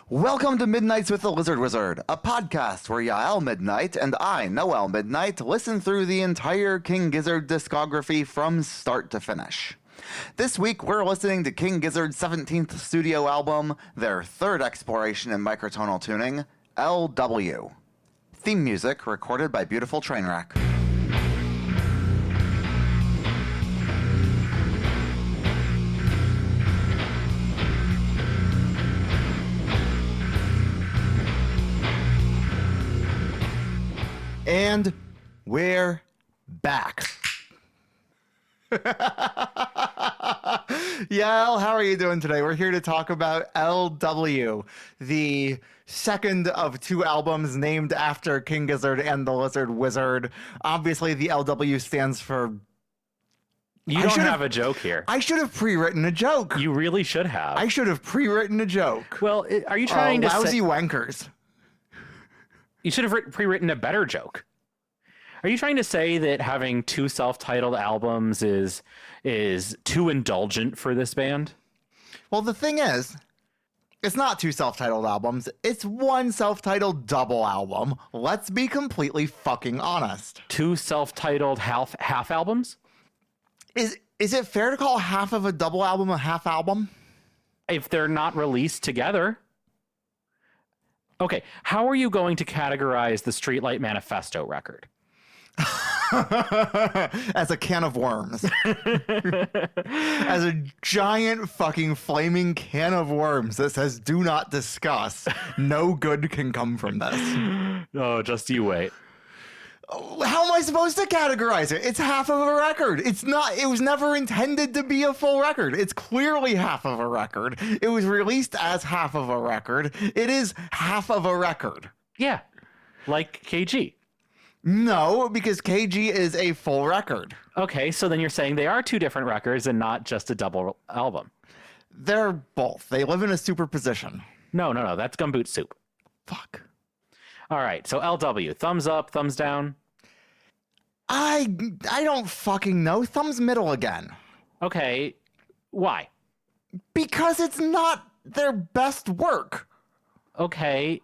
Welcome to Midnights with the Lizard Wizard, a podcast where Yael Midnight and I, Noel Midnight, listen through the entire King Gizzard discography from start to finish. This week, we're listening to King Gizzard's 17th studio album, their third exploration in microtonal tuning, LW. Theme music recorded by Beautiful Trainwreck. And we're back. Yael, how are you doing today? We're here to talk about LW, the second of two albums named after King Gizzard and the Lizard Wizard. Obviously, the LW stands for... You don't have a joke here. I should have pre-written a joke. You really should have. I should have pre-written a joke. Well, are you trying to lousy say... wankers. You should have pre-written a better joke. Are you trying to say that having two self-titled albums is too indulgent for this band? Well, the thing is, it's not two self-titled albums. It's one self-titled double album. Let's be completely fucking honest. Two self-titled half albums? Is it fair to call half of a double album a half album? If they're not released together. Okay, how are you going to categorize the Streetlight Manifesto record? As a can of worms. As a giant fucking flaming can of worms that says, do not discuss. No good can come from this. Oh, just you wait. How am I supposed to categorize it? It's half of a record. It was never intended to be a full record. It's clearly half of a record. It was released as half of a record. It is half of a record. Yeah, like KG. No, because KG is a full record. Okay, so then you're saying they are two different records and not just a double album. They're both. They live in a superposition. No, that's Gumboot Soup. Fuck. All right, so LW, thumbs up, thumbs down? I don't fucking know. Thumbs middle again. Okay, why? Because it's not their best work. Okay,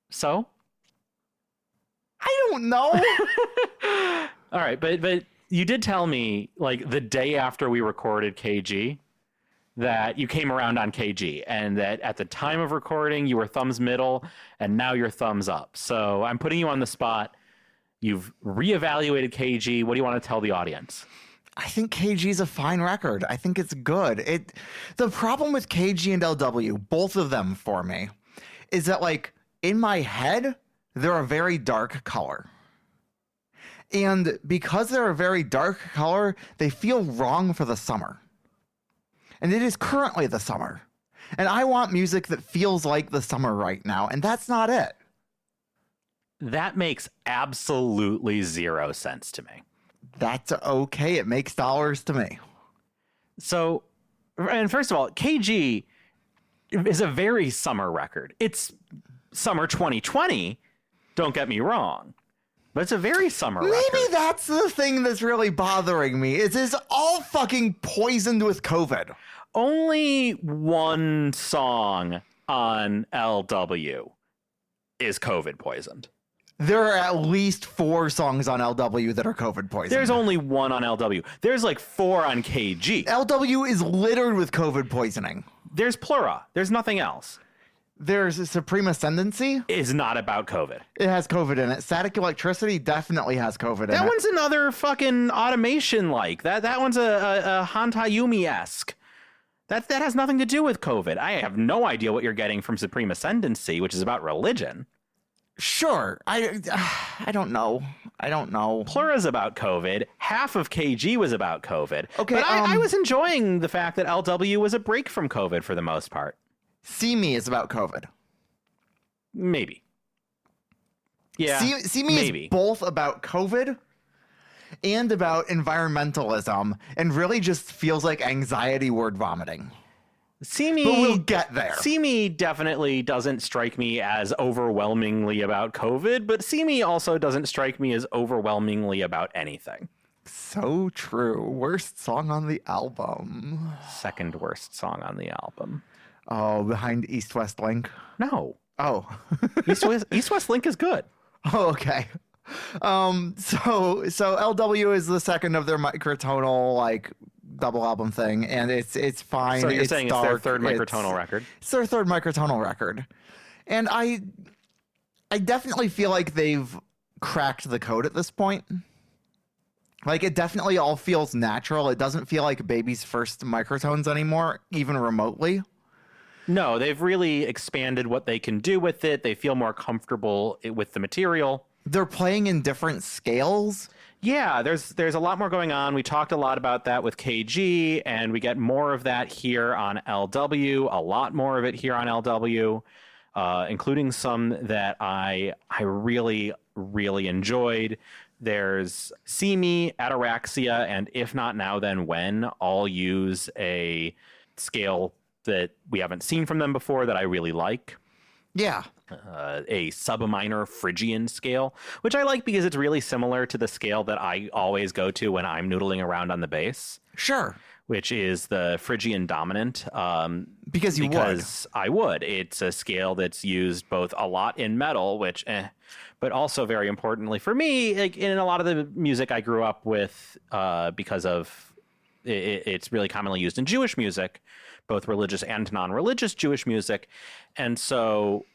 so? I don't know. All right, but you did tell me, like, the day after we recorded KG, that you came around on KG, and that at the time of recording, you were thumbs middle, and now you're thumbs up. So I'm putting you on the spot. You've reevaluated KG. What do you want to tell the audience? I think KG's a fine record. I think it's good. The problem with KG and LW, both of them for me, is that, like, in my head, they're a very dark color. And because they're a very dark color, they feel wrong for the summer. And it is currently the summer. And I want music that feels like the summer right now, and that's not it. That makes absolutely zero sense to me. That's okay. It makes dollars to me. So, and first of all, KG is a very summer record. It's summer 2020, don't get me wrong. But it's a very summer record. Maybe that's the thing that's really bothering me. It's all fucking poisoned with COVID. Only one song on LW is COVID poisoned. There are at least 4 songs on LW that are COVID poisoned. There's only one on LW. There's like 4 on KG. LW is littered with COVID poisoning. There's Plura. There's nothing else. There's Supreme Ascendancy. Is not about COVID. It has COVID in it. Static Electricity definitely has COVID in it. That one's another fucking automation like. That one's a Hanta Yumi-esque. That has nothing to do with COVID. I have no idea what you're getting from Supreme Ascendancy, which is about religion. Sure. I don't know. Plura's about COVID. Half of KG was about COVID. Okay, but I was enjoying the fact that LW was a break from COVID for the most part. See Me is about COVID. Maybe. Yeah. See Me is both about COVID and about environmentalism, and really just feels like anxiety word vomiting. See Me, but we'll get there. See Me definitely doesn't strike me as overwhelmingly about COVID, but See Me also doesn't strike me as overwhelmingly about anything. So true. Worst song on the album. Second worst song on the album. Oh, behind East West Link. No, Oh. East West Link is good. Oh, okay. So LW is the second of their microtonal like double album thing, and it's fine. So you're it's saying dark, it's their third microtonal record? It's their third microtonal record, and I definitely feel like they've cracked the code at this point. Like, it definitely all feels natural. It doesn't feel like Baby's first microtones anymore, even remotely. No, they've really expanded what they can do with it. They feel more comfortable with the material. They're playing in different scales. Yeah, there's a lot more going on. We talked a lot about that with KG, and we get more of that here on LW, a lot more of it here on LW, including some that I really, really enjoyed. There's See Me, Ataraxia, and If Not Now Then When all use a scale that we haven't seen from them before that I really like. Yeah. A sub-minor Phrygian scale, which I like because it's really similar to the scale that I always go to when I'm noodling around on the bass, Sure. which is the Phrygian dominant. Because I would. It's a scale that's used both a lot in metal, which but also very importantly for me, like in a lot of the music I grew up with, because of it's really commonly used in Jewish music, both religious and non-religious Jewish music. And so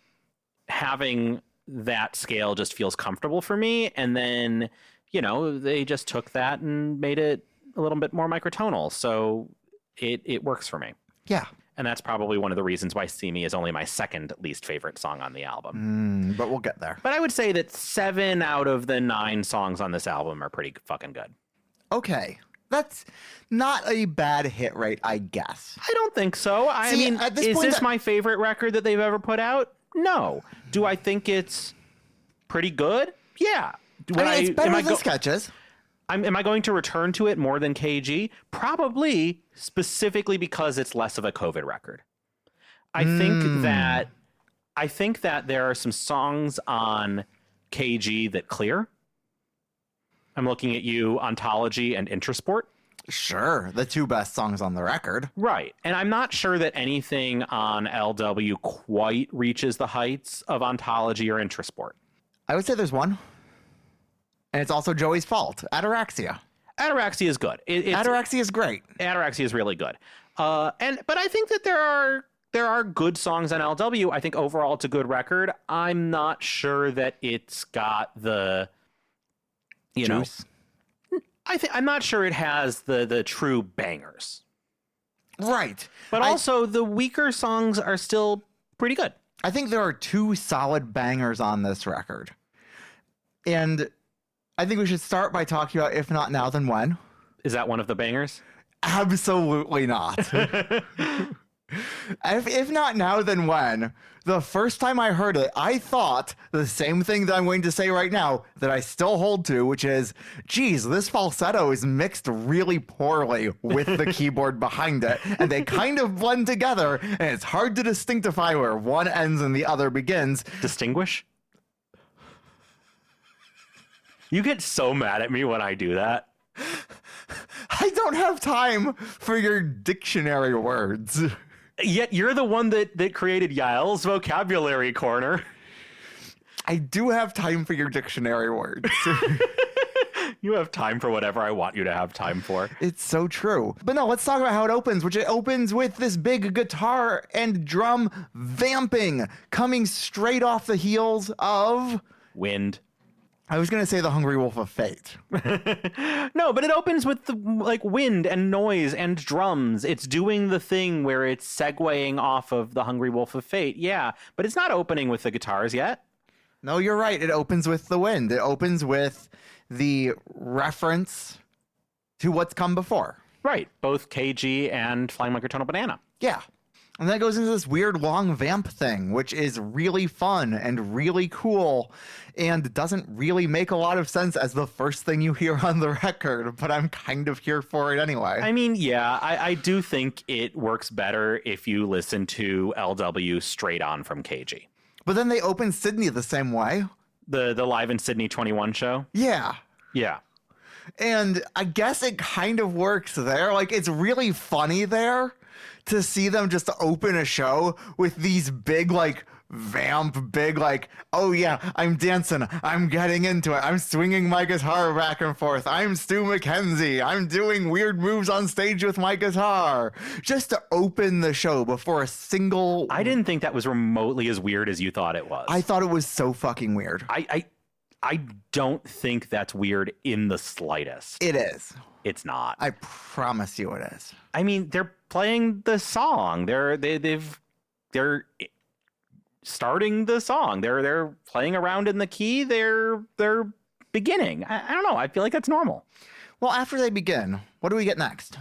having that scale just feels comfortable for me. And then, they just took that and made it a little bit more microtonal. So it works for me. Yeah. And that's probably one of the reasons why See Me is only my second least favorite song on the album. But we'll get there. But I would say that 7 out of the 9 songs on this album are pretty fucking good. Okay. That's not a bad hit rate, I guess. I don't think so. I mean, at this is point this my favorite record that they've ever put out? No. Do I think it's pretty good? Yeah. It's better than Sketches. Am I going to return to it more than KG? Probably, specifically because it's less of a COVID record. I think that there are some songs on KG that clear. I'm looking at you, Ontology and Intrasport. Sure, the 2 best songs on the record. Right. And I'm not sure that anything on LW quite reaches the heights of Ontology or Intrasport. I would say there's one. And it's also Joey's fault. Ataraxia. Ataraxia is good. Ataraxia is great. Ataraxia is really good. But I think that there are good songs on LW. I think overall it's a good record. I'm not sure that it's got the Juice. I'm not sure it has the true bangers. Right. But also the weaker songs are still pretty good. I think there are 2 solid bangers on this record. And I think we should start by talking about If Not Now Then When. Is that one of the bangers? Absolutely not. If not now, then when? The first time I heard it, I thought the same thing that I'm going to say right now that I still hold to, which is, geez, this falsetto is mixed really poorly with the keyboard behind it, and they kind of blend together, and it's hard to distinctify where one ends and the other begins. Distinguish? You get so mad at me when I do that. I don't have time for your dictionary words. Yet you're the one that created Yael's vocabulary corner. I do have time for your dictionary words. You have time for whatever I want you to have time for. It's so true. But no, let's talk about how it opens, which it opens with this big guitar and drum vamping coming straight off the heels of Wind. I was going to say The Hungry Wolf of Fate. No, but it opens with the wind and noise and drums. It's doing the thing where it's segueing off of The Hungry Wolf of Fate. Yeah, but it's not opening with the guitars yet. No, you're right. It opens with the wind. It opens with the reference to what's come before. Right. Both KG and Flying Microtonal Banana. Yeah. And then it goes into this weird long vamp thing, which is really fun and really cool and doesn't really make a lot of sense as the first thing you hear on the record, but I'm kind of here for it anyway. I mean, yeah, I do think it works better if you listen to LW straight on from KG. But then they open Sydney the same way. The Live in Sydney 21 show? Yeah. Yeah. And I guess it kind of works there. Like, it's really funny there to see them just open a show with these big, like, vamp, big, like, oh yeah, I'm dancing, I'm getting into it, I'm swinging my guitar back and forth, I'm Stu McKenzie, I'm doing weird moves on stage with my guitar, just to open the show before a single... I didn't think that was remotely as weird as you thought it was. I thought it was so fucking weird. I don't think that's weird in the slightest. It is. It's not. I promise you it is. I mean, they're playing the song. They're starting the song. They're playing around in the key. They're beginning. I don't know. I feel like that's normal. Well, after they begin, what do we get next?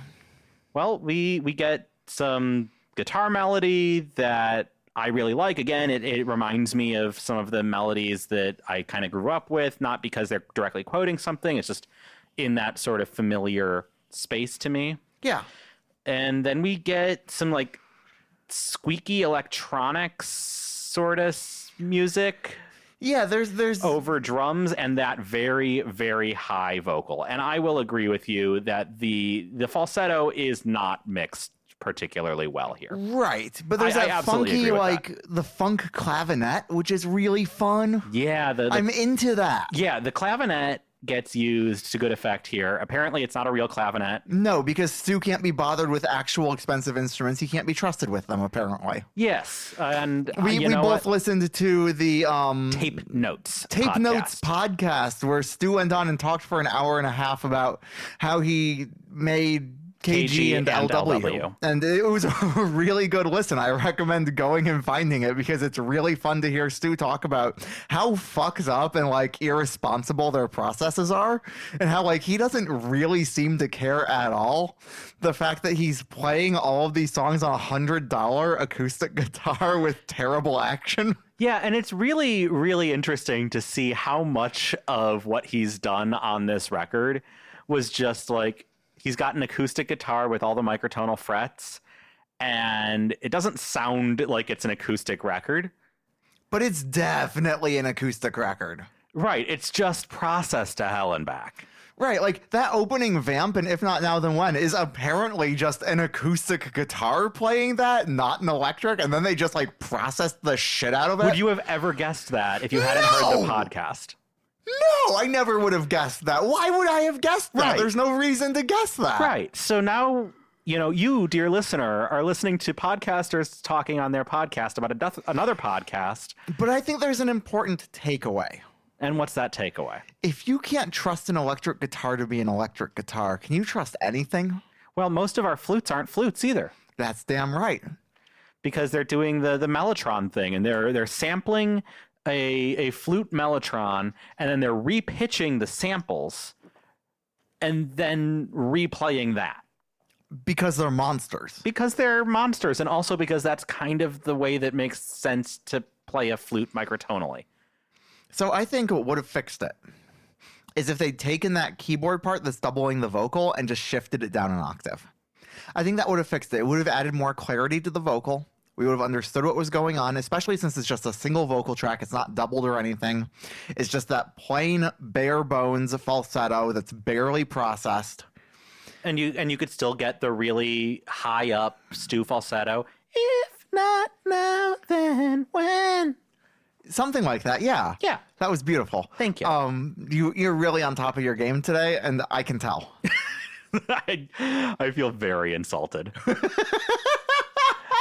Well, we get some guitar melody that I really like. Again, it reminds me of some of the melodies that I kind of grew up with, not because they're directly quoting something. It's just in that sort of familiar space to me. Yeah. And then we get some like squeaky electronics sort of music. Yeah, there's over drums and that very, very high vocal. And I will agree with you that the falsetto is not mixed particularly well here. Right. But there's I that absolutely funky, agree with like, the funk clavinet, which is really fun. Yeah. I'm into that. Yeah, the clavinet gets used to good effect here. Apparently, it's not a real clavinet. No, because Stu can't be bothered with actual expensive instruments. He can't be trusted with them, apparently. Yes, and We both listened to the Tape Notes podcast where Stu went on and talked for an hour and a half about how he made KG and LW. And it was a really good listen. I recommend going and finding it because it's really fun to hear Stu talk about how fucked up and like irresponsible their processes are and how like he doesn't really seem to care at all. The fact that he's playing all of these songs on $100 acoustic guitar with terrible action. Yeah, and it's really, really interesting to see how much of what he's done on this record was just like, he's got an acoustic guitar with all the microtonal frets, and it doesn't sound like it's an acoustic record. But it's definitely an acoustic record. Right, it's just processed to hell and back. Right, like that opening vamp, and If Not Now Then When, is apparently just an acoustic guitar playing that, not an electric, and then they just like processed the shit out of it. Would you have ever guessed that if you hadn't heard the podcast? No, I never would have guessed that. Why would I have guessed that? Right. There's no reason to guess that. Right. So now, you, dear listener, are listening to podcasters talking on their podcast about another podcast. But I think there's an important takeaway. And what's that takeaway? If you can't trust an electric guitar to be an electric guitar, can you trust anything? Well, most of our flutes aren't flutes either. That's damn right. Because they're doing the Mellotron thing, and they're sampling a flute mellotron, and then they're repitching the samples and then replaying that. Because they're monsters. Because they're monsters, and also because that's kind of the way that makes sense to play a flute microtonally. So I think what would have fixed it is if they'd taken that keyboard part that's doubling the vocal and just shifted it down an octave. I think that would have fixed it. It would have added more clarity to the vocal. We would have understood what was going on, especially since it's just a single vocal track. It's not doubled or anything. It's just that plain bare bones falsetto that's barely processed. And you could still get the really high up Stu falsetto. If not now, then when? Something like that, yeah. Yeah. That was beautiful. Thank you. You're really on top of your game today, and I can tell. I feel very insulted.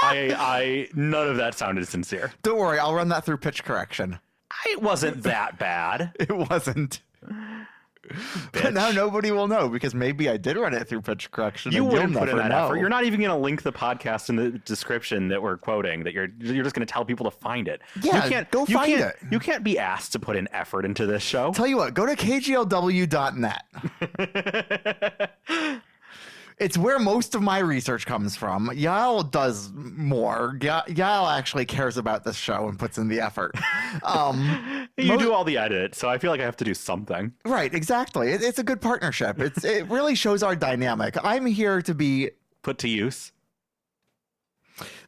None of that sounded sincere. Don't worry, I'll run that through pitch correction. It wasn't that bad. It wasn't. Bitch. But now nobody will know because maybe I did run it through pitch correction. You wouldn't put in that know. effort. You're not even going to link the podcast in the description that we're quoting. That you're just going to tell people to find it. Yeah, go find it. You can't be asked to put in effort into this show. Tell you what, go to kglw.net. It's where most of my research comes from. Yael does more. Yael actually cares about this show and puts in the effort. You do all the edit, so I feel like I have to do something. Right, exactly. It's a good partnership. It really shows our dynamic. I'm here to be... Put to use.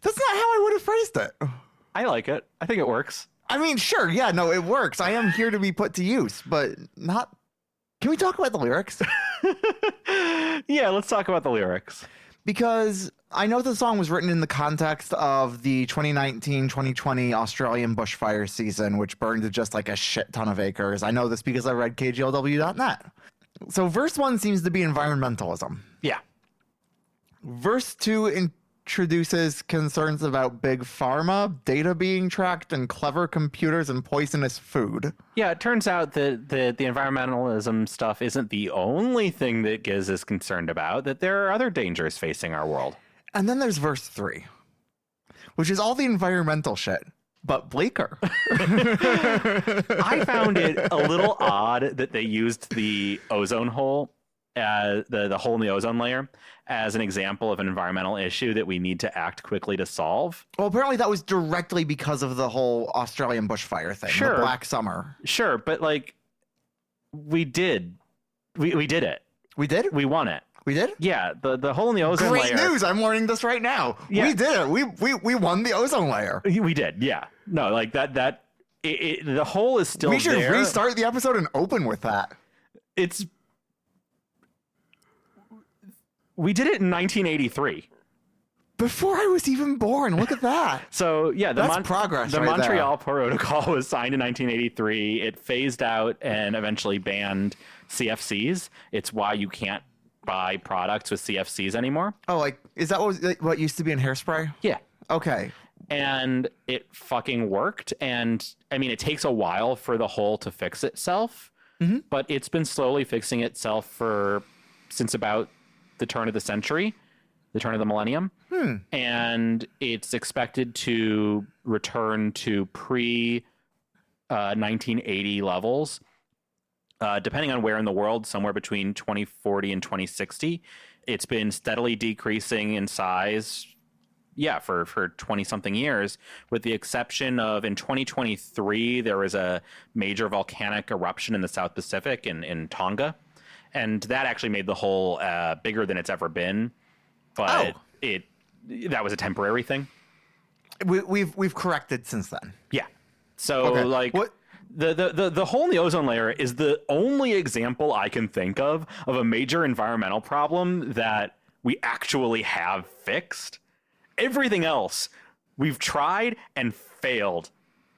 That's not how I would have phrased it. I like it. I think it works. I mean, sure, yeah, no, it works. I am here to be put to use, but not... Can we talk about the lyrics? Yeah, let's talk about the lyrics. Because I know the song was written in the context of the 2019-2020 Australian bushfire season, which burned just like a shit ton of acres. I know this because I read KGLW.net. So verse 1 seems to be environmentalism. Yeah. Verse 2 introduces concerns about big pharma, data being tracked, and clever computers and poisonous food. Yeah, it turns out that the environmentalism stuff isn't the only thing that Giz is concerned about, that there are other dangers facing our world. And then there's verse 3, which is all the environmental shit, but bleaker. I found it a little odd that they used the ozone hole, the hole in the ozone layer, as an example of an environmental issue that we need to act quickly to solve. Well, apparently that was directly because of the whole Australian bushfire thing, Sure. the Black Summer. Sure, but like, we did it. We did? We won it. We did? Yeah, the hole in the ozone Great layer. news! I'm learning this right now. Yeah. We did it. We won the ozone layer. We did, yeah. No, like the hole is still We should there. restart the episode and open with that. We did it in 1983. Before I was even born. Look at that. So yeah, That's progress The right Montreal Protocol was signed in 1983. It phased out and eventually banned CFCs. It's why you can't buy products with CFCs anymore. Oh, like, is that what used to be in Hairspray? Yeah. Okay. And it fucking worked. And I mean, it takes a while for the hole to fix itself, but it's been slowly fixing itself since about the turn of the century, the turn of the millennium. And it's expected to return to pre 1980 levels, depending on where in the world, somewhere between 2040 and 2060. It's been steadily decreasing in size, for 20 something years, with the exception of in 2023, there was a major volcanic eruption in the South Pacific in Tonga. And that actually made the hole bigger than it's ever been. But that was a temporary thing. We've corrected since then. Yeah. So Okay. like What? the hole in the ozone layer is the only example I can think of a major environmental problem that we actually have fixed. Everything else we've tried and failed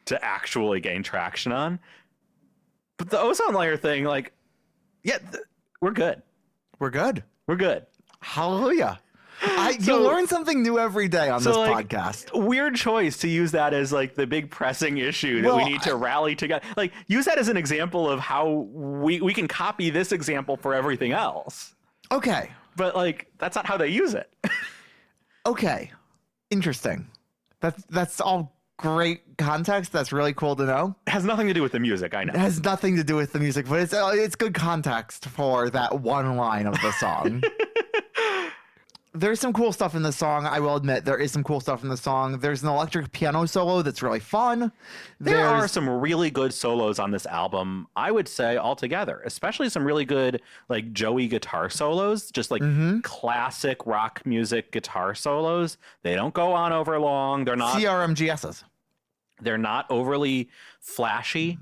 to actually gain traction on. But the ozone layer thing, like, we're good. We're good. We're good. Hallelujah. You learn something new every day on this podcast. Weird choice to use that as like the big pressing issue that we need to rally together. Like, use that as an example of how we can copy this example for everything else. Okay. But like, that's not how they use it. Okay. Interesting. That's all great context. That's really cool to know. It has nothing to do with the music, I know. It has nothing to do with the music, but it's good context for that one line of the song. There's some cool stuff in the song. I will admit there is some cool stuff in the song. There's an electric piano solo that's really fun. There are some really good solos on this album, I would say, altogether, especially some really good like Joey guitar solos, just like classic rock music guitar solos. They don't go on over long. They're not CRMGSs. They're not overly flashy.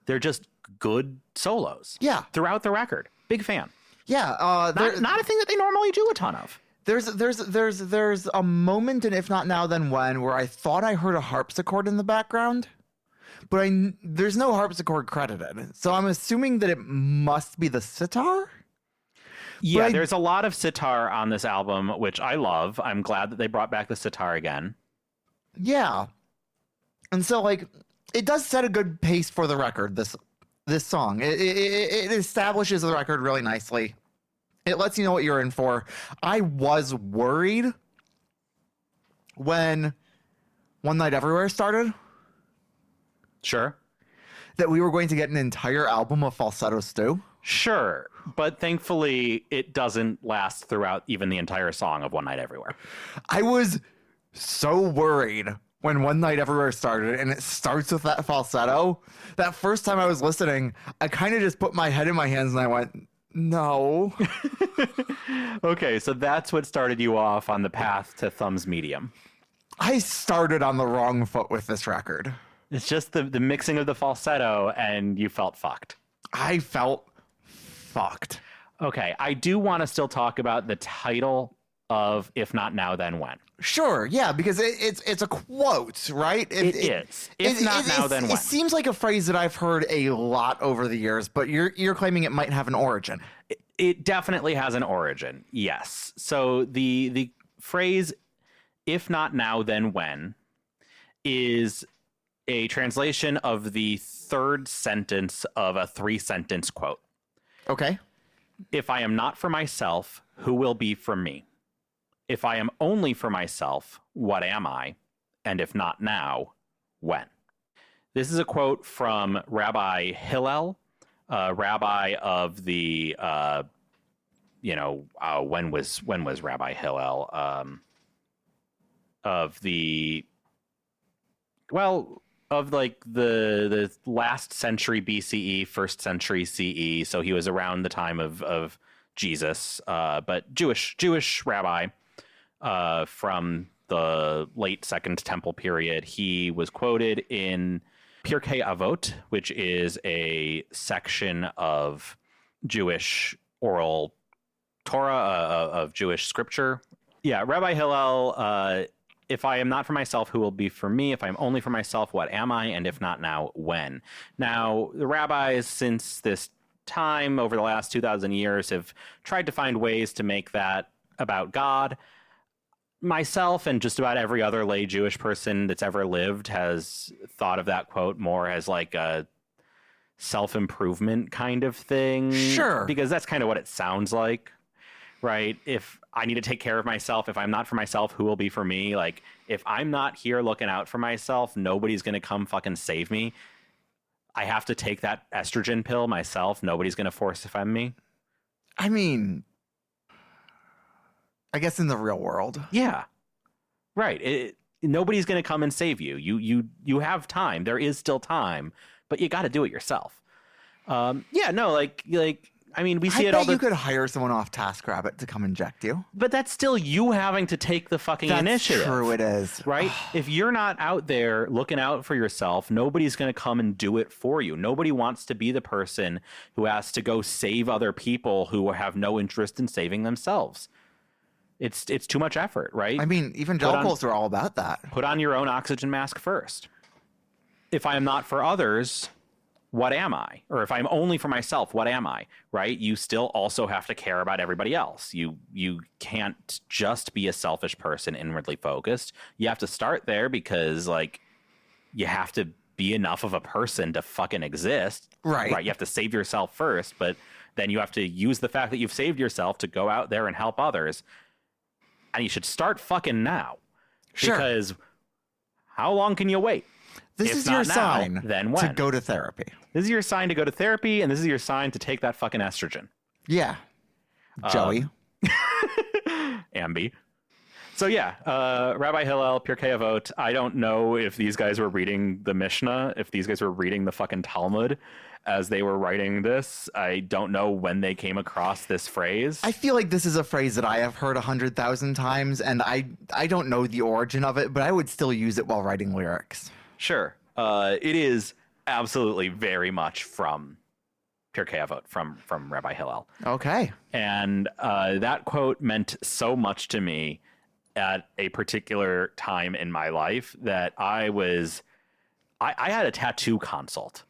They're just good solos. Yeah. Throughout the record. Big fan. Yeah. Not a thing that they normally do a ton of. There's a moment in If Not Now Then When where I thought I heard a harpsichord in the background, but there's no harpsichord credited. So I'm assuming that it must be the sitar? Yeah, there's a lot of sitar on this album, which I love. I'm glad that they brought back the sitar again. Yeah. And so like it does set a good pace for the record, this song. It establishes the record really nicely. It lets you know what you're in for. I was worried when One Night Everywhere started Sure. that we were going to get an entire album of falsetto stew. Sure. But thankfully, it doesn't last throughout even the entire song of One Night Everywhere. I was so worried when One Night Everywhere started and it starts with that falsetto. That first time I was listening, I kind of just put my head in my hands and I went, no. Okay, so that's what started you off on the path to Thumb's Medium. I started on the wrong foot with this record. It's just the mixing of the falsetto, and you felt fucked. I felt fucked. Okay, I do want to still talk about the title of if not now, then when. Sure, yeah, because it's a quote, right? It is. If not now, then when. It seems like a phrase that I've heard a lot over the years, but you're claiming it might have an origin. It definitely has an origin, yes. So the phrase "if not now, then when" is a translation of the third sentence of a 3-sentence quote. Okay. If I am not for myself, who will be for me? If I am only for myself, what am I? And if not now, when? This is a quote from Rabbi Hillel, rabbi of the, when was Rabbi Hillel? Of the, of like the last century BCE, first century CE. So he was around the time of Jesus, but Jewish rabbi from the late Second Temple period. He was quoted in Pirkei Avot, which is a section of Jewish oral Torah, of Jewish scripture. Yeah, Rabbi Hillel, if I am not for myself, who will be for me? If I'm only for myself, what am I? And if not now, when? Now, the rabbis, since this time, over the last 2,000 years, have tried to find ways to make that about God. Myself and just about every other lay Jewish person that's ever lived has thought of that quote more as like a self-improvement kind of thing. Sure. Because that's kind of what it sounds like, right? If I need to take care of myself, if I'm not for myself, who will be for me? Like, if I'm not here looking out for myself, nobody's going to come fucking save me. I have to take that estrogen pill myself. Nobody's going to force-feed me. I mean, I guess in the real world. Yeah. Right. Nobody's going to come and save you. You have time. There is still time, but you got to do it yourself. Yeah, no, like I mean, we see it all you could hire someone off TaskRabbit to come inject you. But that's still you having to take the fucking initiative. That's true, it is. Right? If you're not out there looking out for yourself, nobody's going to come and do it for you. Nobody wants to be the person who has to go save other people who have no interest in saving themselves. It's too much effort, right? I mean, evangelicals are all about that. Put on your own oxygen mask first. If I am not for others, what am I? Or if I'm only for myself, what am I? Right? You still also have to care about everybody else. You can't just be a selfish person, inwardly focused. You have to start there because, like, you have to be enough of a person to fucking exist. Right. You have to save yourself first, but then you have to use the fact that you've saved yourself to go out there and help others. And you should start fucking now. Sure. Because how long can you wait? This is your sign then when? to go to therapy. This is your sign to go to therapy, and this is your sign to take that fucking estrogen. Yeah. Joey. Ambi. So yeah, Rabbi Hillel, Pirkei Avot. I don't know if these guys were reading the Mishnah, if these guys were reading the fucking Talmud as they were writing this. I don't know when they came across this phrase. I feel like this is a phrase that I have heard 100,000 times, and I don't know the origin of it, but I would still use it while writing lyrics. Sure. It is absolutely very much from Pirkei Avot, from Rabbi Hillel. Okay. And that quote meant so much to me at a particular time in my life that I had a tattoo consult.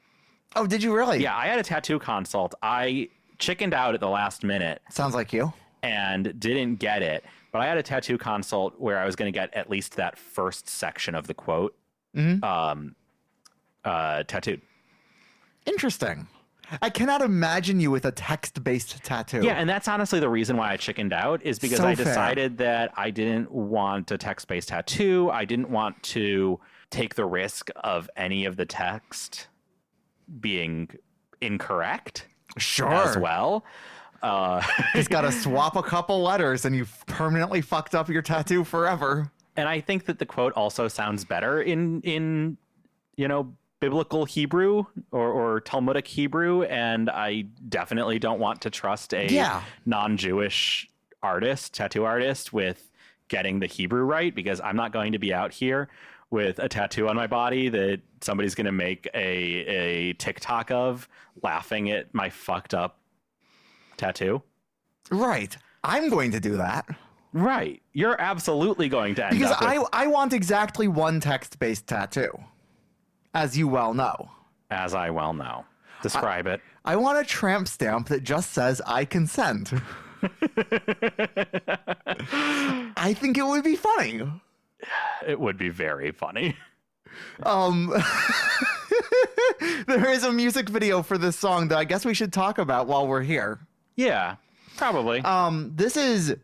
Oh, did you really? Yeah, I had a tattoo consult. I chickened out at the last minute. Sounds like you. And didn't get it. But I had a tattoo consult where I was going to get at least that first section of the quote tattooed. Interesting. I cannot imagine you with a text-based tattoo. Yeah, and that's honestly the reason why I chickened out is because I decided that I didn't want a text-based tattoo. I didn't want to take the risk of any of the text being incorrect. Sure. As well. Just got to swap a couple letters and you've permanently fucked up your tattoo forever. And I think that the quote also sounds better in biblical Hebrew or Talmudic Hebrew, and I definitely don't want to trust a non-Jewish tattoo artist with getting the Hebrew right, because I'm not going to be out here with a tattoo on my body that somebody's going to make a TikTok of laughing at my fucked up tattoo. Right. I'm going to do that. Right. You're absolutely going to end Because up with, I want exactly one text-based tattoo, as you well know. as I well know. Describe it. I want a tramp stamp that just says I consent. I think it would be funny. It would be very funny. There is a music video for this song that I guess we should talk about while we're here. Yeah, probably. This is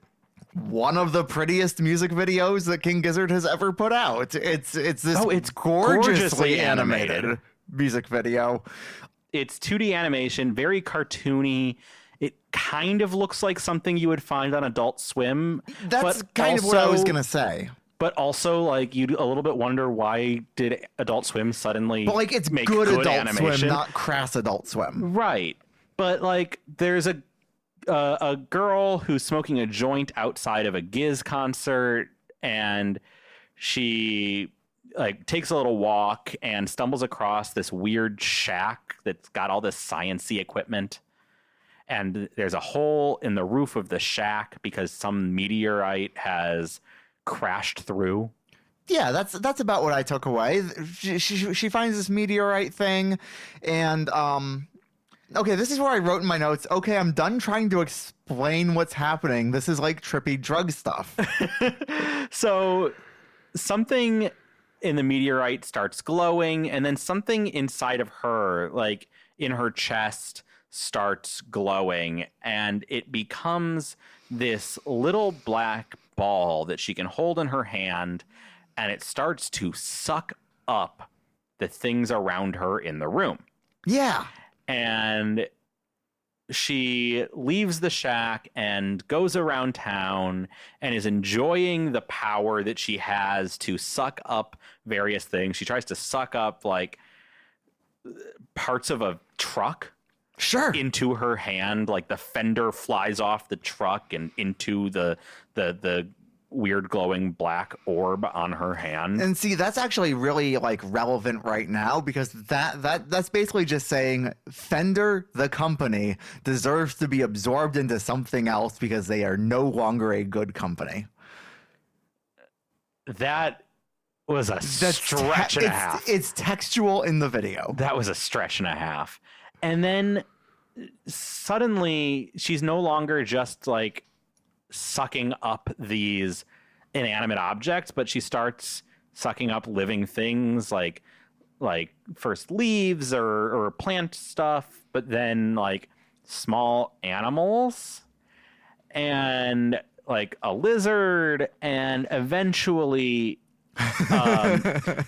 one of the prettiest music videos that King Gizzard has ever put out. It's this it's gorgeously animated music video. It's 2D animation, very cartoony. It kind of looks like something you would find on Adult Swim. That's but kind of what I was also- going to say. But also, like, you a little bit wonder, why did Adult Swim suddenly But like it's make good Adult animation? Swim, not crass Adult Swim. Right. But like there's a girl who's smoking a joint outside of a Giz concert, and she like takes a little walk and stumbles across this weird shack that's got all this science-y equipment. And there's a hole in the roof of the shack because some meteorite has crashed through. Yeah, that's about what I took away. She finds this meteorite thing, and okay, this is where I wrote in my notes. Okay, I'm done trying to explain what's happening. This is like trippy drug stuff. So something in the meteorite starts glowing, and then something inside of her, like in her chest, starts glowing, and it becomes this little black ball that she can hold in her hand, and it starts to suck up the things around her in the room. Yeah. And she leaves the shack and goes around town and is enjoying the power that she has to suck up various things. She tries to suck up like parts of a truck Sure. into her hand, like the fender flies off the truck and into the weird glowing black orb on her hand. And see, that's actually really like relevant right now, because that's basically just saying Fender, the company, deserves to be absorbed into something else because they are no longer a good company. That was a stretch and a half. It's textual in the video. That was a stretch and a half. And then suddenly she's no longer just like sucking up these inanimate objects, but she starts sucking up living things like first leaves or plant stuff, but then like small animals and like a lizard, and eventually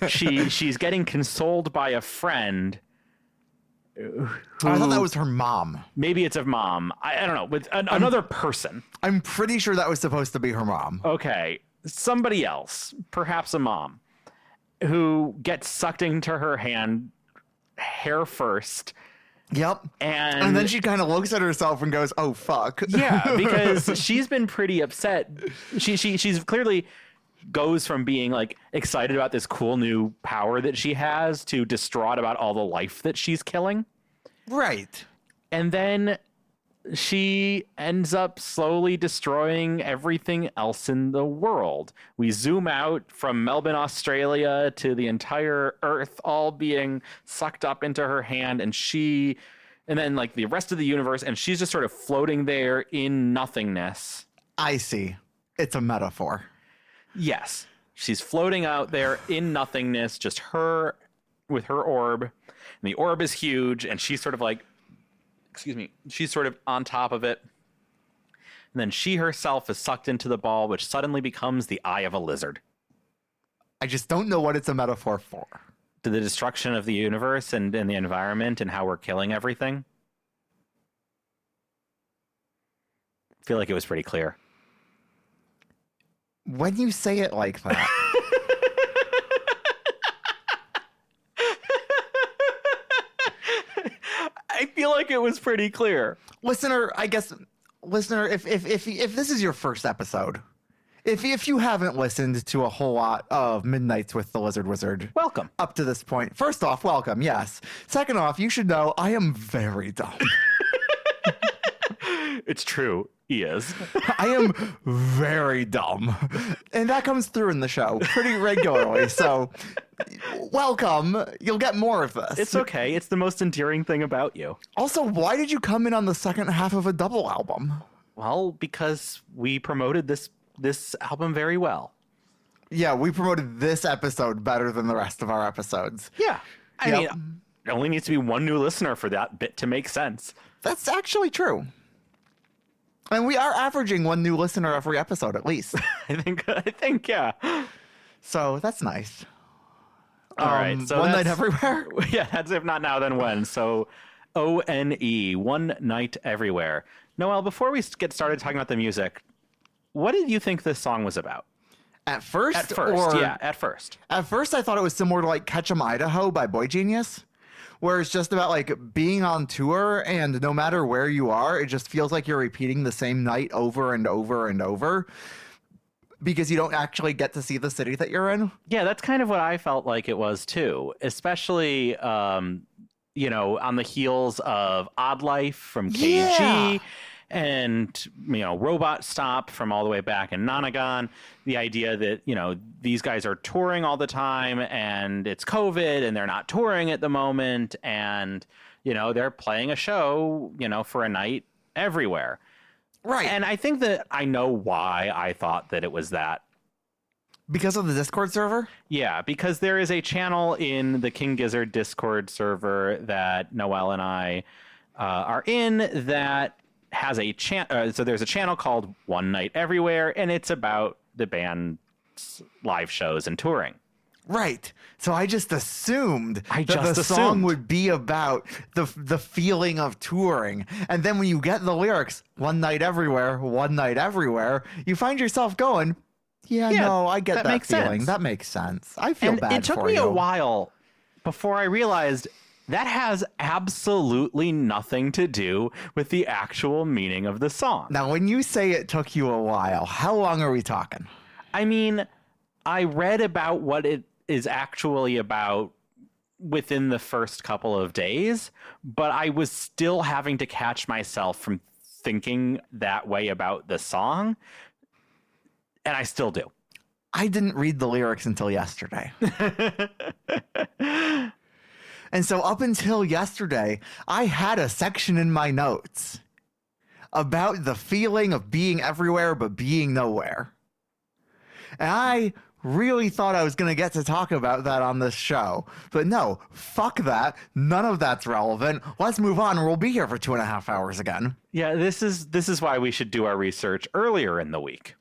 she's getting consoled by a friend. I thought that was her mom. Maybe it's a mom. I don't know. With another person. I'm pretty sure that was supposed to be her mom. Okay. Somebody else, perhaps a mom, who gets sucked into her hand hair first. Yep. And then she kind of looks at herself and goes, "Oh fuck." Yeah, because she's been pretty upset. She's clearly goes from being like excited about this cool new power that she has to distraught about all the life that she's killing. Right. And then she ends up slowly destroying everything else in the world. We zoom out from Melbourne, Australia to the entire Earth all being sucked up into her hand, and then like the rest of the universe, and she's just sort of floating there in nothingness. I see. It's a metaphor. Yes. She's floating out there in nothingness, just her with her orb. And the orb is huge, and she's sort of like, she's sort of on top of it. And then she herself is sucked into the ball, which suddenly becomes the eye of a lizard. I just don't know what it's a metaphor for. To the destruction of the universe and the environment and how we're killing everything. I feel like it was pretty clear. When you say it like that. I feel like it was pretty clear. Listener, if this is your first episode, if you haven't listened to a whole lot of Midnights with the Lizard Wizard, Welcome. up to this point. First off, welcome, yes. Second off, you should know I am very dumb. It's true. He is. I am very dumb. And that comes through in the show pretty regularly. So welcome. You'll get more of this. It's okay. It's the most endearing thing about you. Also, why did you come in on the second half of a double album? Well, because we promoted this album very well. Yeah, we promoted this episode better than the rest of our episodes. Yeah. I Yep. mean, it only needs to be one new listener for that bit to make sense. That's actually true. And we are averaging one new listener every episode, at least. I think, yeah. So that's nice. All right. So One Night that's- Everywhere? Yeah, that's if not now, then when. So ONE, One Night Everywhere. Noel, before we get started talking about the music, what did you think this song was about? At first? At first, or... yeah, at first. At first, I thought it was similar to like Ketchum, Idaho by Boy Genius, where it's just about like being on tour and no matter where you are, it just feels like you're repeating the same night over and over and over because you don't actually get to see the city that you're in. Yeah, that's kind of what I felt like it was too, especially, you know, on the heels of Odd Life from KG. Yeah. And, you know, Robot Stop from all the way back in Nonagon. The idea that, you know, these guys are touring all the time and it's COVID and they're not touring at the moment. And, you know, they're playing a show, you know, for a night everywhere. Right. And I think that I know why I thought that it was that. Because of the Discord server? Yeah, because there is a channel in the King Gizzard Discord server that Noel and I are in that has a so there's a channel called One Night Everywhere, and it's about the band's live shows and touring. Right. So I just assumed that just the song assumed. would be about the feeling of touring. And then when you get the lyrics, One Night Everywhere, One Night Everywhere, you find yourself going, yeah, no, I get that that makes feeling. sense. That makes sense. I feel And bad it took for me you. a while before I realized that has absolutely nothing to do with the actual meaning of the song. Now, when you say it took you a while, how long are we talking? I mean, I read about what it is actually about within the first couple of days, but I was still having to catch myself from thinking that way about the song, and I still do. I didn't read the lyrics until yesterday. And so up until yesterday, I had a section in my notes about the feeling of being everywhere but being nowhere. And I really thought I was going to get to talk about that on this show. But no, fuck that. None of that's relevant. Let's move on or we'll be here for 2.5 hours again. Yeah, this is why we should do our research earlier in the week.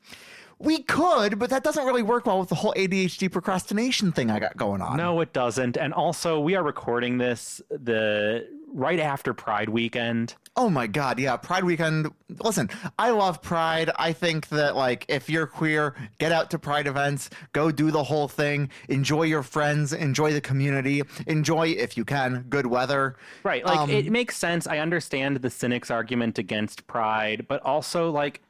We could, but that doesn't really work well with the whole ADHD procrastination thing I got going on. No, it doesn't. And also, we are recording this right after Pride weekend. Oh my God, yeah, Pride weekend. Listen, I love Pride. I think that, like, if you're queer, get out to Pride events, go do the whole thing, enjoy your friends, enjoy the community, enjoy, if you can, good weather. Right. Like, it makes sense. I understand the cynics' argument against Pride, but also, like,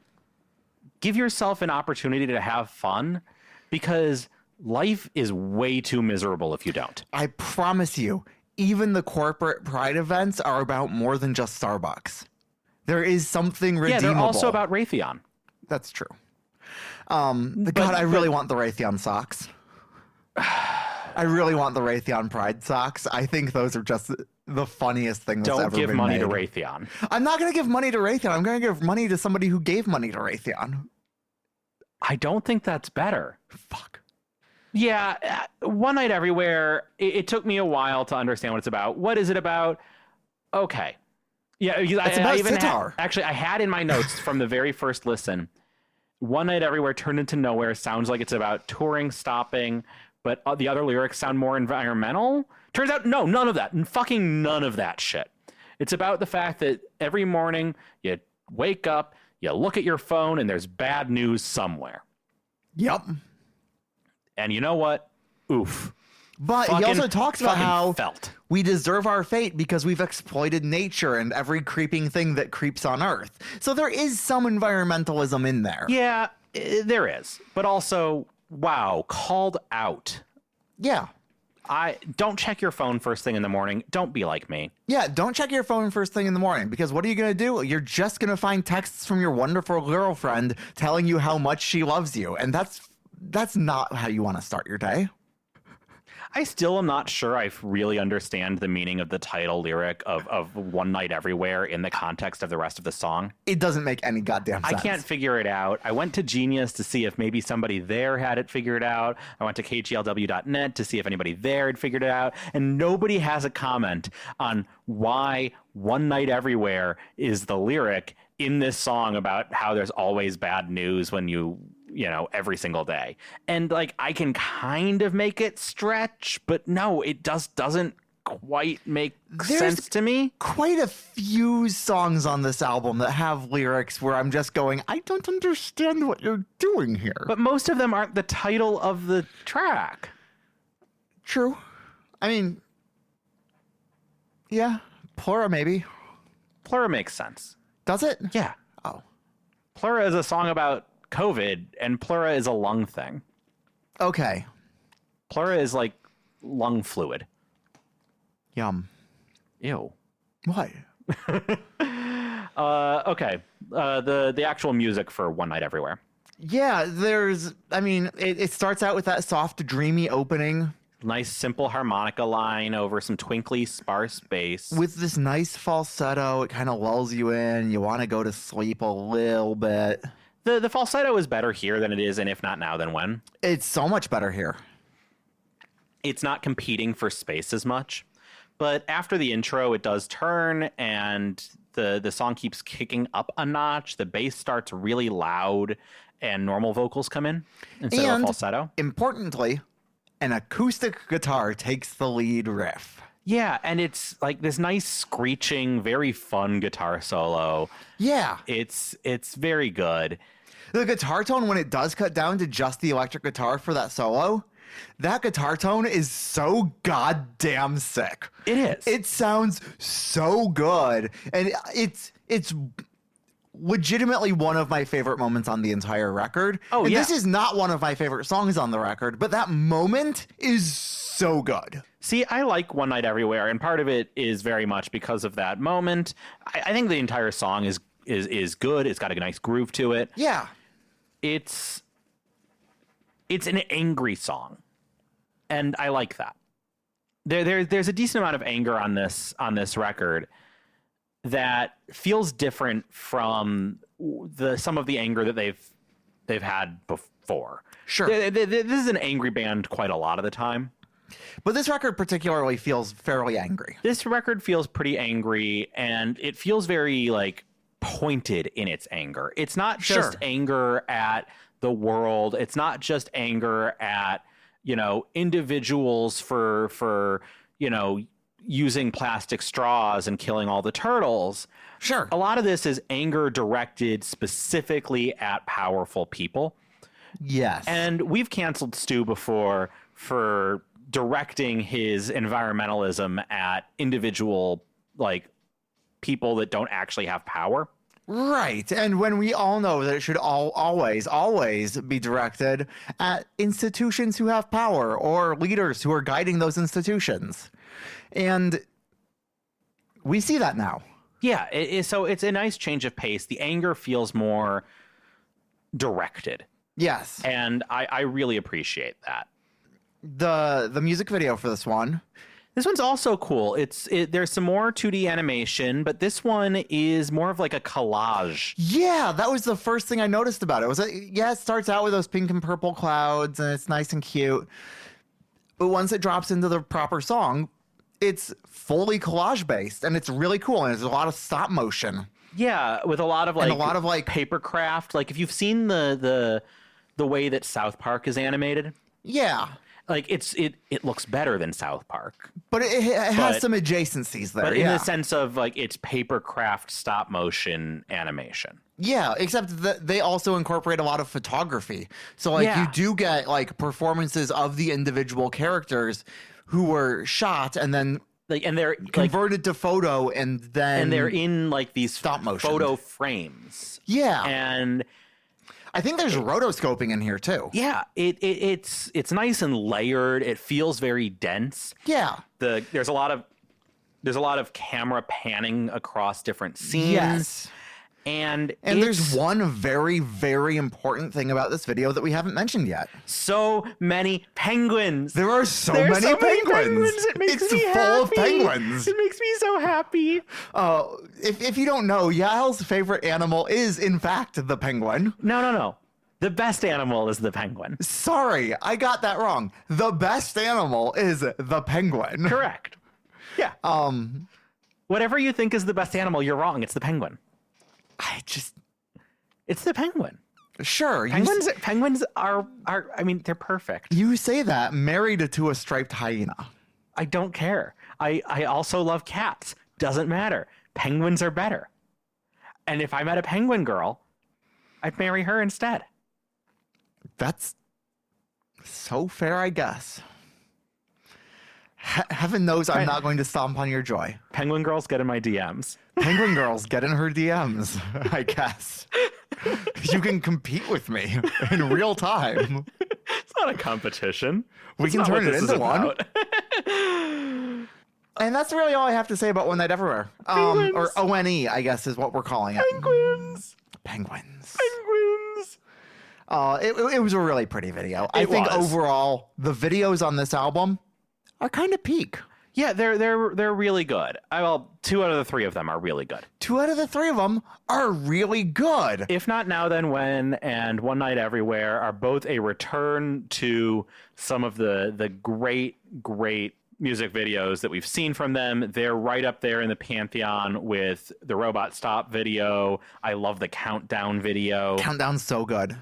give yourself an opportunity to have fun because life is way too miserable if you don't. I promise you, even the corporate Pride events are about more than just Starbucks. There is something redeemable. Yeah, they're also about Raytheon. That's true. God, I really want the Raytheon socks. I really want the Raytheon Pride socks. I think those are just the funniest thing that's Don't ever give been money to made. Raytheon. I'm not going to give money to Raytheon. I'm going to give money to somebody who gave money to Raytheon. I don't think that's better. Fuck. Yeah, One Night Everywhere, it took me a while to understand what it's about. What is it about? Okay. Yeah, It's about sitar. Actually, I had in my notes from the very first listen, One Night Everywhere turned into nowhere. Sounds like it's about touring, stopping, but the other lyrics sound more environmental. Turns out, no, none of that. Fucking none of that shit. It's about the fact that every morning you wake up, you look at your phone, and there's bad news somewhere. Yep. And you know what? Oof. But he also talks about how felt. we deserve our fate because we've exploited nature and every creeping thing that creeps on Earth. So there is some environmentalism in there. Yeah, there is. But also, wow, called out. Yeah. I don't check your phone first thing in the morning. Don't be like me. Yeah, don't check your phone first thing in the morning, because what are you going to do? You're just going to find texts from your wonderful girlfriend telling you how much she loves you. And that's not how you want to start your day. I still am not sure I really understand the meaning of the title lyric of One Night Everywhere in the context of the rest of the song. It doesn't make any goddamn sense. I can't figure it out. I went to Genius to see if maybe somebody there had it figured out. I went to kglw.net to see if anybody there had figured it out. And nobody has a comment on why One Night Everywhere is the lyric in this song about how there's always bad news when you know, every single day. And like, I can kind of make it stretch, but no, it doesn't quite make sense to me. Quite a few songs on this album that have lyrics where I'm just going, I don't understand what you're doing here. But most of them aren't the title of the track. True. I mean, yeah, Pleura maybe. Pleura makes sense. Does it? Yeah. Oh. Pleura is a song about COVID, and pleura is a lung thing. Okay. Pleura is like lung fluid. Yum. Ew. What? Okay. The actual music for One Night Everywhere. Yeah, it starts out with that soft, dreamy opening. Nice, simple harmonica line over some twinkly, sparse bass. With this nice falsetto, it kind of lulls you in. You want to go to sleep a little bit. The falsetto is better here than it is in If Not Now Then When. It's so much better here. It's not competing for space as much. But after the intro, it does turn, and the song keeps kicking up a notch. The bass starts really loud, and normal vocals come in instead of a falsetto. Importantly, an acoustic guitar takes the lead riff. Yeah, and it's like this nice screeching, very fun guitar solo. Yeah. It's very good. The guitar tone, when it does cut down to just the electric guitar for that solo, that guitar tone is so goddamn sick. It is. It sounds so good. And it's legitimately one of my favorite moments on the entire record. Oh, and yeah. This is not one of my favorite songs on the record, but that moment is so good. See, I like One Night Everywhere, and part of it is very much because of that moment. I think the entire song is good. It's got a nice groove to it. Yeah. It's an angry song, and I like that. There's a decent amount of anger on this record that feels different from some of the anger that they've had before. Sure. This is an angry band quite a lot of the time. But this record particularly feels fairly angry. This record feels pretty angry, and it feels very like pointed in its anger. It's not just Sure. anger at the world. It's not just anger at, individuals for using plastic straws and killing all the turtles. Sure. A lot of this is anger directed specifically at powerful people. Yes. And we've canceled Stu before for directing his environmentalism at individual, people that don't actually have power. Right. And when we all know that it should always be directed at institutions who have power or leaders who are guiding those institutions. And we see that now. Yeah. So it's a nice change of pace. The anger feels more directed. Yes. And I really appreciate that. The music video for this one. This one's also cool. There's some more 2D animation, but this one is more of like a collage. Yeah, that was the first thing I noticed about it. It starts out with those pink and purple clouds, and it's nice and cute. But once it drops into the proper song, it's fully collage based, and it's really cool. And there's a lot of stop motion. Yeah, with a lot of paper craft. Like if you've seen the way that South Park is animated. Yeah. Like it looks better than South Park, but it has some adjacencies there. But in the sense of it's paper craft stop motion animation. Yeah, except that they also incorporate a lot of photography. So you do get performances of the individual characters who were shot and then and they're converted to photo and they're in these stop motion photo frames. Yeah, and I think there's rotoscoping in here too. Yeah, it's nice and layered. It feels very dense. Yeah. There's a lot of camera panning across different scenes. Yes. And there's one very, very important thing about this video that we haven't mentioned yet. So many penguins. There are so many penguins. It makes it's me full happy. of penguins. It makes me so happy. If you don't know, Yael's favorite animal is, in fact, the penguin. No. The best animal is the penguin. Sorry, I got that wrong. The best animal is the penguin. Correct. Yeah. Whatever you think is the best animal, you're wrong. It's the penguin. It's the penguin. Sure. Penguins are I mean, they're perfect. You say that married to a striped hyena. I don't care. I also love cats. Doesn't matter. Penguins are better. And if I met a penguin girl, I'd marry her instead. That's so fair, I guess. Heaven knows I'm not going to stomp on your joy. Penguin girls, get in my DMs. Penguin girls, get in her DMs, I guess. You can compete with me in real time. It's not a competition. We can turn it into one. And that's really all I have to say about One Night Everywhere. Or ONE, I guess is what we're calling it. Penguins. It was a really pretty video. I think overall, the videos on this album are kind of peak. Yeah, they're really good. Well, 2 out of the 3 of them are really good. 2 out of the 3 of them are really good. If not Now Then When and One Night Everywhere are both a return to some of the great music videos that we've seen from them. They're right up there in the pantheon with the Robot Stop video. I love the Countdown video. Countdown's so good.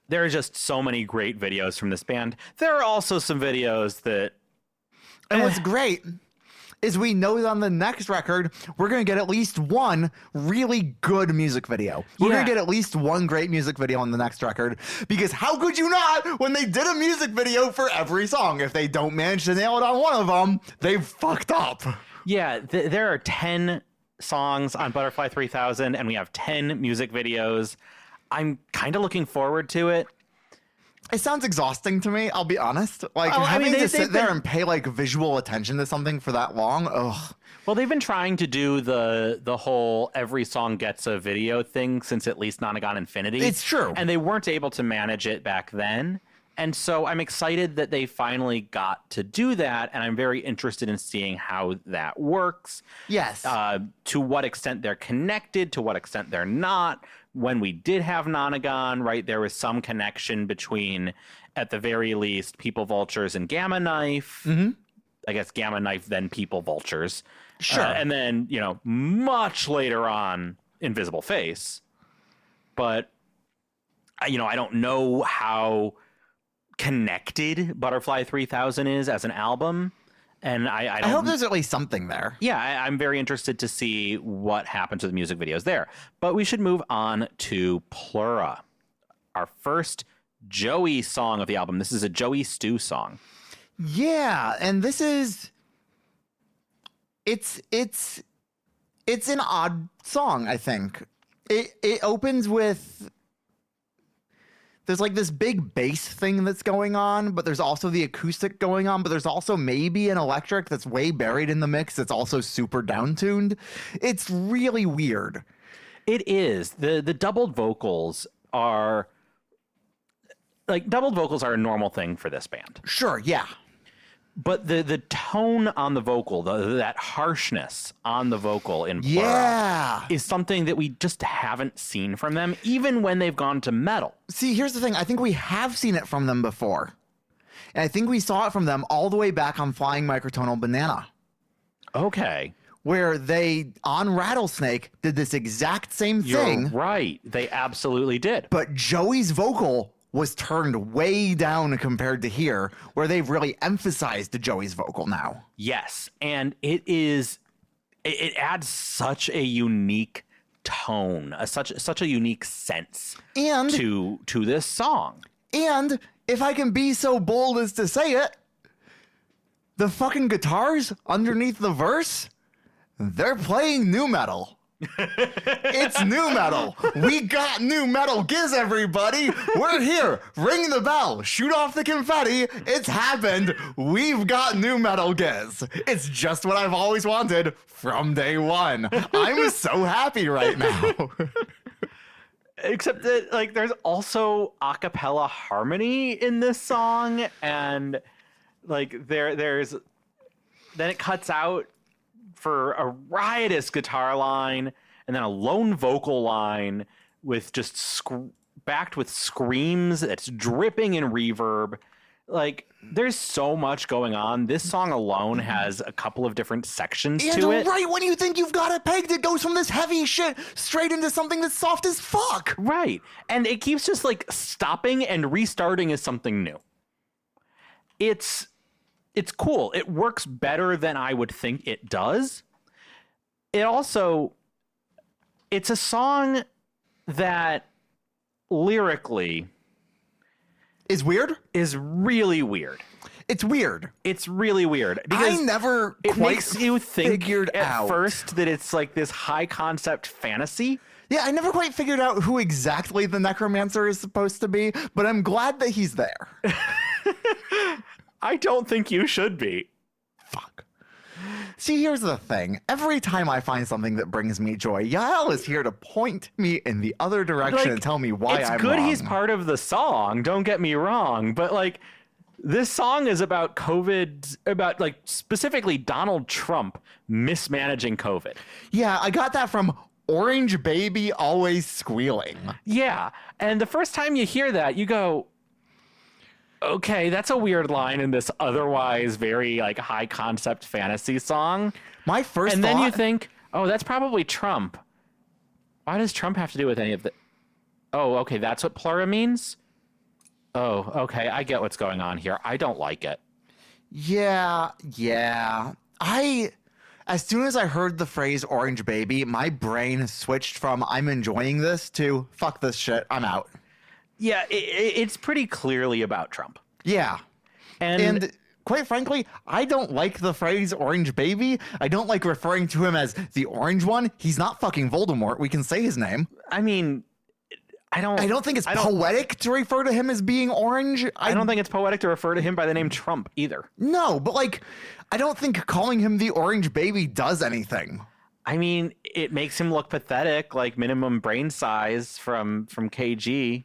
There are just so many great videos from this band. There are also some videos that... And what's great is we know that on the next record, we're going to get at least one really good music video. We're going to get at least one great music video on the next record. Because how could you not when they did a music video for every song? If they don't manage to nail it on one of them, they've fucked up. Yeah, there are 10 songs on Butterfly 3000, and we have 10 music videos. I'm kind of looking forward to it. It sounds exhausting to me, I'll be honest. Like, having to sit there and pay, like, visual attention to something for that long, ugh. Well, they've been trying to do the whole every song gets a video thing since at least Nonagon Infinity. It's true. And they weren't able to manage it back then. And so I'm excited that they finally got to do that, and I'm very interested in seeing how that works. Yes. To what extent they're connected, to what extent they're not. When we did have Nonagon, right, there was some connection between, at the very least, People Vultures and Gamma Knife. Mm-hmm. I guess Gamma Knife, then People Vultures. Sure. And then, much later on, Invisible Face. But, I don't know how connected Butterfly 3000 is as an album. And I hope there's at least something there. Yeah, I'm very interested to see what happens with the music videos there. But we should move on to Plura, our first Joey song of the album. This is a Joey Stew song. Yeah, and this is it's an odd song, I think. It opens with there's like this big bass thing that's going on, but there's also the acoustic going on, but there's also maybe an electric that's way buried in the mix that's also super down-tuned. It's really weird. It is. The doubled vocals are... Like, doubled vocals are a normal thing for this band. Sure, yeah. But the tone on the vocal, that harshness on the vocal in Plura is something that we just haven't seen from them, even when they've gone to metal. See, here's the thing. I think we have seen it from them before. And I think we saw it from them all the way back on Flying Microtonal Banana. Okay. Where they, on Rattlesnake, did this exact same thing. You're right. They absolutely did. But Joey's vocal was turned way down compared to here, where they've really emphasized Joey's vocal now. Yes, and it adds such a unique tone, such a unique sense to this song. And if I can be so bold as to say it, the fucking guitars underneath the verse, they're playing nu metal. It's new metal. We got new metal giz, everybody. We're here. Ring the bell. Shoot off the confetti. It's happened. We've got new metal giz. It's just what I've always wanted from day one. I'm so happy right now. Except that, like, there's also a cappella harmony in this song, and like there's then it cuts out for a riotous guitar line and then a lone vocal line with just backed with screams that's dripping in reverb. Like, there's so much going on. This song alone has a couple of different sections to it. Right when you think you've got it pegged, it goes from this heavy shit straight into something that's soft as fuck. Right. And it keeps just like stopping and restarting as something new. It's cool. It works better than I would think it does. It's a song that lyrically Is weird? is really weird. It's weird. It's really weird because I never it quite makes you think figured at out first that it's like this high concept fantasy. Yeah, I never quite figured out who exactly the necromancer is supposed to be, but I'm glad that he's there. I don't think you should be. Fuck. See, here's the thing. Every time I find something that brings me joy, Yael is here to point me in the other direction Like, and tell me why it's I'm good wrong. he's part of the song, don't get me wrong, but like this song is about COVID, about like specifically Donald Trump mismanaging COVID. Yeah, I got that from Orange Baby Always Squealing. Yeah, and the first time you hear that, you go, okay, that's a weird line in this otherwise very like high concept fantasy song. My first And thought... then you think, oh, that's probably Trump. Why does Trump have to do with any of the... Oh, okay, that's what Plura means? Oh, okay, I get what's going on here. I don't like it. Yeah. As soon as I heard the phrase Orange Baby, my brain switched from I'm enjoying this to fuck this shit, I'm out. Yeah, it's pretty clearly about Trump. Yeah. And quite frankly, I don't like the phrase Orange Baby. I don't like referring to him as the Orange One. He's not fucking Voldemort. We can say his name. I mean, I don't think it's poetic to refer to him as being orange. I don't think it's poetic to refer to him by the name Trump either. No, but like, I don't think calling him the Orange Baby does anything. I mean, it makes him look pathetic, like minimum brain size from KG.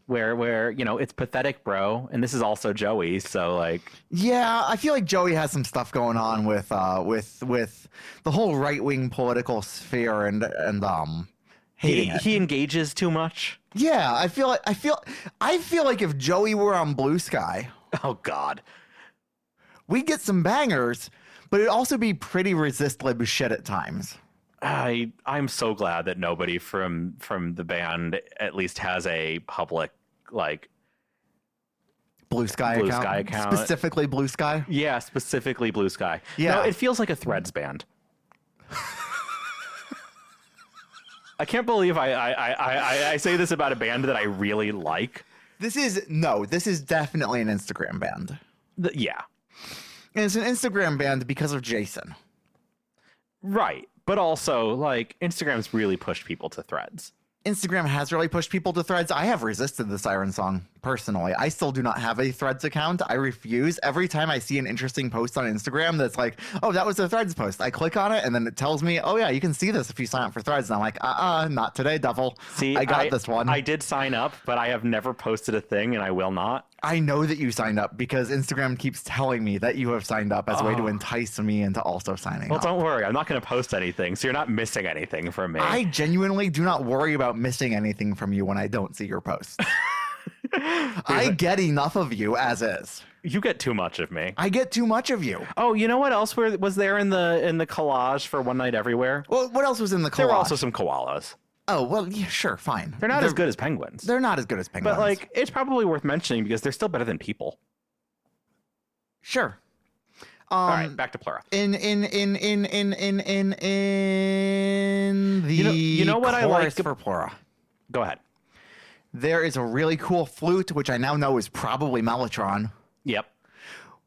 Where you know, it's pathetic, bro, and this is also Joey, so like, yeah, I feel like Joey has some stuff going on with the whole right-wing political sphere and hating it. he engages too much. Yeah, I feel like if Joey were on Blue Sky, Oh God, we'd get some bangers, but it'd also be pretty resistless shit at times. I'm so glad that nobody from the band at least has a public like Blue Sky account. Specifically Blue Sky. Yeah, specifically Blue Sky. Yeah. No, it feels like a Threads band. I can't believe I say this about a band that I really like. This is definitely an Instagram band. Yeah. And it's an Instagram band because of Jason. Right. But also, like, Instagram's really pushed people to Threads. Instagram has really pushed people to Threads. I have resisted the Siren Song personally. I still do not have a Threads account. I refuse. Every time I see an interesting post on Instagram that's like, oh, that was a Threads post, I click on it and then it tells me, oh yeah, you can see this if you sign up for Threads. And I'm like, not today, devil. See, I got this one. I did sign up, but I have never posted a thing and I will not. I know that you signed up because Instagram keeps telling me that you have signed up as a way to entice me into also signing up. Well, don't worry. I'm not going to post anything, so you're not missing anything from me. I genuinely do not worry about missing anything from you when I don't see your posts. I get enough of you as is. You get too much of me. I get too much of you. Oh, you know what else was there in the collage for One Night Everywhere? Well, what else was in the collage? There were also some koalas. Oh, well, yeah, sure, fine. They're not as good as penguins. They're not as good as penguins. But like, it's probably worth mentioning because they're still better than people. Sure. All right, back to Plura. In the you know what I like for Plura. Go ahead. There is a really cool flute, which I now know is probably Mellotron. Yep.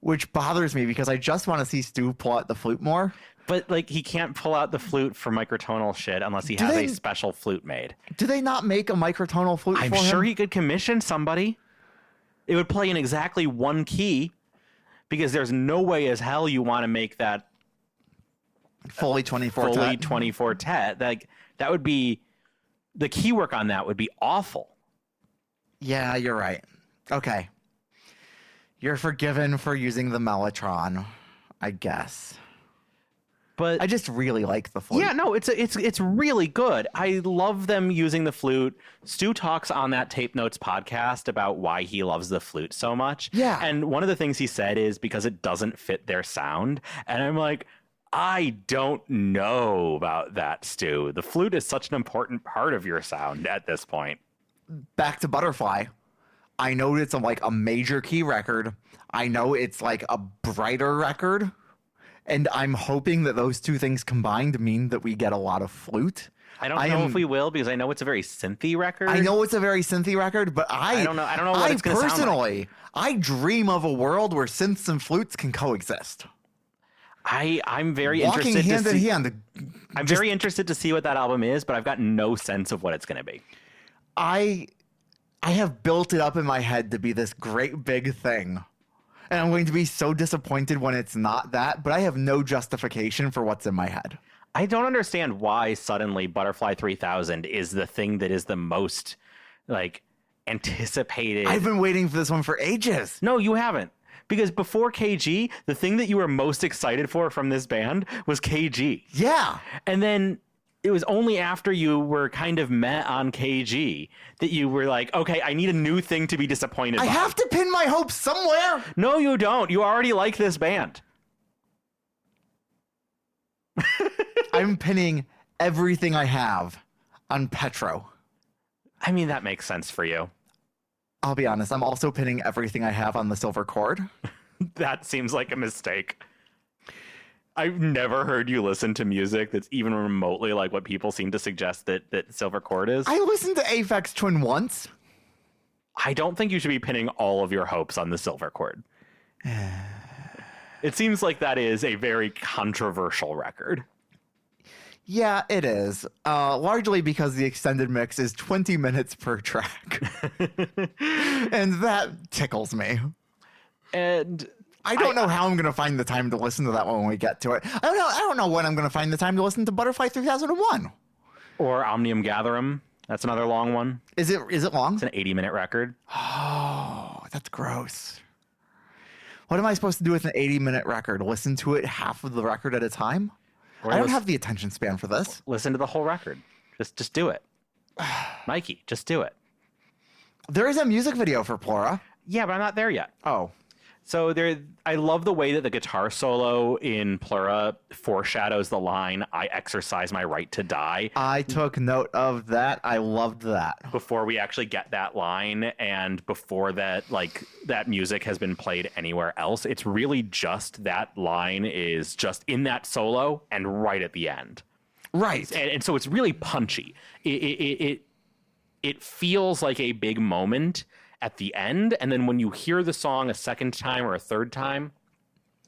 which bothers me because I just want to see Stu pull out the flute more. But like he can't pull out the flute for microtonal shit unless he has a special flute made. Do they not make a microtonal flute for him? I'm sure he could commission somebody. It would play in exactly one key because there's no way as hell you want to make that fully 24 fully 24 tet. Like that would be the key work on that would be awful. Yeah, you're right. Okay. You're forgiven for using the Mellotron, I guess. But I just really like the flute. Yeah, no, it's really good. I love them using the flute. Stu talks on that Tape Notes podcast about why he loves the flute so much. Yeah. And one of the things he said is because it doesn't fit their sound. And I'm like, I don't know about that, Stu. The flute is such an important part of your sound at this point. Back to Butterfly. I know it's a major key record. I know it's like a brighter record. And I'm hoping that those two things combined mean that we get a lot of flute. I don't know if we will because I know it's a very synthy record. I know it's a very synthy record, but I don't know what it's going to sound like. I dream of a world where synths and flutes can coexist. I'm very Walking interested hand to in see, hand. I'm very interested to see what that album is, but I've got no sense of what it's going to be. I have built it up in my head to be this great big thing. And I'm going to be so disappointed when it's not that, but I have no justification for what's in my head. I don't understand why suddenly Butterfly 3000 is the thing that is the most anticipated. I've been waiting for this one for ages. No, you haven't. Because before KG, the thing that you were most excited for from this band was KG. Yeah. And then it was only after you were kind of met on KG that you were like, okay, I need a new thing to be disappointed by. I have to pin my hopes somewhere. No, you don't. You already like this band. I'm pinning everything I have on Petro. I mean, that makes sense for you. I'll be honest. I'm also pinning everything I have on the Silver Chord. That seems like a mistake. I've never heard you listen to music that's even remotely like what people seem to suggest that Silver Chord is. I listened to Aphex Twin once. I don't think you should be pinning all of your hopes on the Silver Chord. It seems like that is a very controversial record. Yeah, it is. Largely because the extended mix is 20 minutes per track. And that tickles me. And I don't know how I'm going to find the time to listen to that when we get to it. I don't know when I'm going to find the time to listen to Butterfly 3001. Or Omnium Gatherum. That's another long one. Is it long? It's an 80-minute record. Oh, that's gross. What am I supposed to do with an 80-minute record? Listen to it half of the record at a time? I don't have the attention span for this. Listen to the whole record. Just do it. Mikey, just do it. There is a music video for Plura. Yeah, but I'm not there yet. Oh. So I love the way that the guitar solo in Plura foreshadows the line, I exercise my right to die. I took note of that. I loved that. Before we actually get that line and before that, that music has been played anywhere else, it's really just that line is just in that solo and right at the end. Right. And so it's really punchy. It feels like a big moment at the end, and then when you hear the song a second time or a third time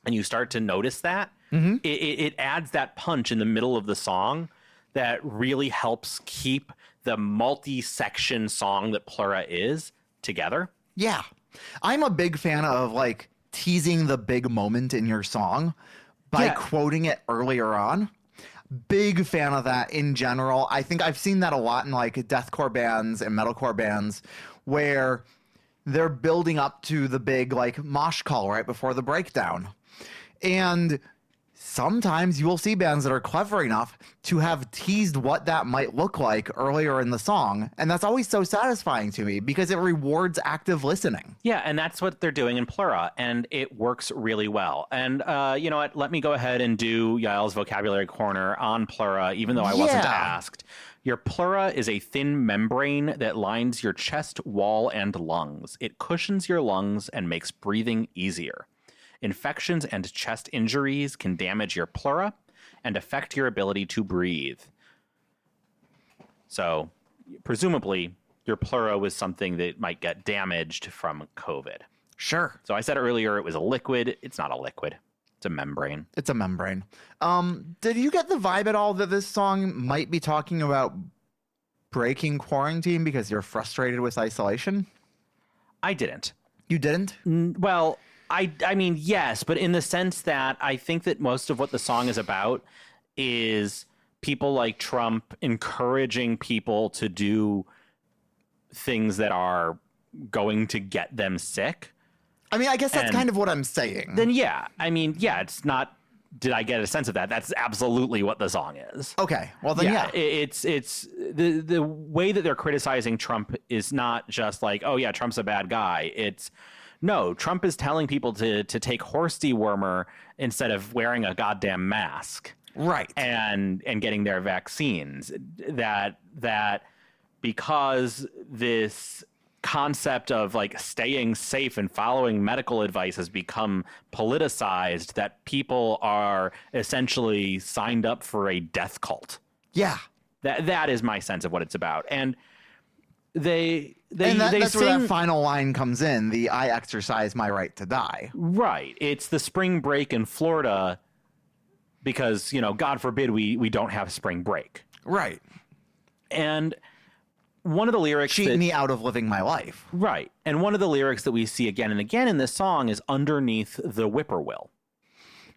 and you start to notice that, it adds that punch in the middle of the song that really helps keep the multi-section song that Plura is together. Yeah. I'm a big fan of teasing the big moment in your song by quoting it earlier on. Big fan of that in general. I think I've seen that a lot in deathcore bands and metalcore bands where they're building up to the big mosh call right before the breakdown. And sometimes you will see bands that are clever enough to have teased what that might look like earlier in the song. And that's always so satisfying to me because it rewards active listening. Yeah, and that's what they're doing in Plura, and it works really well. And you know what? Let me go ahead and do Yael's Vocabulary Corner on Plura, even though I wasn't asked. Your pleura is a thin membrane that lines your chest wall and lungs. It cushions your lungs and makes breathing easier. Infections and chest injuries can damage your pleura and affect your ability to breathe. So, presumably, your pleura was something that might get damaged from COVID. Sure. So I said earlier it was a liquid. It's not a liquid. It's a membrane. It's a membrane. Did you get the vibe at all that this song might be talking about breaking quarantine because you're frustrated with isolation? I didn't. You didn't? Well, I mean, yes, but in the sense that I think that most of what the song is about is people like Trump encouraging people to do things that are going to get them sick. I mean, I guess that's And kind of what I'm saying. Then yeah, I mean, yeah, it's not. Did I get a sense of that? That's absolutely what the song is. Okay, well then, yeah. It's the way that they're criticizing Trump is not just like, oh yeah, Trump's a bad guy. It's no, Trump is telling people to take horse dewormer instead of wearing a goddamn mask, Right. and getting their vaccines. That because this concept of like staying safe and following medical advice has become politicized, that people are essentially signed up for a death cult. Yeah. That is my sense of what it's about. And that's sing, where that final line comes in, the I exercise my right to die. right. It's the spring break in Florida because, you know, God forbid we don't have spring break. Right. And one of the lyrics Cheat me out of living my life. right. And one of the lyrics that we see again and again in this song is underneath the whippoorwill.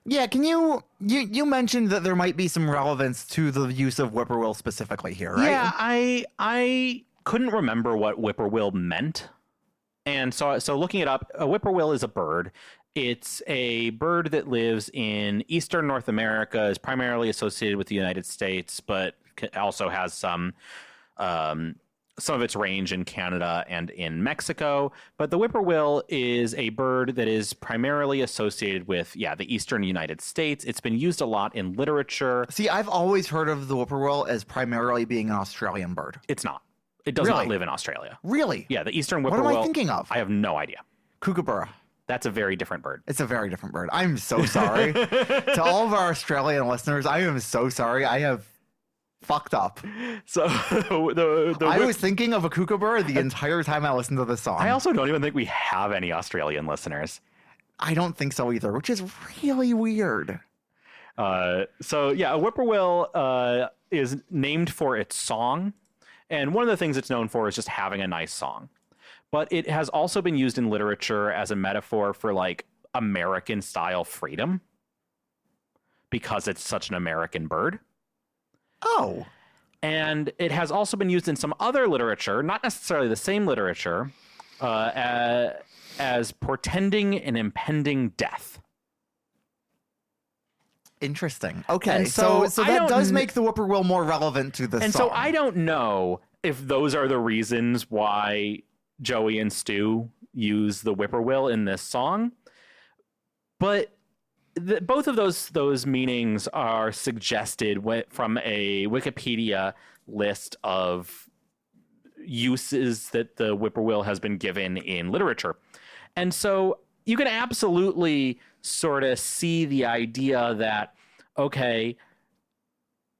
Yeah, can you mentioned that there might be some relevance to the use of whippoorwill specifically here, right? Yeah, I couldn't remember what whippoorwill meant. And so looking it up, a whippoorwill is a bird. It's a bird that lives in eastern North America, is primarily associated with the United States, but also has some of its range in Canada and in Mexico. But the whippoorwill is a bird that is primarily associated with, the eastern United States. It's been used a lot in literature. See, I've always heard of the whippoorwill as primarily being an Australian bird. It's not. It does Really? not live in Australia. Really? Yeah, the eastern What whippoorwill. am I thinking of? I have no idea. Kookaburra. That's a very different bird. It's a very different bird. I'm so sorry. To all of our Australian listeners, I am so sorry. I have fucked up. So I was thinking of a kookaburra the entire time I listened to this song. I also don't even think we have any Australian listeners. I don't think so either, which is really weird. A whippoorwill is named for its song. And one of the things it's known for is just having a nice song. But it has also been used in literature as a metaphor for like American style freedom because it's such an American bird. Oh. And it has also been used in some other literature, not necessarily the same literature, as portending an impending death. Interesting. Okay, And so so that does make the whippoorwill more relevant to this And song. so I don't know if those are the reasons why Joey and Stu use the whippoorwill in this song, but both of those meanings are suggested from a Wikipedia list of uses that the whippoorwill has been given in literature. And so you can absolutely sort of see the idea that, okay,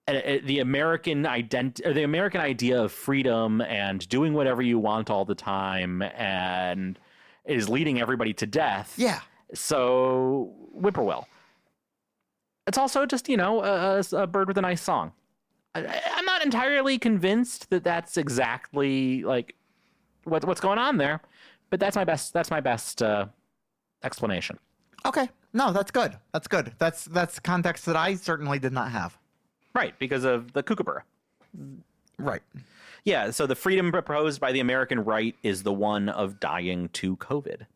the American idea of freedom and doing whatever you want all the time and is leading everybody to death. Yeah. So whippoorwill. It's also just, a bird with a nice song. I'm not entirely convinced that that's exactly like what's going on there, but that's my best explanation. Okay. No, that's good. That's good. That's context that I certainly did not have. Right, because of the kookaburra. Right. Yeah, so the freedom proposed by the American right is the one of dying to COVID.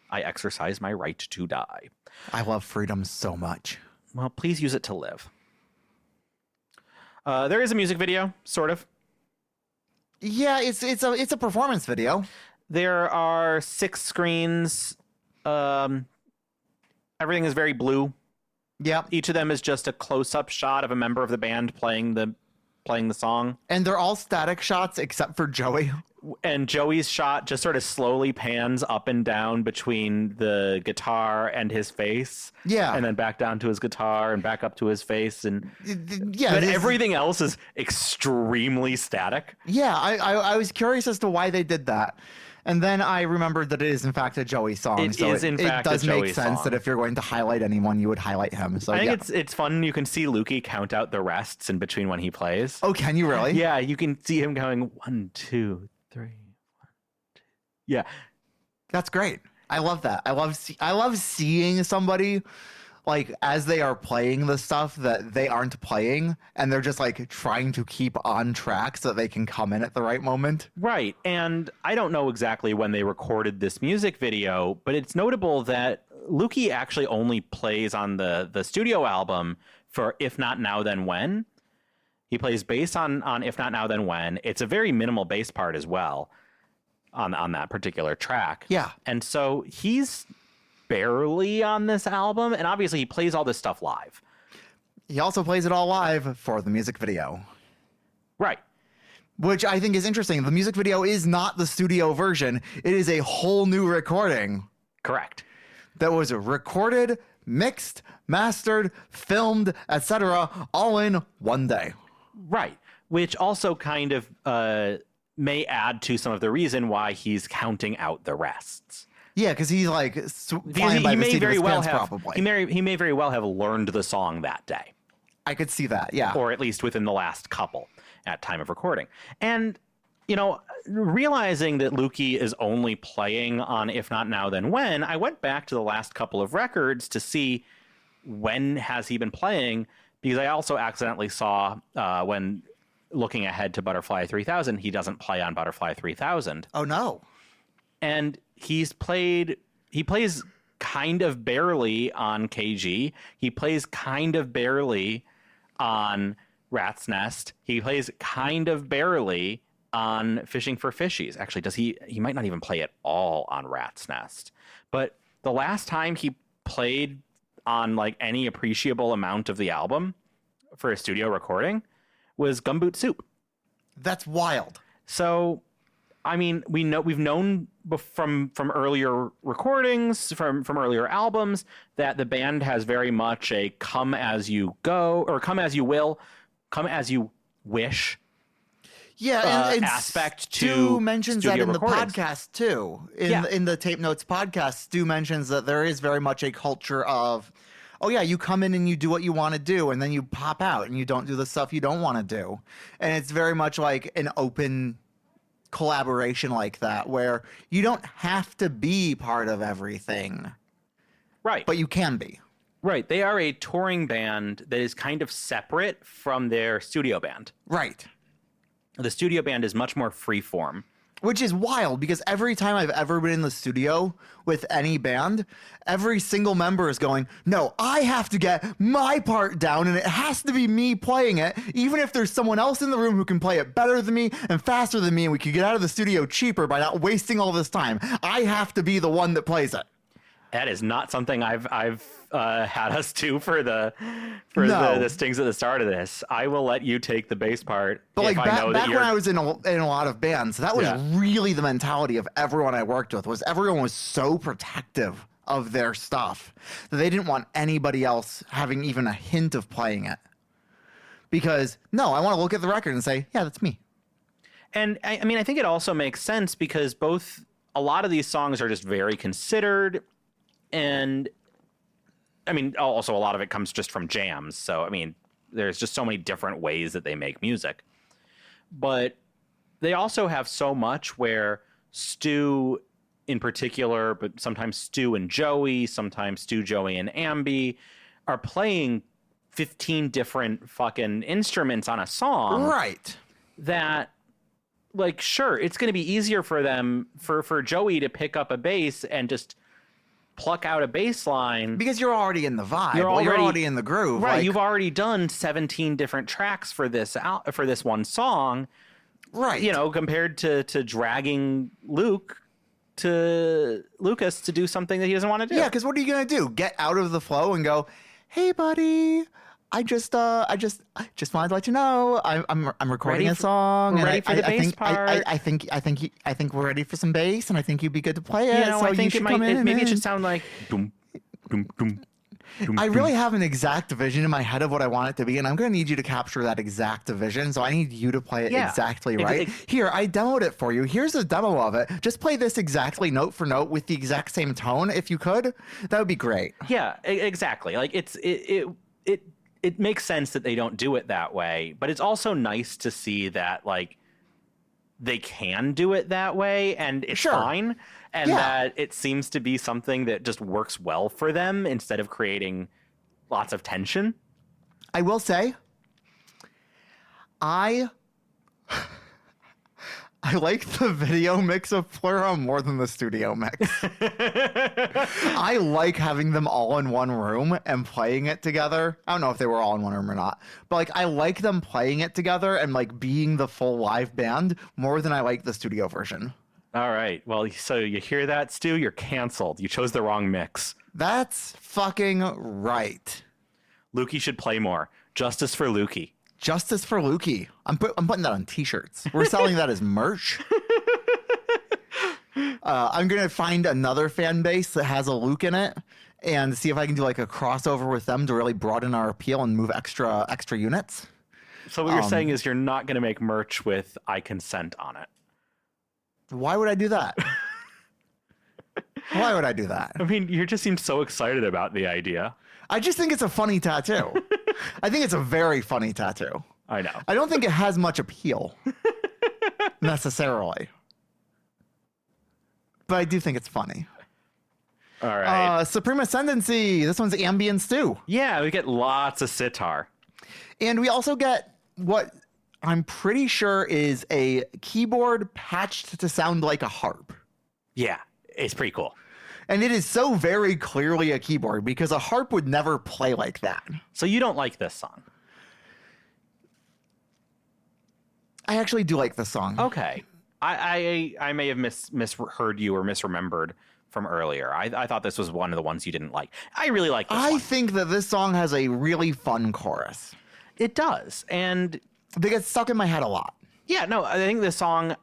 I exercise my right to die. I love freedom so much. Well, please use it to live. There is a music video, sort of. Yeah, it's a performance video. There are 6 screens. Everything is very blue. Yep. Each of them is just a close-up shot of a member of the band playing the song. And they're all static shots except for Joey. And Joey's shot just sort of slowly pans up and down between the guitar and his face. Yeah. And then back down to his guitar and back up to his face. And yeah, but everything else is extremely static. Yeah, I was curious as to why they did that. And then I remembered that it is in fact a Joey song. It so is, in fact, it does a make Joey sense song. that if you're going to highlight anyone, you would highlight him. So I think yeah. it's fun. You can see Lukey count out the rests in between when he plays. Oh, can you really? Yeah, you can see him going 1, 2, 3, 1, 2. Yeah, That's great. I love that. I love seeing somebody like as they are playing the stuff that they aren't playing, and they're just like trying to keep on track so that they can come in at the right moment. right. And I don't know exactly when they recorded this music video, but it's notable that Lukey actually only plays on the studio album for If Not Now Then When. He plays bass on If Not Now Then When. It's a very minimal bass part as well on that particular track. Yeah. And so he's barely on this album, and obviously he plays all this stuff live. He also plays it all live for the music video, Right. which I think is interesting. The music video is not the studio version. It is a whole new recording Correct. that was recorded, mixed, mastered, filmed, etc., all in one day. Right. Which also kind of may add to some of the reason why he's counting out the rests. Yeah, because he's like Because flying by the seat of his pants, have probably. he may very well have learned the song that day, I could see that, yeah. or at least within the last couple at time of recording. And realizing that Lukey is only playing on If Not Now Then When, I went back to the last couple of records to see when has he been playing, because I also accidentally saw when looking ahead to Butterfly 3000, he doesn't play on Butterfly 3000. Oh, no. And he plays kind of barely on KG. He plays kind of barely on Rat's Nest. He plays kind of barely on Fishing for Fishies. Actually, he might not even play at all on Rat's Nest. But the last time he played on like any appreciable amount of the album for a studio recording was Gumboot Soup. That's wild. So, I mean, we've known from earlier recordings, from earlier albums, that the band has very much a come as you go, or come as you will, come as you wish. Yeah, and aspect Stu to mentions that studio in recordings. the podcast too. Yeah. In the Tape Notes podcast, Stu mentions that there is very much a culture of, oh yeah, you come in and you do what you want to do, and then you pop out and you don't do the stuff you don't want to do. And it's very much like an open collaboration like that, where you don't have to be part of everything, Right. but you can be. Right. They are a touring band that is kind of separate from their studio band. Right. The studio band is much more freeform. Which is wild, because every time I've ever been in the studio with any band, every single member is going, no, I have to get my part down, and it has to be me playing it, even if there's someone else in the room who can play it better than me and faster than me, and we could get out of the studio cheaper by not wasting all this time. I have to be the one that plays it. That is not something I've had us do for the stings at the start of this. I will let you take the bass part. But like if I know that back when I was in a lot of bands, that was Yeah. really the mentality of everyone I worked with. Was everyone was so protective of their stuff that they didn't want anybody else having even a hint of playing it. Because no, I want to look at the record and say, yeah, that's me. And I mean, I think it also makes sense because a lot of these songs are just very considered, and I mean, also a lot of it comes just from jams. So, I mean, there's just so many different ways that they make music. But they also have so much where Stu in particular, but sometimes Stu and Joey, sometimes Stu, Joey, and Ambi are playing 15 different fucking instruments on a song. Right. That, like, sure, it's going to be easier for them, for Joey to pick up a bass and just pluck out a bass line. Because you're already in the vibe. You're You're already- already in the groove. Right, Like, you've already done 17 different tracks for this one song, right. compared to dragging Lucas to do something that he doesn't want to do. Yeah, because what are you gonna do? Get out of the flow and go, hey, buddy. I just wanted to let you know I'm recording Ready a for- song. ready for the bass think, part. I think we're ready for some bass, and I think you'd be good to play it. I so think you should come in. maybe it and- should sound like dum, dum, dum, I really have an exact vision in my head of what I want it to be, and I'm going to need you to capture that exact vision. So I need you to play it exactly right. Here, I demoed it for you. Here's a demo of it. Just play this exactly note for note with the exact same tone, if you could. That would be great. Yeah, exactly. Like it makes sense that they don't do it that way, but it's also nice to see that like they can do it that way and it's fine, and that it seems to be something that just works well for them instead of creating lots of tension. I will say, I like the video mix of Plura more than the studio mix. I like having them all in one room and playing it together. I don't know if they were all in one room or not, but like I like them playing it together and like being the full live band more than I like the studio version. All right. Well, so you hear that, Stu? You're canceled. You chose the wrong mix. That's fucking right. Lukey should play more. Justice for Lukey. Justice for Lukey. I'm putting that on t-shirts. We're selling that as merch. I'm going to find another fan base that has a Luke in it and see if I can do like a crossover with them to really broaden our appeal and move extra units. So what you're saying is you're not going to make merch with I consent on it. Why would I do that? Why would I do that? I mean, you just seem so excited about the idea. I just think it's a funny tattoo. I think it's a very funny tattoo. I know. I don't think it has much appeal necessarily. But I do think it's funny. All right. Supreme Ascendancy. This one's ambient stew. Yeah, we get lots of sitar. And we also get what I'm pretty sure is a keyboard patched to sound like a harp. Yeah, it's pretty cool. And it is so very clearly a keyboard because a harp would never play like that. So you don't like this song? I actually do like this song. Okay. I may have misheard you or misremembered from earlier. I thought this was one of the ones you didn't like. I really like this one. I think that this song has a really fun chorus. It does. And they get stuck in my head a lot. Yeah, no, I think this song,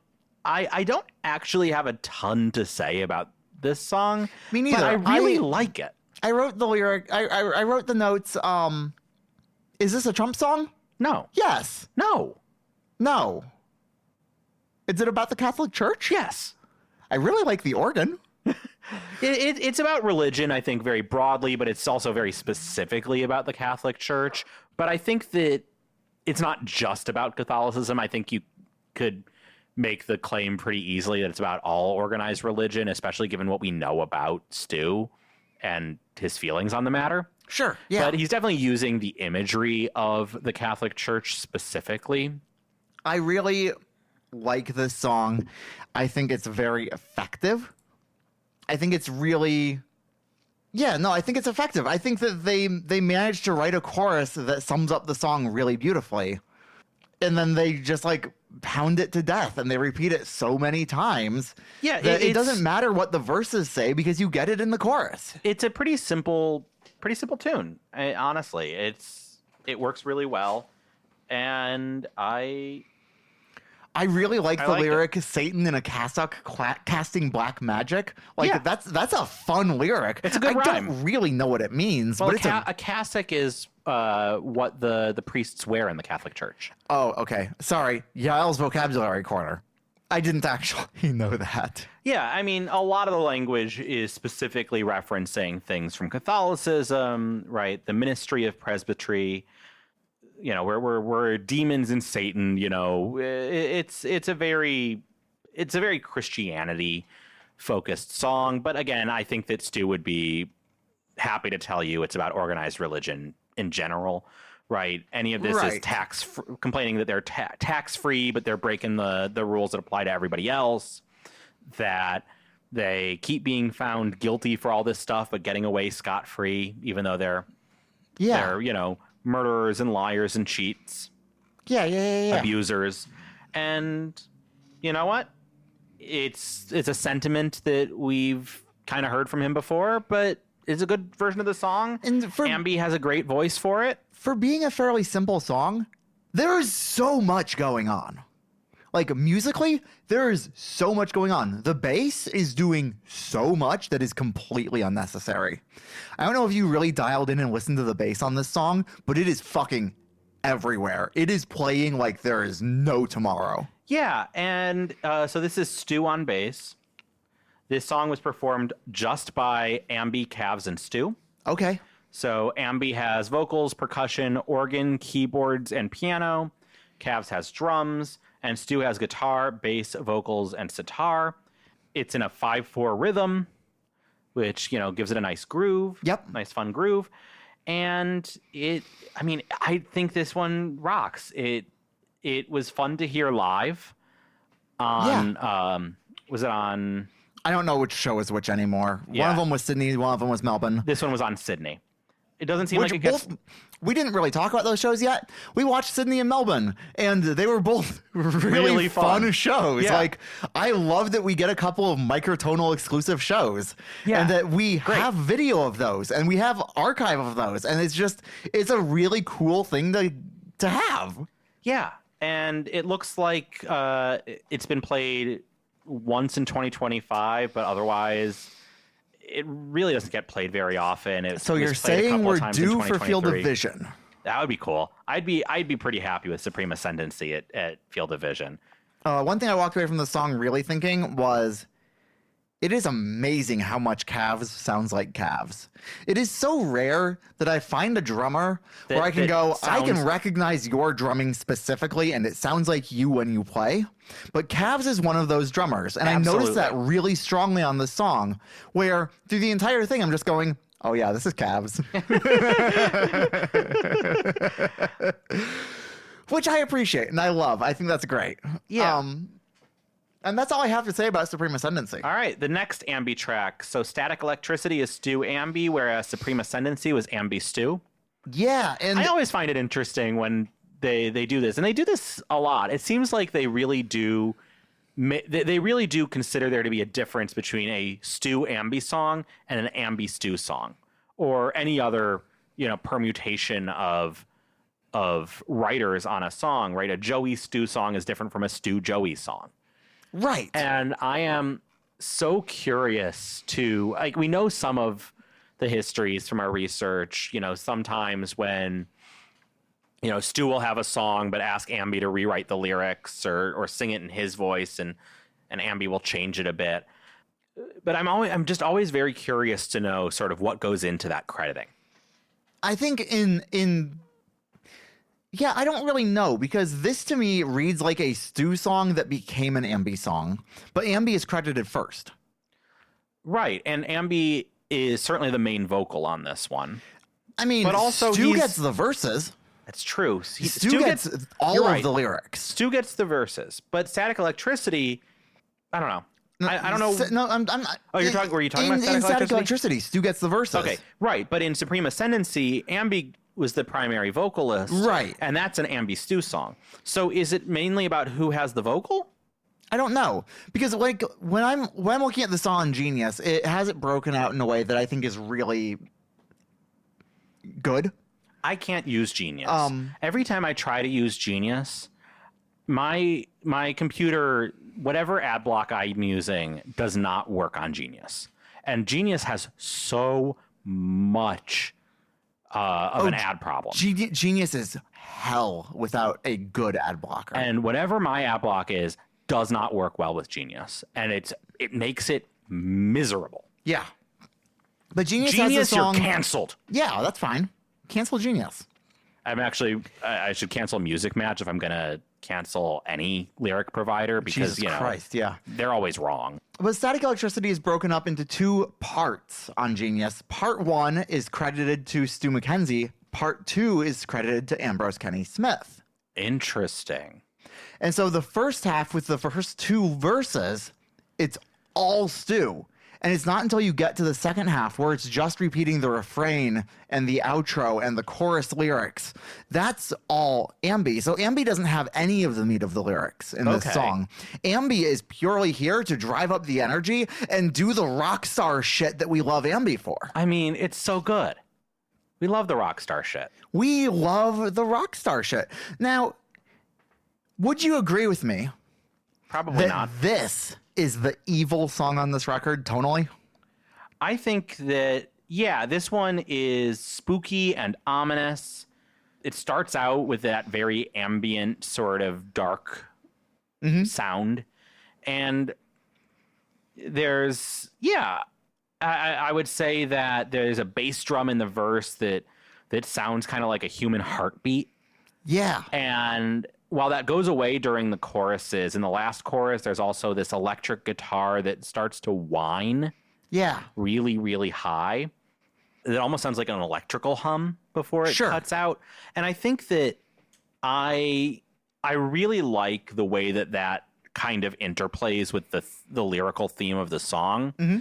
I don't actually have a ton to say about this song. Me neither. But I really like it. I wrote the lyric. I wrote the notes. Is this a Trump song? No. Yes. No. No. Is it about the Catholic Church? Yes. I really like the organ. It's about religion, I think, very broadly, but it's also very specifically about the Catholic Church. But I think that it's not just about Catholicism. I think you could make the claim pretty easily that it's about all organized religion, especially given what we know about Stu and his feelings on the matter. Sure, yeah. But he's definitely using the imagery of the Catholic Church specifically. I really like this song. I think it's very effective. I think it's really... Yeah, no, I think it's effective. I think that they managed to write a chorus that sums up the song really beautifully. And then they just like pound it to death and they repeat it so many times. Yeah, that it doesn't matter what the verses say because you get it in the chorus. It's a pretty simple tune. Honestly, it works really well. And I really like the lyric, it. Satan in a cassock casting black magic. Like, yeah. that's a fun lyric. It's a good rhyme. I don't really know what it means. Well, but a cassock is what the priests wear in the Catholic Church. Oh, okay. Sorry. Yael's vocabulary corner. I didn't actually know that. Yeah, I mean, a lot of the language is specifically referencing things from Catholicism, right? The ministry of presbytery. You know, we're demons and Satan. You know, it's a very Christianity focused song. But again, I think that Stu would be happy to tell you it's about organized religion in general, right? Any of this is complaining that they're tax free, but they're breaking the rules that apply to everybody else. That they keep being found guilty for all this stuff, but getting away scot free, even though they're murderers and liars and cheats. Yeah. Abusers. And you know what? It's a sentiment that we've kind of heard from him before, but it's a good version of the song. And Ambi has a great voice for it. For being a fairly simple song, there is so much going on. Like musically, there is so much going on. The bass is doing so much that is completely unnecessary. I don't know if you really dialed in and listened to the bass on this song, but it is fucking everywhere. It is playing like there is no tomorrow. Yeah, and so this is Stu on bass. This song was performed just by Ambi, Cavs, and Stu. Okay. So Ambi has vocals, percussion, organ, keyboards, and piano. Cavs has drums, and Stu has guitar, bass, vocals, and sitar. It's in a 5/4 rhythm, which, you know, gives it a nice groove. Yep. Nice fun groove. And I think this one rocks. It was fun to hear live on, was it on? I don't know which show is which anymore. Yeah. One of them was Sydney, one of them was Melbourne. This one was on Sydney. It doesn't seem Which like it gets... we didn't really talk about those shows yet. We watched Sydney and Melbourne, and they were both really fun shows. Yeah. Like, I love that we get a couple of microtonal exclusive shows, and that we have video of those, and we have archive of those, and it's a really cool thing to have. Yeah, and it looks like it's been played once in 2025, but otherwise... it really doesn't get played very often. So you're saying we're due for Field of Vision? That would be cool. I'd be pretty happy with Supreme Ascendancy at Field of Vision. One thing I walked away from the song really thinking was, it is amazing how much Cavs sounds like Cavs. It is so rare that I find a drummer where I can go, I can recognize your drumming specifically, and it sounds like you when you play. But Cavs is one of those drummers, and I noticed that really strongly on the song, where through the entire thing I'm just going, oh yeah, this is Cavs. Which I appreciate and I love. I think that's great. Yeah. And that's all I have to say about Supreme Ascendancy. All right, the next Ambi track. So Static Electricity is Stu Ambi, whereas Supreme Ascendancy was Ambi Stu. Yeah, and I always find it interesting when they do this, and they do this a lot. It seems like they really do consider there to be a difference between a Stu Ambi song and an Ambi Stu song, or any other, you know, permutation of writers on a song. Right, a Joey Stu song is different from a Stu Joey song. Right. And I am so curious to, like, we know some of the histories from our research. You know, sometimes when, you know, Stu will have a song but ask Ambi to rewrite the lyrics or sing it in his voice, and Ambi will change it a bit. But I'm just always very curious to know sort of what goes into that crediting. I think yeah, I don't really know, because this to me reads like a Stu song that became an Ambi song, but Ambi is credited first. Right, and Ambi is certainly the main vocal on this one. I mean, but also Stu gets the verses. That's true. Stu gets all of the lyrics. Stu gets the verses, but Static Electricity, I don't know. I don't know. No, I'm. Oh, were you talking about Static Electricity? Stu gets the verses. Okay, right. But in Supreme Ascendancy, Ambi was the primary vocalist, right? And that's an Ambi Stu song. So is it mainly about who has the vocal? I don't know, because like when I'm looking at the song Genius, it has it broken out in a way that I think is really good. I can't use Genius. Every time I try to use Genius, my computer, whatever ad block I'm using, does not work on Genius. And Genius has so much of an ad problem. Genius is hell without a good ad blocker. And whatever my ad block is, does not work well with Genius. And it makes it miserable. Yeah. But Genius has a song... you're canceled. Yeah, that's fine. Cancel Genius. I should cancel Music Match if I'm going to cancel any lyric provider, because, Jesus Christ, yeah. They're always wrong. But Static Electricity is broken up into two parts on Genius. Part 1 is credited to Stu McKenzie. Part 2 is credited to Ambrose Kenny Smith. Interesting. And so the first half with the first 2 verses, it's all Stu. And it's not until you get to the second half where it's just repeating the refrain and the outro and the chorus lyrics. That's all Ambi. So Ambi doesn't have any of the meat of the lyrics in this song. Ambi is purely here to drive up the energy and do the rock star shit that we love Ambi for. I mean, it's so good. We love the rock star shit. We love the rock star shit. Now, would you agree with me Probably not. This is the evil song on this record, tonally. I think that, yeah, this one is spooky and ominous. It starts out with that very ambient sort of dark sound. And there's, I would say that there's a bass drum in the verse that sounds kind of like a human heartbeat. Yeah. And while that goes away during the choruses, in the last chorus, there's also this electric guitar that starts to whine. Yeah. Really, really high. It almost sounds like an electrical hum before it cuts out. And I think that I really like the way that kind of interplays with the lyrical theme of the song. Mm-hmm.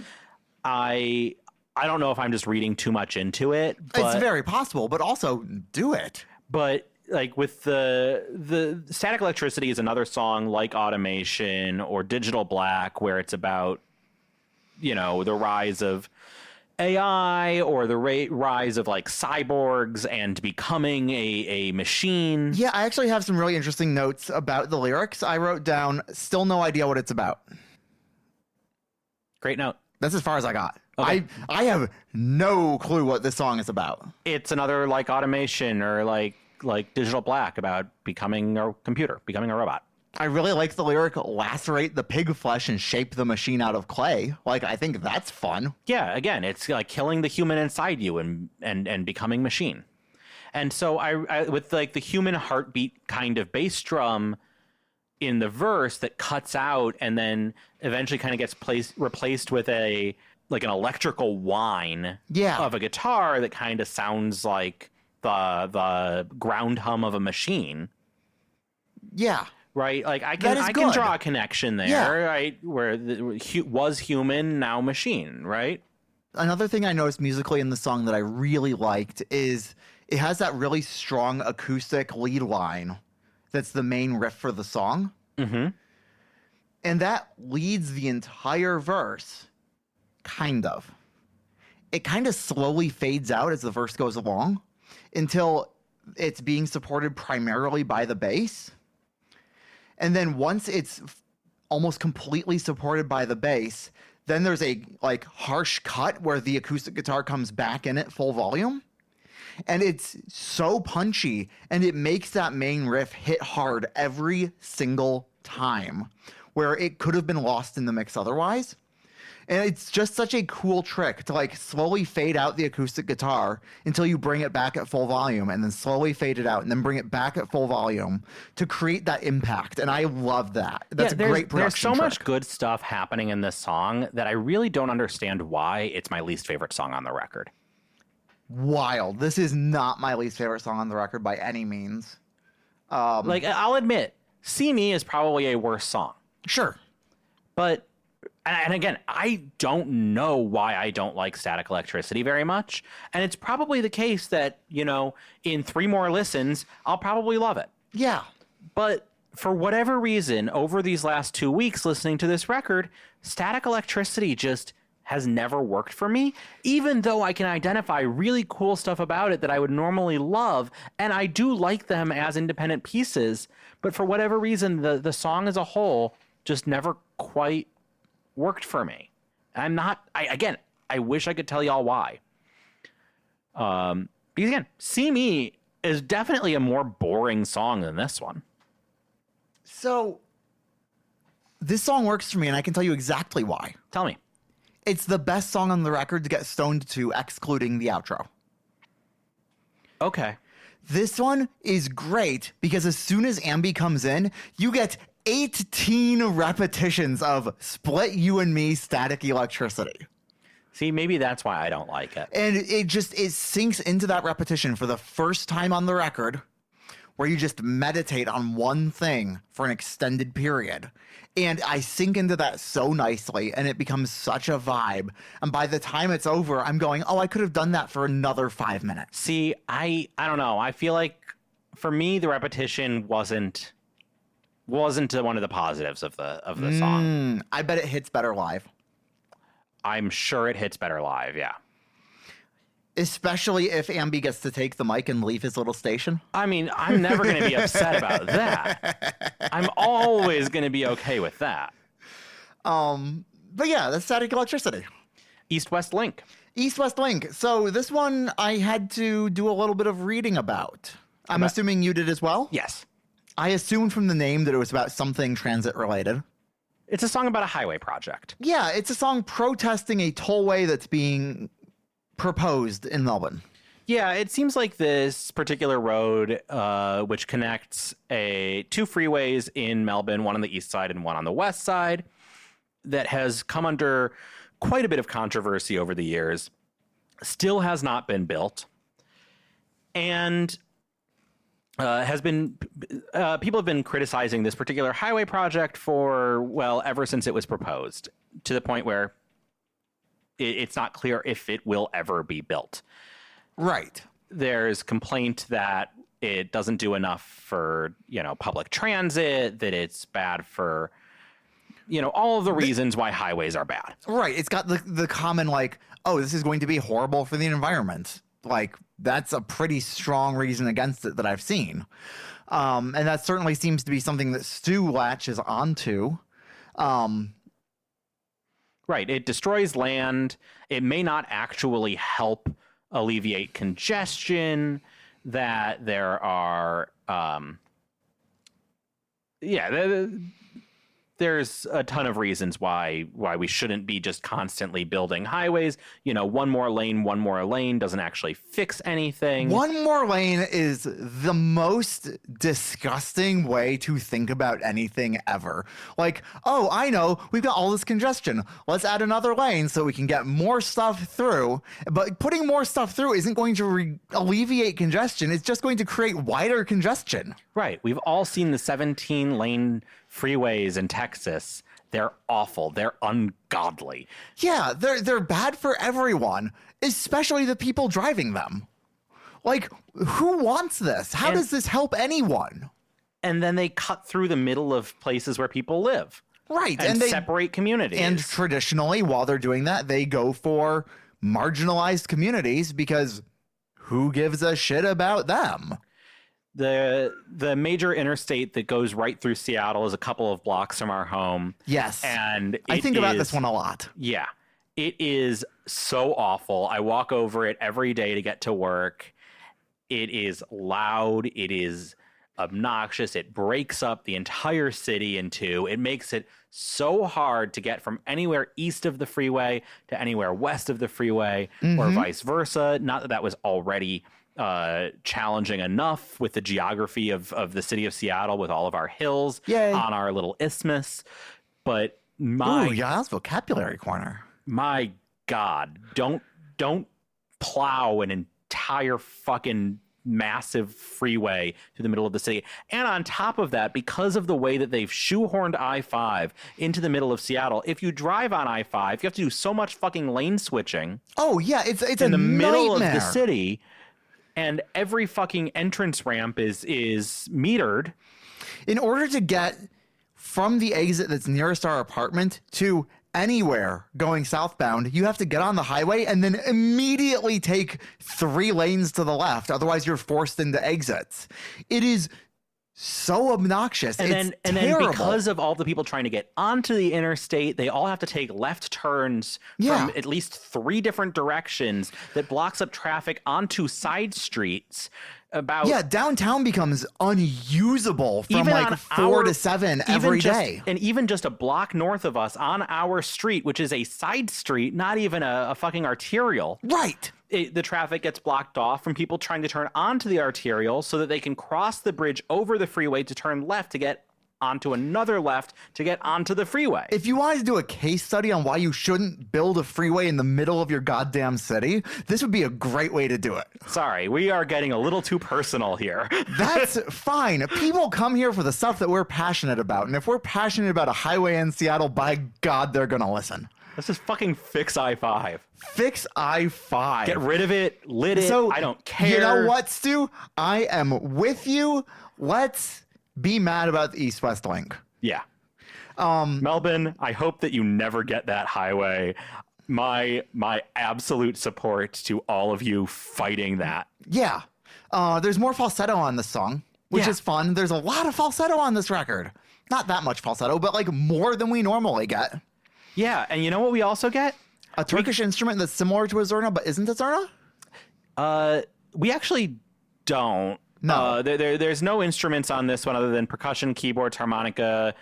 I don't know if I'm just reading too much into it. But, it's very possible, but also do it. But like with the Static Electricity is another song like Automation or Digital Black, where it's about, you know, the rise of AI or the rise of like cyborgs and becoming a machine. Yeah, I actually have some really interesting notes about the lyrics. I wrote down, still no idea what it's about. Great note. That's as far as I got. Okay. I have no clue what this song is about. It's another like Automation or like Digital Black about becoming a computer, becoming a robot. I really like the lyric, lacerate the pig flesh and shape the machine out of clay. Like, I think that's fun. Yeah, again, it's like killing the human inside you and becoming machine. And so I with like the human heartbeat kind of bass drum in the verse that cuts out and then eventually kind of gets replaced with an electrical whine of a guitar that kind of sounds like the ground hum of a machine. Yeah. Right? Like I can draw a connection there, right? Where was human, now machine, right? Another thing I noticed musically in the song that I really liked is it has that really strong acoustic lead line that's the main riff for the song. Mm-hmm. And that leads the entire verse, kind of. It kind of slowly fades out as the verse goes along until it's being supported primarily by the bass. And then once it's almost completely supported by the bass, then there's a like harsh cut where the acoustic guitar comes back in at full volume. And it's so punchy, and it makes that main riff hit hard every single time, where it could have been lost in the mix otherwise. And it's just such a cool trick to like slowly fade out the acoustic guitar until you bring it back at full volume, and then slowly fade it out and then bring it back at full volume to create that impact. And I love that. That's a great production There's so trick. much good stuff happening in this song that I really don't understand why it's my least favorite song on the record. Wild. This is not my least favorite song on the record by any means. Like, I'll admit, See Me is probably a worse song. Sure. But, and again, I don't know why I don't like Static Electricity very much. And it's probably the case that, you know, in 3 more listens, I'll probably love it. Yeah. But for whatever reason, over these last 2 weeks listening to this record, Static Electricity just has never worked for me, even though I can identify really cool stuff about it that I would normally love, and I do like them as independent pieces, but for whatever reason, the song as a whole just never quite worked for me. I wish I could tell y'all why. Because again, See Me is definitely a more boring song than this one. So this song works for me, and I can tell you exactly why. Tell me. It's the best song on the record to get stoned to, excluding the outro. Okay. This one is great because as soon as Ambi comes in, you get 18 repetitions of Split You and Me, Static Electricity. See, maybe that's why I don't like it. And it sinks into that repetition for the first time on the record, where you just meditate on one thing for an extended period. And I sink into that so nicely, and it becomes such a vibe. And by the time it's over, I'm going, oh, I could have done that for another 5 minutes. See, I don't know. I feel like for me, the repetition wasn't one of the positives of the song. I bet it hits better live. I'm sure it hits better live, yeah. Especially if Ambi gets to take the mic and leave his little station. I mean, I'm never going to be upset about that. I'm always going to be okay with that. But yeah, the static electricity. East-West Link. East-West Link. So this one I had to do a little bit of reading about. I'm assuming you did as well? Yes. I assumed from the name that it was about something transit related. It's a song about a highway project. Yeah, it's a song protesting a tollway that's being proposed in Melbourne. Yeah, it seems like this particular road, which connects two freeways in Melbourne, one on the east side and one on the west side, that has come under quite a bit of controversy over the years, still has not been built, and people have been criticizing this particular highway project for, well, ever since it was proposed, to the point where it's not clear if it will ever be built. Right. There's complaint that it doesn't do enough for, public transit, that it's bad for, all of the reasons why highways are bad. Right. It's got the common, like, oh, this is going to be horrible for the environment. Like, that's a pretty strong reason against it that I've seen. And that certainly seems to be something that Stu latches onto. Right. It destroys land. It may not actually help alleviate congestion, that there are, there's a ton of reasons why we shouldn't be just constantly building highways. One more lane doesn't actually fix anything. One more lane is the most disgusting way to think about anything ever. Like, oh, I know, we've got all this congestion. Let's add another lane so we can get more stuff through. But putting more stuff through isn't going to alleviate congestion. It's just going to create wider congestion. Right. We've all seen the 17-lane freeways in Texas. They're awful. They're ungodly. Yeah, they're bad for everyone, especially the people driving them. Like, who wants this? How does this help anyone? And then they cut through the middle of places where people live. Right. And they separate communities. And traditionally, while they're doing that, they go for marginalized communities because who gives a shit about them? The major interstate that goes right through Seattle is a couple of blocks from our home. Yes. And I think about this one a lot. Yeah. It is so awful. I walk over it every day to get to work. It is loud. It is obnoxious. It breaks up the entire city in two. It makes it so hard to get from anywhere east of the freeway to anywhere west of the freeway, or vice versa. Not that that was already challenging enough with the geography of the city of Seattle, with all of our hills on our little isthmus. But that's vocabulary corner. My God, don't plow an entire fucking massive freeway through the middle of the city. And on top of that, because of the way that they've shoehorned I-5 into the middle of Seattle, if you drive on I-5, you have to do so much fucking lane switching. Oh yeah, it's in the middle nightmare. of the city. And every fucking entrance ramp is metered. In order to get from the exit that's nearest our apartment to anywhere going southbound, you have to get on the highway and then immediately take 3 lanes to the left. Otherwise, you're forced into exits. It is so obnoxious. And then because of all the people trying to get onto the interstate, they all have to take left turns from at least 3 different directions that blocks up traffic onto side streets. Downtown becomes unusable from like 4 to 7 every day. And even just a block north of us on our street, which is a side street, not even a fucking arterial. Right. The traffic gets blocked off from people trying to turn onto the arterial so that they can cross the bridge over the freeway to turn left to get onto another left to get onto the freeway. If you wanted to do a case study on why you shouldn't build a freeway in the middle of your goddamn city, this would be a great way to do it. Sorry, we are getting a little too personal here. That's fine. People come here for the stuff that we're passionate about. And if we're passionate about a highway in Seattle, by God, they're going to listen. Let's just fucking fix I-5. Fix I-5. Get rid of it. I don't care. You know what, Stu? I am with you. Let's be mad about the East-West Link. Yeah. Melbourne, I hope that you never get that highway. my absolute support to all of you fighting that. Yeah. There's more falsetto on this song, which Yeah. is fun. There's a lot of falsetto on this record. Not that much falsetto, but like more than we normally get. Yeah, and you know what we also get? A Turkish instrument that's similar to a zurna, but isn't a zurna? We actually don't. No. There's no instruments on this one other than percussion, keyboards, harmonica,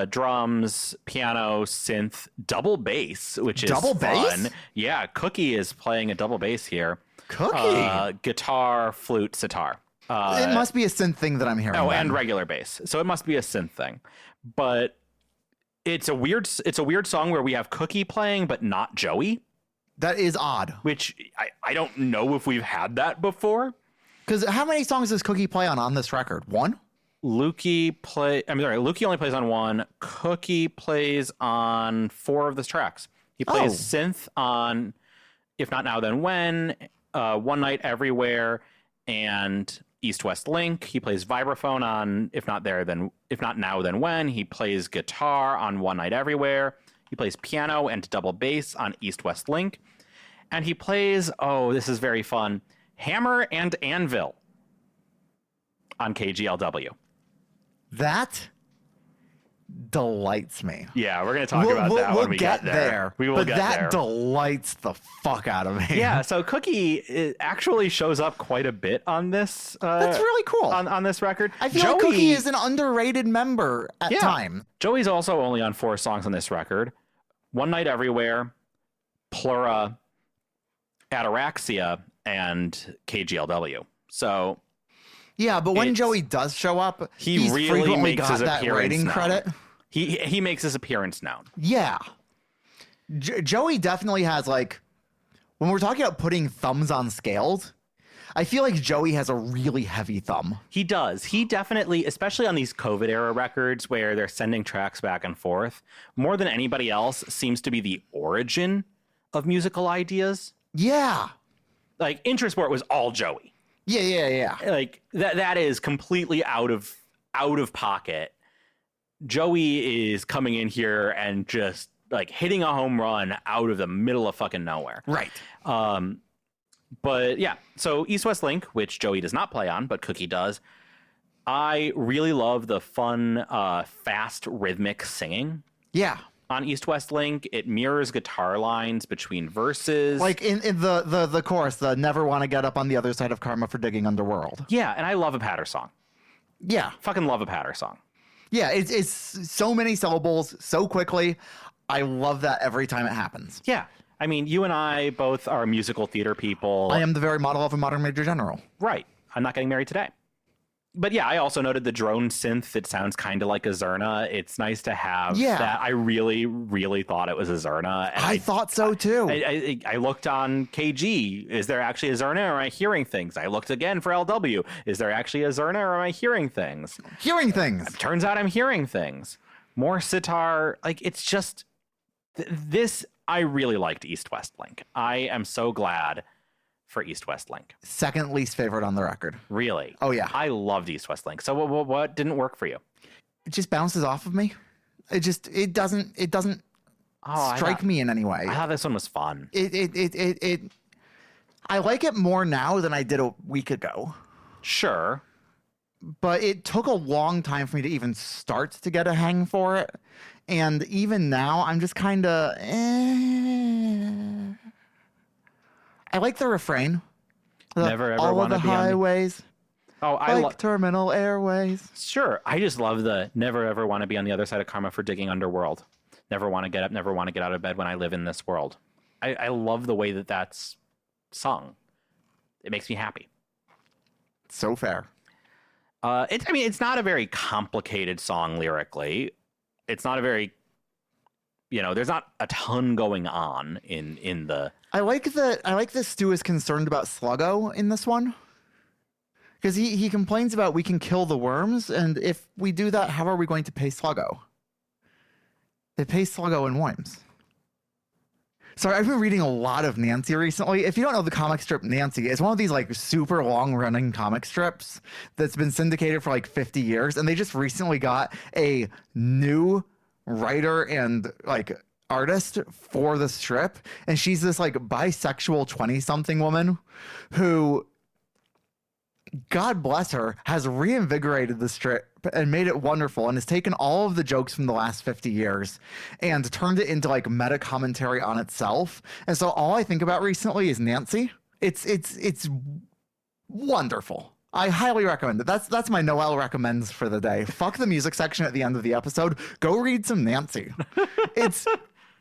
drums, piano, synth, double bass, which is Double bass? fun. Yeah, Cookie is playing a double bass here. Cookie. Guitar, flute, sitar. It must be a synth thing that I'm hearing. Oh, then. and regular bass. So it must be a synth thing. But it's a weird song where we have Cookie playing but not Joey, That is odd. which I don't know if we've had that before. Because how many songs does Cookie play on this record? One? Lukey only plays on one. Cookie plays on 4 of the tracks. He plays synth on If Not Now Then When, One Night Everywhere, and East West Link. He plays vibraphone on If Not Now Then When. He plays guitar on One Night Everywhere. He plays piano and double bass on East West Link. And he plays, this is very fun, hammer and anvil on KGLW. That delights me. Yeah, we're going to talk about that when we get there. We will but get that there. delights the fuck out of me. Yeah, so Cookie actually shows up quite a bit on this. That's really cool. On this record. I feel like Cookie is an underrated member at time. Joey's also only on 4 songs on this record. One Night Everywhere, Plura, Ataraxia, and KGLW. So Yeah, but when Joey does show up, he's really frequently makes got his that appearance rating known. credit. He makes his appearance known. Yeah. Joey definitely has, like, when we're talking about putting thumbs on scales, I feel like Joey has a really heavy thumb. He does. He definitely, especially on these COVID era records where they're sending tracks back and forth, more than anybody else seems to be the origin of musical ideas. Yeah. Like Intrasport was all Joey. Yeah. Like that is completely out of pocket. Joey is coming in here and just like hitting a home run out of the middle of fucking nowhere. Right. But yeah, so East West Link, which Joey does not play on, but Cookie does. I really love the fun, fast rhythmic singing Yeah. on East West Link. It mirrors guitar lines between verses. Like in the chorus, the never want to get up on the other side of karma for digging underworld. Yeah, and I love a patter song. Yeah. Fucking love a patter song. Yeah, it's so many syllables so quickly. I love that every time it happens. Yeah. I mean, you and I both are musical theater people. I am the very model of a modern major general. Right. I'm not getting married today. But yeah, I also noted the drone synth. It sounds kind of like a Zurna. It's nice to have that. I really, really thought it was a Zurna. And I thought so too. I looked on KG. Is there actually a Zurna or am I hearing things? I looked again for LW. Is there actually a Zurna or am I hearing things? Hearing things. Turns out I'm hearing things. More sitar. Like, it's just this. I really liked East West Link. I am so glad for East West Link. Second least favorite on the record. Really? Oh, yeah. I loved East West Link. So what didn't work for you? It just bounces off of me. It doesn't strike me in any way. I thought this one was fun. I like it more now than I did a week ago. Sure. But it took a long time for me to even start to get a hang for it. And even now, I'm just kind of, I like the refrain. Never ever all of wanna the be on the- highways, Oh, like Terminal Airways. Sure. I just love the never ever want to be on the other side of karma for digging underworld. Never want to get up, never want to get out of bed when I live in this world. I love the way that that's sung. It makes me happy. So fair. It's not a very complicated song lyrically. It's not a very, there's not a ton going on in the. I like that Stu is concerned about Sluggo in this one. Because he complains about we can kill the worms, and if we do that, how are we going to pay Sluggo? They pay Sluggo in worms. Sorry, I've been reading a lot of Nancy recently. If you don't know the comic strip Nancy, it's one of these like super long-running comic strips that's been syndicated for like 50 years, and they just recently got a new writer and like artist for the strip, and she's this like bisexual 20-something woman who, God bless her, has reinvigorated the strip and made it wonderful and has taken all of the jokes from the last 50 years and turned it into like meta commentary on itself. And so all I think about recently is Nancy. It's wonderful. I highly recommend it. That's my Noel recommends for the day. Fuck the music section at the end of the episode. Go read some Nancy. It's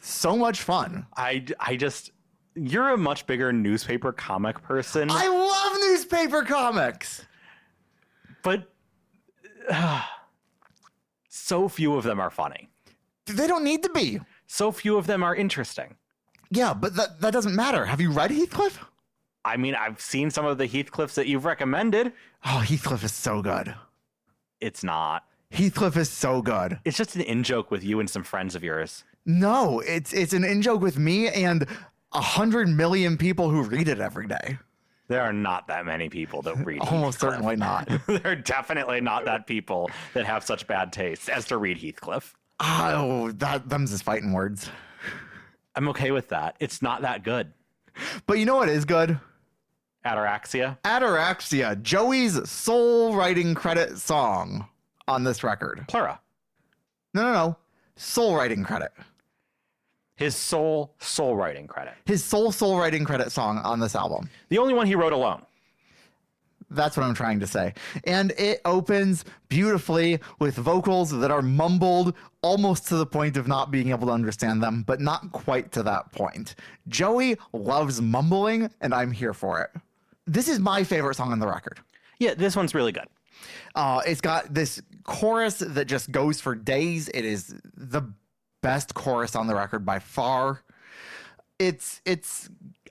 so much fun. I just, you're a much bigger newspaper comic person. I love newspaper comics. But so few of them are funny. They don't need to be. So few of them are interesting. Yeah, but that doesn't matter. Have you read Heathcliff? I mean, I've seen some of the Heathcliffs that you've recommended. Oh, Heathcliff is so good. It's not. Heathcliff is so good. It's just an in-joke with you and some friends of yours. No, it's an in-joke with me and 100 million people who read it every day. There are not that many people that read Almost Heathcliff. certainly not. There are definitely not that people that have such bad taste as to read Heathcliff. Oh, them's just fighting words. I'm okay with that. It's not that good. But you know what is good? Ataraxia. Ataraxia, Joey's sole writing credit song on this record. Plura. No. Sole writing credit. His sole writing credit. His sole writing credit song on this album. The only one he wrote alone. That's what I'm trying to say. And it opens beautifully with vocals that are mumbled almost to the point of not being able to understand them, but not quite to that point. Joey loves mumbling, and I'm here for it. This is my favorite song on the record. Yeah, this one's really good. It's got this chorus that just goes for days. It is the best chorus on the record by far. It's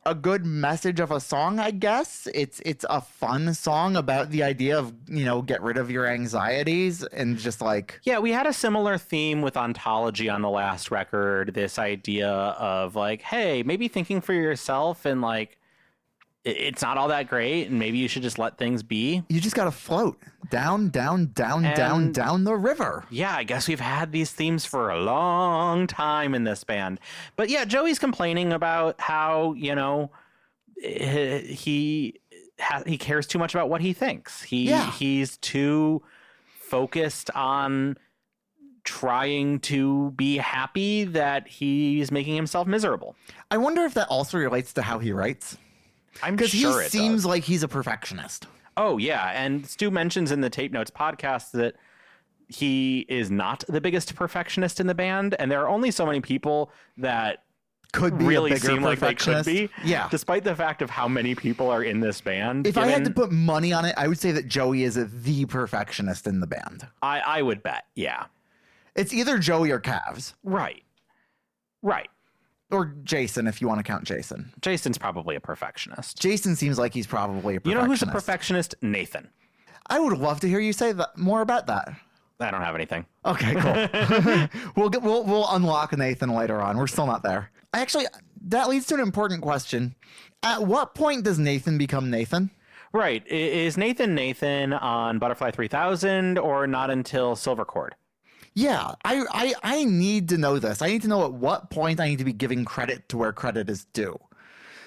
a good message of a song, I guess. It's a fun song about the idea of, get rid of your anxieties and just like... Yeah, we had a similar theme with Ontology on the last record. This idea of like, hey, maybe thinking for yourself and like, it's not all that great and maybe you should just let things be. You just got to float down the river. Yeah, I guess we've had these themes for a long time in this band. But yeah, Joey's complaining about how, he cares too much about what he thinks. He's too focused on trying to be happy that he's making himself miserable. I wonder if that also relates to how he writes. I'm Because sure he it seems does. like he's a perfectionist. Oh, yeah. And Stu mentions in the Tape Notes podcast that he is not the biggest perfectionist in the band. And there are only so many people that Could be really a bigger seem like they could perfectionist. be. Yeah. Despite the fact of how many people are in this band. If I had to put money on it, I would say that Joey is the perfectionist in the band. I would bet. Yeah. It's either Joey or Cavs. Right. Or Jason, if you want to count Jason. Jason's probably a perfectionist. Jason seems like he's probably a perfectionist. You know who's a perfectionist? Nathan. I would love to hear you say more about that. I don't have anything. Okay, cool. We'll unlock Nathan later on. We're still not there. Actually, that leads to an important question. At what point does Nathan become Nathan? Right. Is Nathan on Butterfly 3000 or not until Silver Cord? Yeah, I need to know this. I need to know at what point I need to be giving credit to where credit is due.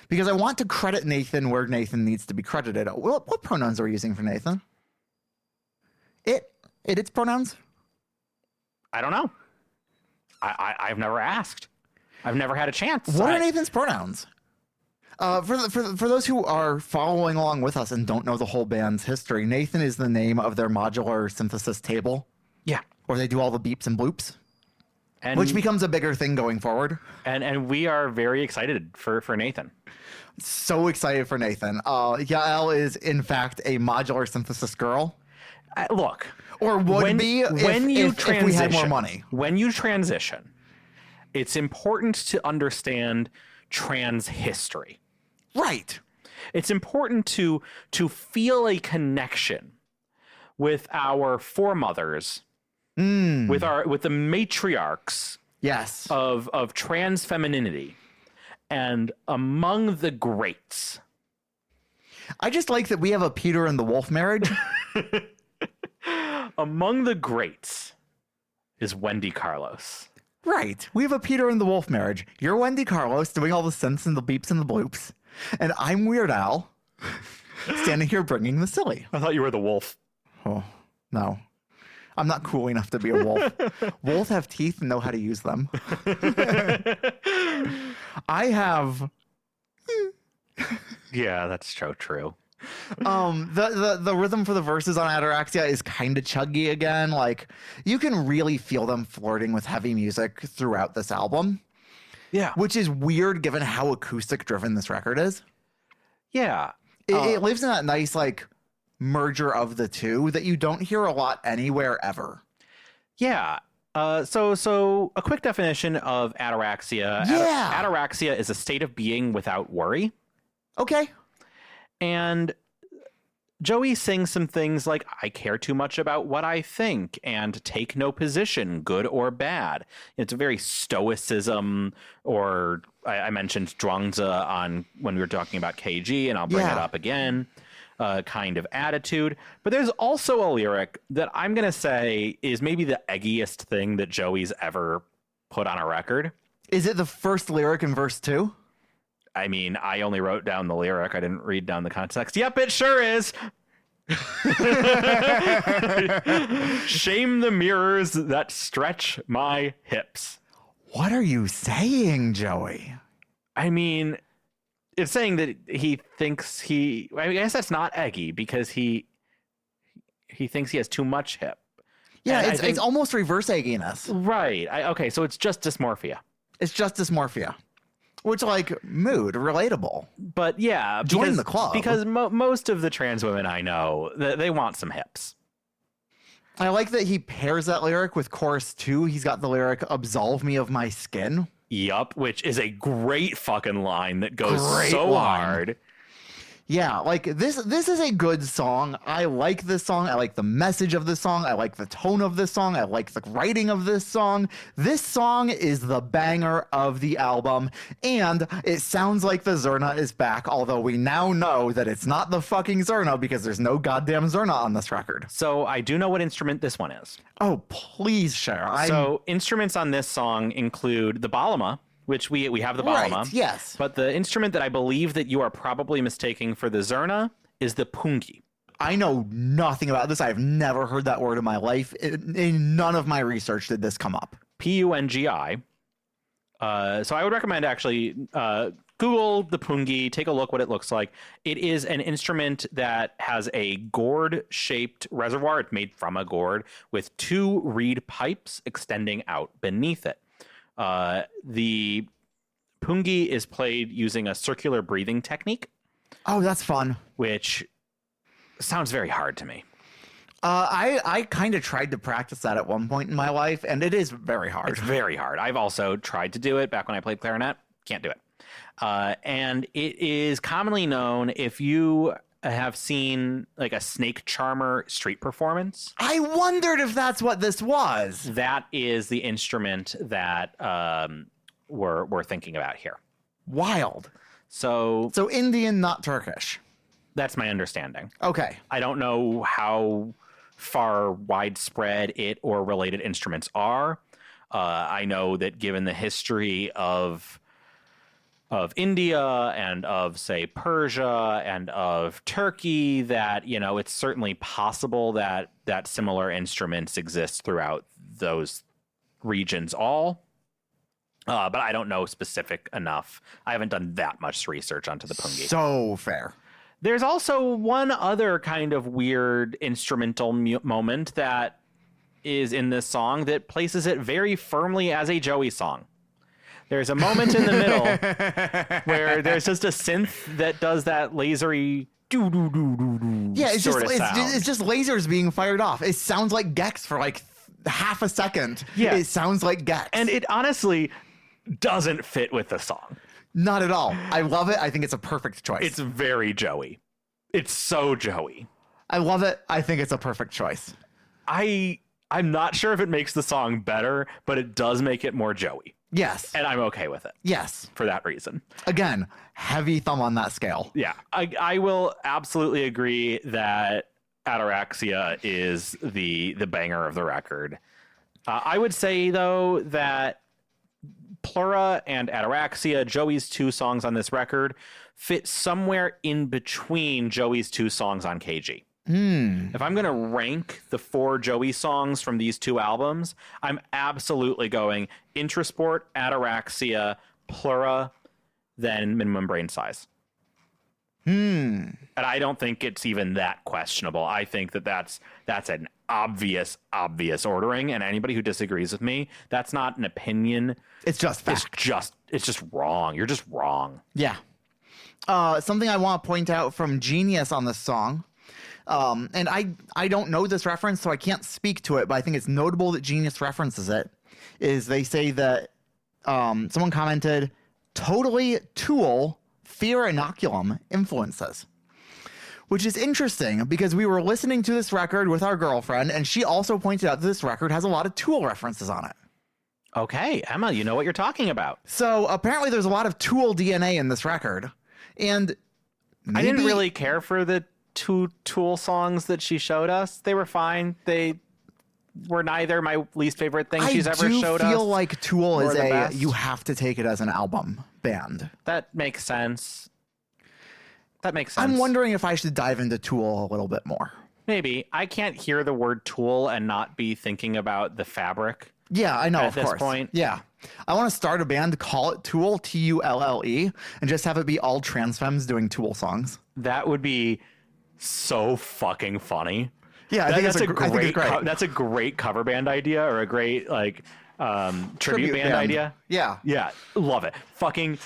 Because I want to credit Nathan where Nathan needs to be credited. What pronouns are we using for Nathan? Its pronouns? I don't know. I've never asked. I've never had a chance. What are Nathan's pronouns? For those who are following along with us and don't know the whole band's history, Nathan is the name of their modular synthesis table. Yeah. Where they do all the beeps and bloops. And, which becomes a bigger thing going forward. And we are very excited for Nathan. So excited for Nathan. Yael is, in fact, a modular synthesis girl. Look. Or would be if we had more money. When you transition, it's important to understand trans history. Right. It's important to feel a connection with our foremothers, with the matriarchs, yes, of trans femininity, and among the greats. I just like that we have a Peter and the Wolf marriage. Among the greats is Wendy Carlos. Right. We have a Peter and the Wolf marriage. You're Wendy Carlos doing all the synths and the beeps and the bloops. And I'm Weird Al standing here bringing the silly. I thought you were the wolf. Oh, no. I'm not cool enough to be a wolf. Wolves have teeth and know how to use them. I have... Yeah, that's so true. The rhythm for the verses on Ataraxia is kind of chuggy again. Like, you can really feel them flirting with heavy music throughout this album, Yeah. which is weird given how acoustic driven this record is. Yeah. It lives in that nice, like, merger of the two that you don't hear a lot anywhere ever. Yeah. So a quick definition of ataraxia. Yeah. Ataraxia is a state of being without worry. Okay. And Joey sings some things like, I care too much about what I think and take no position, good or bad. It's a very stoicism, or I mentioned Zhuangzi on when we were talking about KG, and I'll bring it up again, kind of attitude. But there's also a lyric that I'm going to say is maybe the eggiest thing that Joey's ever put on a record. Is it the first lyric in verse 2? I mean, I only wrote down the lyric. I didn't read down the context. Yep, it sure is. Shame the mirrors that stretch my hips. What are you saying, Joey? I mean, it's saying that he thinks I guess that's not eggy because he thinks he has too much hip. Yeah, And it's almost reverse egginess. Right. Okay, so it's just dysmorphia. It's just dysmorphia. Which, like, mood, relatable. But yeah, Join the club. Because most of the trans women I know, they want some hips. I like that he pairs that lyric with chorus 2. He's got the lyric, absolve me of my skin. Yup, which is a great fucking line that goes Great so line. hard. Yeah, like, this is a good song. I like this song. I like the message of this song. I like the tone of this song. I like the writing of this song. This song is the banger of the album, and it sounds like the Zerna is back, although we now know that it's not the fucking Zerna because there's no goddamn Zerna on this record. So I do know what instrument this one is. Oh, please share. So instruments on this song include the balama, which we have the balama. Right, yes. But the instrument that I believe that you are probably mistaking for the Zerna is the pungi. I know nothing about this. I've never heard that word in my life. In none of my research did this come up. Pungi. So I would recommend actually Google the pungi, take a look what it looks like. It is an instrument that has a gourd-shaped reservoir. It's made from a gourd with 2 reed pipes extending out beneath it. The pungi is played using a circular breathing technique. Oh, that's fun. Which sounds very hard to me. I kind of tried to practice that at one point in my life, and it is very hard. It's very hard. I've also tried to do it back when I played clarinet. Can't do it. And it is commonly known, if you have seen like a snake charmer street performance. I wondered if that's what this was. That is the instrument that we're thinking about here. Wild. So Indian, not Turkish. That's my understanding. Okay. I don't know how far widespread it or related instruments are. I know that given the history of India and of, say, Persia and of Turkey, that, you know, it's certainly possible that similar instruments exist throughout those regions all. But I don't know specific enough. I haven't done that much research onto the pungi. So fair. There's also one other kind of weird instrumental moment that is in this song that places it very firmly as a Joey song. There's a moment in the middle where there's just a synth that does that lasery doo-doo-doo-doo-doo Yeah, it's sort of sound. it's just lasers being fired off. It sounds like Gex for like half a second. Yeah. It sounds like Gex. And it honestly doesn't fit with the song. Not at all. I love it. I think it's a perfect choice. It's very Joey. It's so Joey. I love it. I think it's a perfect choice. I'm not sure if it makes the song better, but it does make it more Joey. Yes. And I'm okay with it. Yes. For that reason. Again, heavy thumb on that scale. Yeah. I will absolutely agree that Ataraxia is the banger of the record. I would say, though, that Plura and Ataraxia, Joey's 2 songs on this record, fit somewhere in between Joey's 2 songs on KG. If I'm going to rank the 4 Joey songs from these 2 albums, I'm absolutely going Intrasport, Ataraxia, Plura, then Minimum Brain Size. And I don't think it's even that questionable. I think that that's an obvious ordering, and anybody who disagrees with me, that's not an opinion. It's just fact. It's just wrong. You're just wrong. Yeah. Something I want to point out from Genius on this song, and I don't know this reference, so I can't speak to it, but I think it's notable that Genius references it, is they say that someone commented, totally Tool Fear Inoculum influences. Which is interesting because we were listening to this record with our girlfriend, and she also pointed out that this record has a lot of Tool references on it. Okay, Emma, you know what you're talking about. So apparently there's a lot of Tool DNA in this record. And I didn't really care for the 2 Tool songs that she showed us. They were fine. They were neither my least favorite thing she's ever showed us. I feel like Tool is the best. you have to take it as an album band. That makes sense. I'm wondering if I should dive into Tool a little bit more. Maybe. I can't hear the word Tool and not be thinking about the fabric. Yeah, I know, at this point. Yeah. I want to start a band, call it Tool, Tulle, and just have it be all trans femmes doing Tool songs. That would be so fucking funny. Yeah, I think it's great. That's a great cover band idea, or a great tribute band idea. Yeah. Yeah, love it. Fucking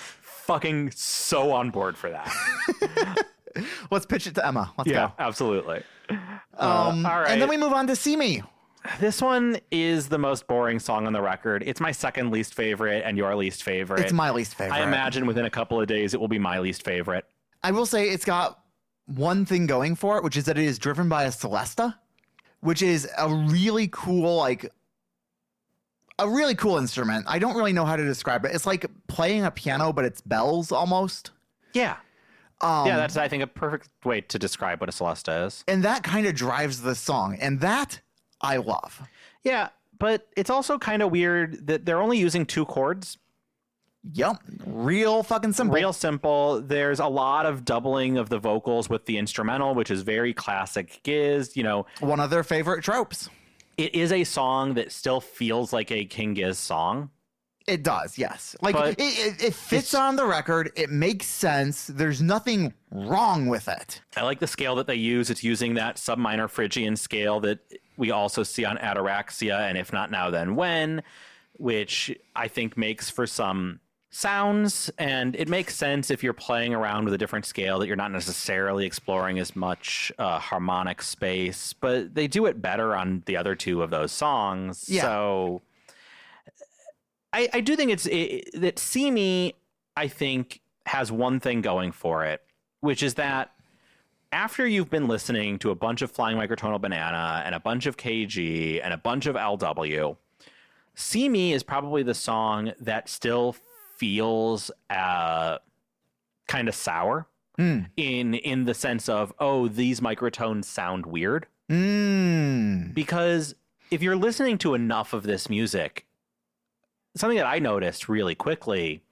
so on board for that. Let's pitch it to Emma. Let's go. Absolutely. All right. And then we move on to See Me. This one is the most boring song on the record. It's my second least favorite and your least favorite. It's my least favorite. I imagine within a couple of days it will be my least favorite. I will say it's got one thing going for it, which is that it is driven by a Celesta, which is a really cool, instrument. I don't really know how to describe it. It's like playing a piano, but it's bells almost. Yeah. That's, I think, a perfect way to describe what a Celesta is. And that kind of drives the song. And that I love. Yeah, but it's also kind of weird that they're only using 2 chords. Yep. Real fucking simple. Real simple. There's a lot of doubling of the vocals with the instrumental, which is very classic Giz, One of their favorite tropes. It is a song that still feels like a King Giz song. It does, yes. It fits on the record. It makes sense. There's nothing wrong with it. I like the scale that they use. It's using that sub-minor Phrygian scale that we also see on Ataraxia and If Not Now Then When, which I think makes for some sounds, and it makes sense if you're playing around with a different scale that you're not necessarily exploring as much harmonic space, but they do it better on the other 2 of those songs. Yeah. So I do think that See Me, I think, has one thing going for it, which is that after you've been listening to a bunch of Flying Microtonal Banana and a bunch of KG and a bunch of LW, See Me is probably the song that still feels kind of sour in the sense of, oh, these microtones sound weird. Because if you're listening to enough of this music, something that I noticed really quickly,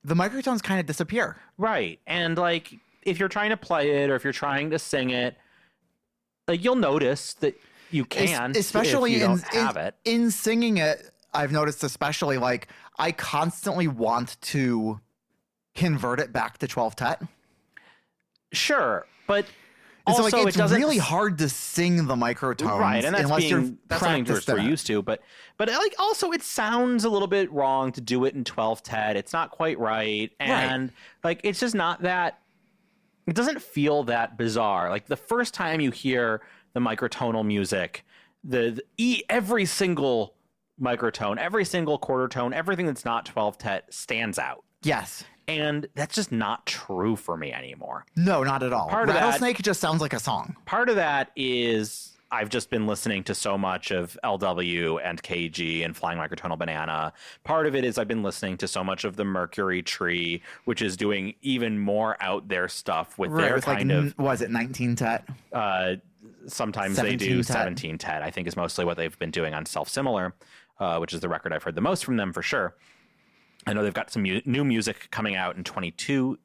the microtones kind of disappear. Right. And if you're trying to play it or if you're trying to sing it, you'll notice that you can, especially if you don't have it. In singing it, I've noticed especially I constantly want to convert it back to 12 tet. Sure, but also it's really hard to sing the microtones, right? And that's something we're used to. But also it sounds a little bit wrong to do it in 12 tet. It's not quite right, and it's just not that. It doesn't feel that bizarre. The first time you hear the microtonal music, every single microtone, every single quarter tone, everything that's not 12 tet stands out. Yes. And that's just not true for me anymore. No, not at all. Rattlesnake just sounds like a song. Part of that is I've just been listening to so much of LW and KG and Flying Microtonal Banana. Part of it is I've been listening to so much of the Mercury Tree, which is doing even more out there stuff with their kind of... Was it 19 tet? Sometimes they do 17 tet, I think is mostly what they've been doing on Self Similar, which is the record I've heard the most from them for sure. I know they've got some new music coming out in 22,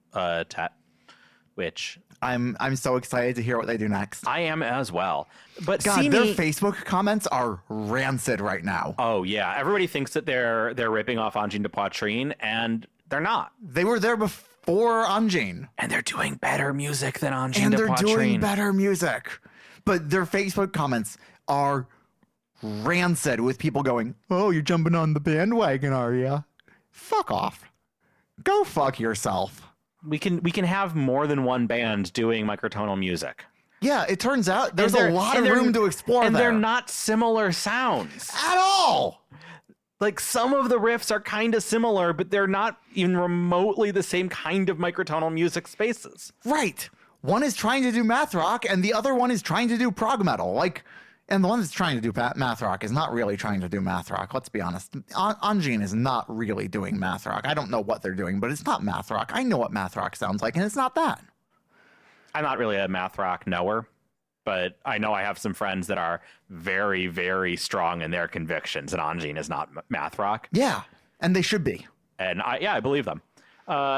which I'm so excited to hear what they do next. I am as well. But God, See their Me, Facebook comments are rancid right now. oh yeah, everybody thinks that they're ripping off Angine de Poitrine, and they're not. They were there before Angine. And they're doing better music than Angine And de they're Poitrine. doing better music. But their Facebook comments are rancid with people going, "Oh, you're jumping on the bandwagon, are you? Fuck off. Go fuck yourself." We can have more than one band doing microtonal music. Yeah, it turns out there's And a lot of they're- room to explore and there. they're not similar sounds. At all. Like, some of the riffs are kind of similar, but they're not even remotely the same kind of microtonal music spaces. Right. One is trying to do math rock and the other one is trying to do prog metal. Like, and the one that's trying to do math rock is not really trying to do math rock. Let's be honest. Angine is not really doing math rock. I don't know what they're doing, but it's not math rock. I know what math rock sounds like, and it's not that. I'm not really a math rock knower, but I know I have some friends that are very, very strong in their convictions, and Angine is not math rock. Yeah, and they should be. And I believe them.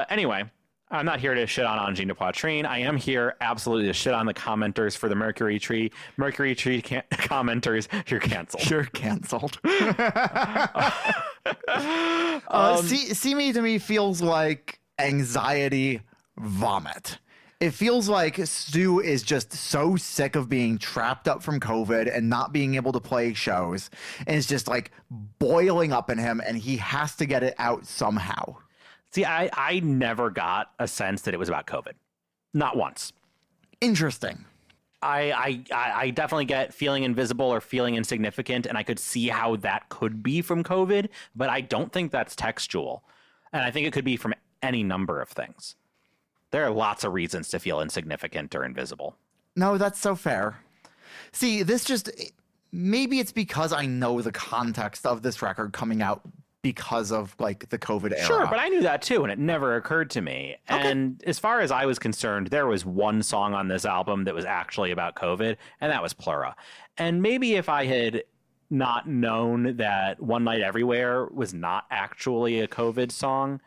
Anyway, I'm not here to shit on Angine de Poitrine. I am here absolutely to shit on the commenters for the Mercury Tree. Mercury Tree commenters, you're canceled. You're canceled. See Me to me feels like anxiety vomit. It feels like Stu is just so sick of being trapped up from COVID and not being able to play shows. And it's just like boiling up in him and he has to get it out somehow. See, I never got a sense that it was about COVID. Not once. Interesting. I definitely get feeling invisible or feeling insignificant, and I could see how that could be from COVID, but I don't think that's textual. And I think it could be from any number of things. There are lots of reasons to feel insignificant or invisible. No, that's so fair. See, this just, maybe it's because I know the context of this record coming out because of like the COVID era. Sure, but I knew that too, and it never occurred to me. Okay. And as far as I was concerned, there was one song on this album that was actually about COVID, and that was Pleura. And maybe if I had not known that One Night Everywhere was not actually a COVID song,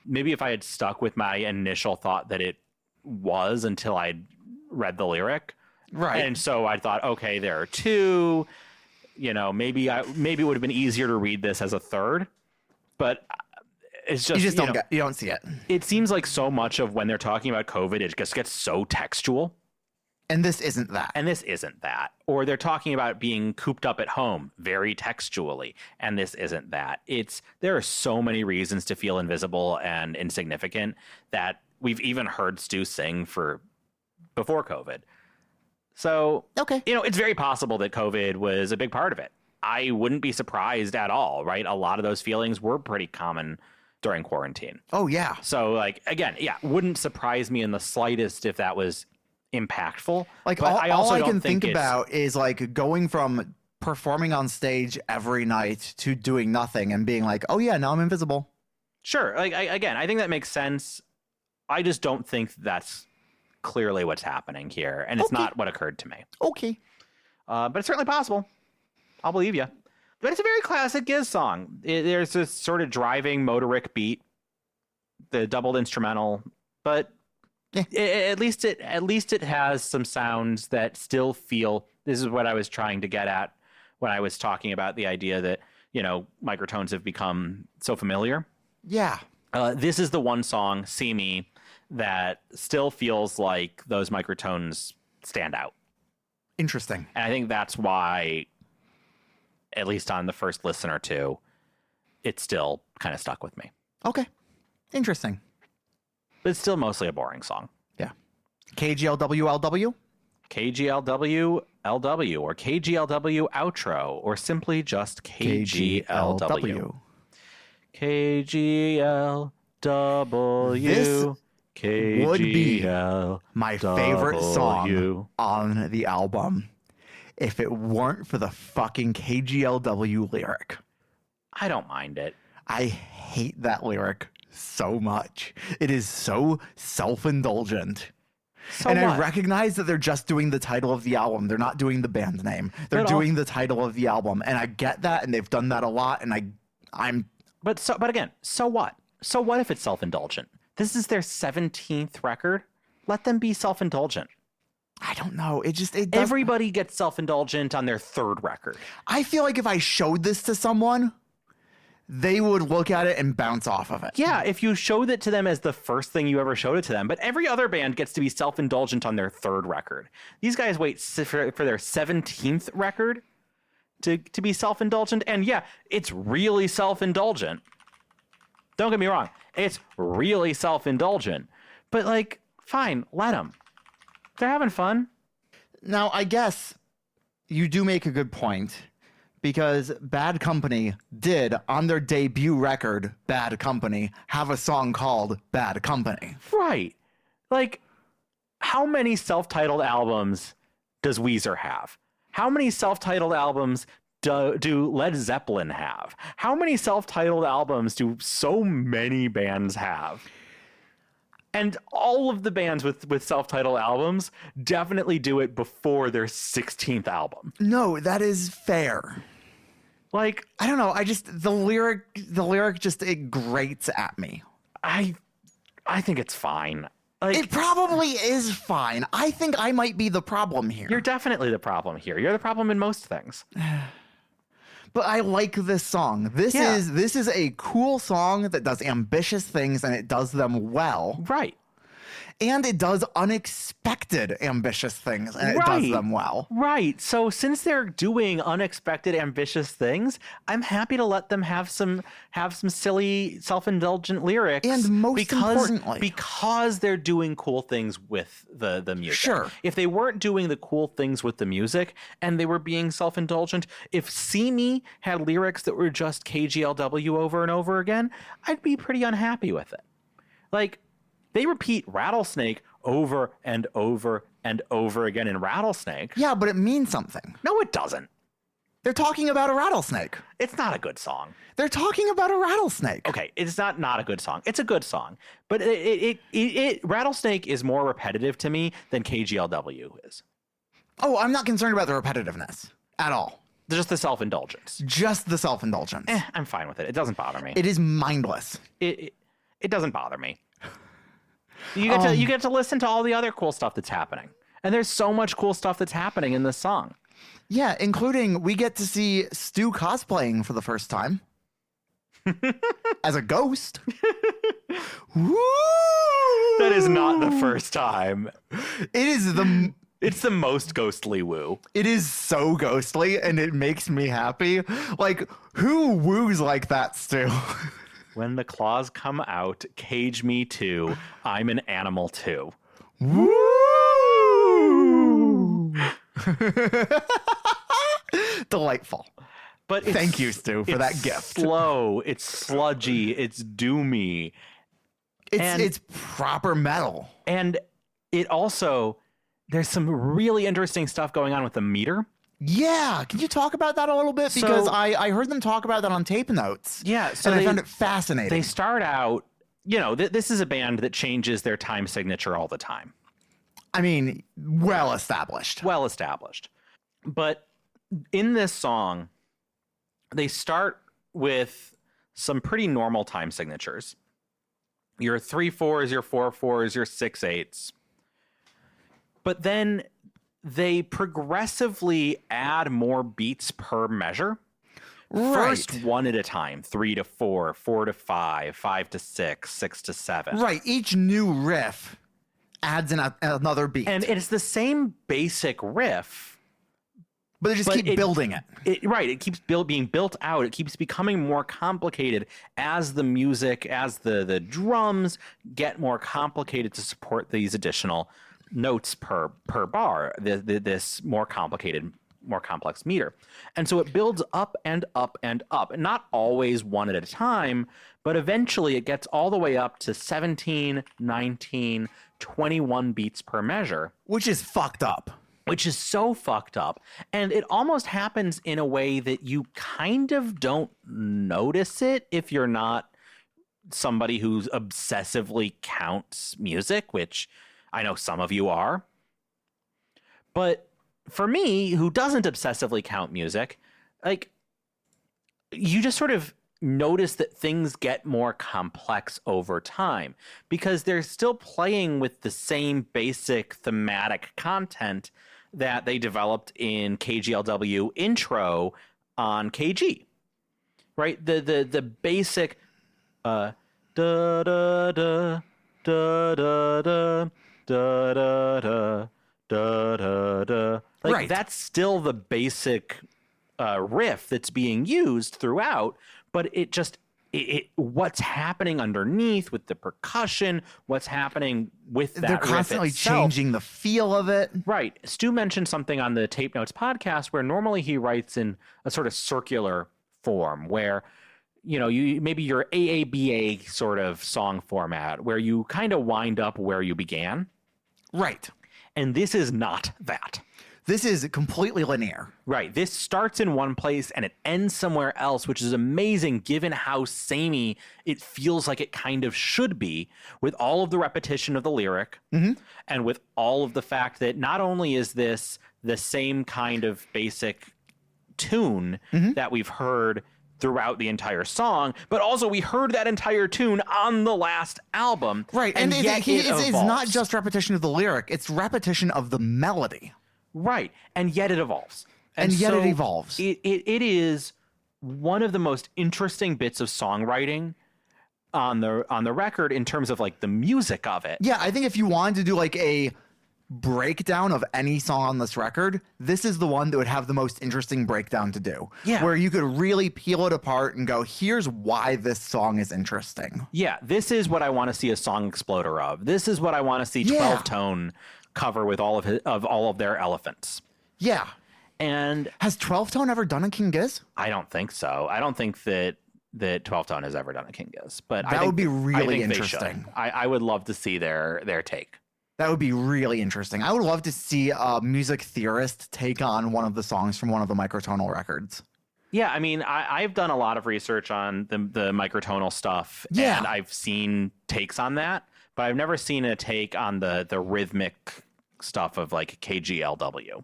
maybe if I had stuck with my initial thought that it was until I'd read the lyric. Right. And so I thought, okay, there are two. You know, maybe it would have been easier to read this as a third, but it's just, you just don't you don't see it. It seems like so much of when they're talking about COVID, it just gets so textual. And this isn't that. And this isn't that. Or they're talking about being cooped up at home very textually, and this isn't that. There are so many reasons to feel invisible and insignificant that we've even heard Stu sing before COVID. So, Okay. you know, it's very possible that COVID was a big part of it. I wouldn't be surprised at all, right? A lot of those feelings were pretty common during quarantine. Oh, yeah. So, like, again, yeah, wouldn't surprise me in the slightest if that was impactful. Like, but all I don't can think it's- about is like going from performing on stage every night to doing nothing and being like, oh, yeah, now I'm invisible. Sure. Like, I think that makes sense. I just don't think that's clearly what's happening here, and it's Okay. not what occurred to me. Okay. But it's certainly possible. I'll believe you. But it's a very classic Giz song. There's this sort of driving motoric beat, the doubled instrumental, but Yeah. at least it has some sounds that still feel. This is what I was trying to get at when I was talking about the idea that, you know, microtones have become so familiar. Yeah. This is the one song, See Me, that still feels like those microtones stand out. Interesting. And I think that's why, at least on the first listen or two, it still kind of stuck with me. Okay. Interesting. But it's still mostly a boring song. Yeah. KGLWLW? KGLW LW or KGLW outro or simply just KGLW. KGLW. This would be KGLW. My favorite song on the album if it weren't for the fucking KGLW lyric. I don't mind it. I hate that lyric so much. It is so self-indulgent. So and what? I recognize that they're just doing the title of the album. They're not doing the band name. They're But doing the title of the album. And I get that, and they've done that a lot, and But again, so what? So what if it's self-indulgent? This is their 17th record. Let them be self-indulgent. I don't know. It does. Everybody gets self-indulgent on their third record. I feel like if I showed this to someone, they would look at it and bounce off of it. Yeah, if you showed it to them as the first thing you ever showed it to them. But every other band gets to be self-indulgent on their third record. These guys wait for their 17th record to be self-indulgent. And yeah, it's really self-indulgent. Don't get me wrong. It's really self-indulgent. But, like, fine, let them. They're having fun. Now, I guess you do make a good point, because Bad Company did, on their debut record, Bad Company, have a song called Bad Company. Right. Like, how many self-titled albums does Weezer have? How many self-titled albums do Led Zeppelin have? How many self-titled albums do so many bands have? And all of the bands with self-titled albums definitely do it before their 16th album. No, that is fair. Like, I don't know. The lyric just, it grates at me. I think it's fine. Like, It probably is fine. I think I might be the problem here. you're definitely the problem here. You're the problem in most things. But I like this song. This Yeah. is a cool song that does ambitious things, and it does them well. Right. And it does unexpected ambitious things, and it does Right. them well. Right. So since they're doing unexpected, ambitious things, I'm happy to let them have some silly, self-indulgent lyrics. And most importantly, because they're doing cool things with the music. Sure. If they weren't doing the cool things with the music and they were being self-indulgent, if See Me had lyrics that were just KGLW over and over again, I'd be pretty unhappy with it. Like, they repeat Rattlesnake over and over and over again in Rattlesnake. yeah, but it means something. No, it doesn't. They're talking about a rattlesnake. It's not a good song. They're talking about a rattlesnake. Okay, it's not a good song. It's a good song, but Rattlesnake is more repetitive to me than KGLW is. Oh, I'm not concerned about the repetitiveness at all. Just the self-indulgence. Just the self-indulgence. I'm fine with it. It doesn't bother me. It is mindless. It doesn't bother me. You get to listen to all the other cool stuff that's happening. And there's so much cool stuff that's happening in this song. Yeah, including we get to see Stu cosplaying for the first time as a ghost. Woo! That is not the first time. It's the most ghostly woo. It is so ghostly, and it makes me happy. Like, who woos like that, Stu? When the claws come out, cage me too. I'm an animal too. Woo! Delightful. But Thank you, Stu, for that gift. Slow, it's sludgy, it's doomy, It's proper metal. and it also there's some really interesting stuff going on with the meter. Yeah, can you talk about that a little bit? Because I heard them talk about that on tape notes. Yeah, so and I found it fascinating. They start out, this is a band that changes their time signature all the time. I mean, well established. Well established. But in this song, they start with some pretty normal time signatures. Your 3/4s, your 4/4s, your 6/8s. But then they progressively add more beats per measure. Right. First, one at a time, 3 to 4, 4 to 5, 5 to 6, 6 to 7. Right. Each new riff adds another beat. And it's the same basic riff. but they just keep building it. It keeps being built out. It keeps becoming more complicated as the music, as the drums get more complicated to support these additional notes per bar, this more complicated, more complex meter. And so it builds up and up and up, not always one at a time, but eventually it gets all the way up to 17, 19, 21 beats per measure. Which is fucked up. Which is so fucked up. And it almost happens in a way that you kind of don't notice it if you're not somebody who's obsessively counts music, which I know some of you are. But for me, who doesn't obsessively count music, like, you just sort of notice that things get more complex over time because they're still playing with the same basic thematic content that they developed in KGLW intro on KG, right? The basic da da da da da da da da da da, like Right. that's still the basic riff that's being used throughout, but it what's happening underneath with the percussion, what's happening with that They're riff constantly itself. changing the feel of it. Right. Stu mentioned something on the Tape Notes podcast where normally he writes in a sort of circular form where, you know, maybe your AABA sort of song format where you kind of wind up where you began. Right. And this is not that. This is completely linear. Right. This starts in one place and it ends somewhere else, which is amazing given how samey it feels like it kind of should be with all of the repetition of the lyric and with all of the fact that not only is this the same kind of basic tune that we've heard throughout the entire song, but also we heard that entire tune on the last album. Right. And And yet it's not evolves. just repetition of the lyric, it's repetition of the melody. Right. And yet it evolves. And yet it evolves. It is one of the most interesting bits of songwriting on the record in terms of like the music of it. Yeah, I think if you wanted to do like a breakdown of any song on this record, this is the one that would have the most interesting breakdown to do. Yeah. Where you could really peel it apart and go, here's why this song is interesting. Yeah, this is what I want to see a song exploder of. This is what I want to see Yeah. 12 Tone cover with all of their elephants. Yeah. And Has 12 Tone ever done a King Giz? I don't think so. I don't think that 12 Tone has ever done a King Giz, but I That think, would be I really think they should. interesting. I would love to see their take. That would be really interesting. I would love to see a music theorist take on one of the songs from one of the microtonal records. Yeah, I mean, I've done a lot of research on the microtonal stuff, Yeah. and I've seen takes on that, but I've never seen a take on the rhythmic stuff of like KGLW.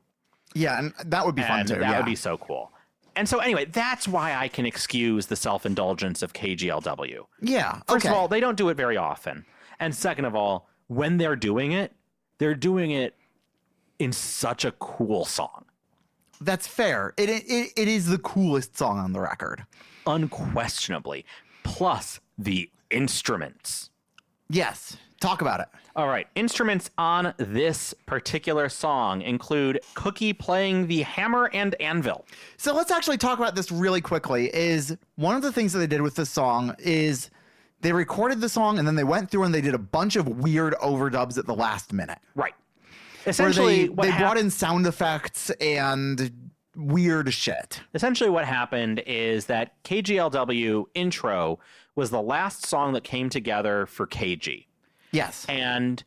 Yeah, and that would be fun And too. that Yeah. would be so cool. And so anyway, that's why I can excuse the self-indulgence of KGLW. Yeah. First okay. of all, they don't do it very often. And second of all, when they're doing it in such a cool song. That's fair. It is the coolest song on the record. Unquestionably. Plus the instruments. Yes. Talk about it. All right. Instruments on this particular song include Cookie playing the hammer and anvil. So let's actually talk about this really quickly. Is one of the things that they did with this song is they recorded the song and then they went through and they did a bunch of weird overdubs at the last minute. Right. Where Essentially, they brought in sound effects and weird shit. Essentially, what happened is that KGLW intro was the last song that came together for KG. Yes. And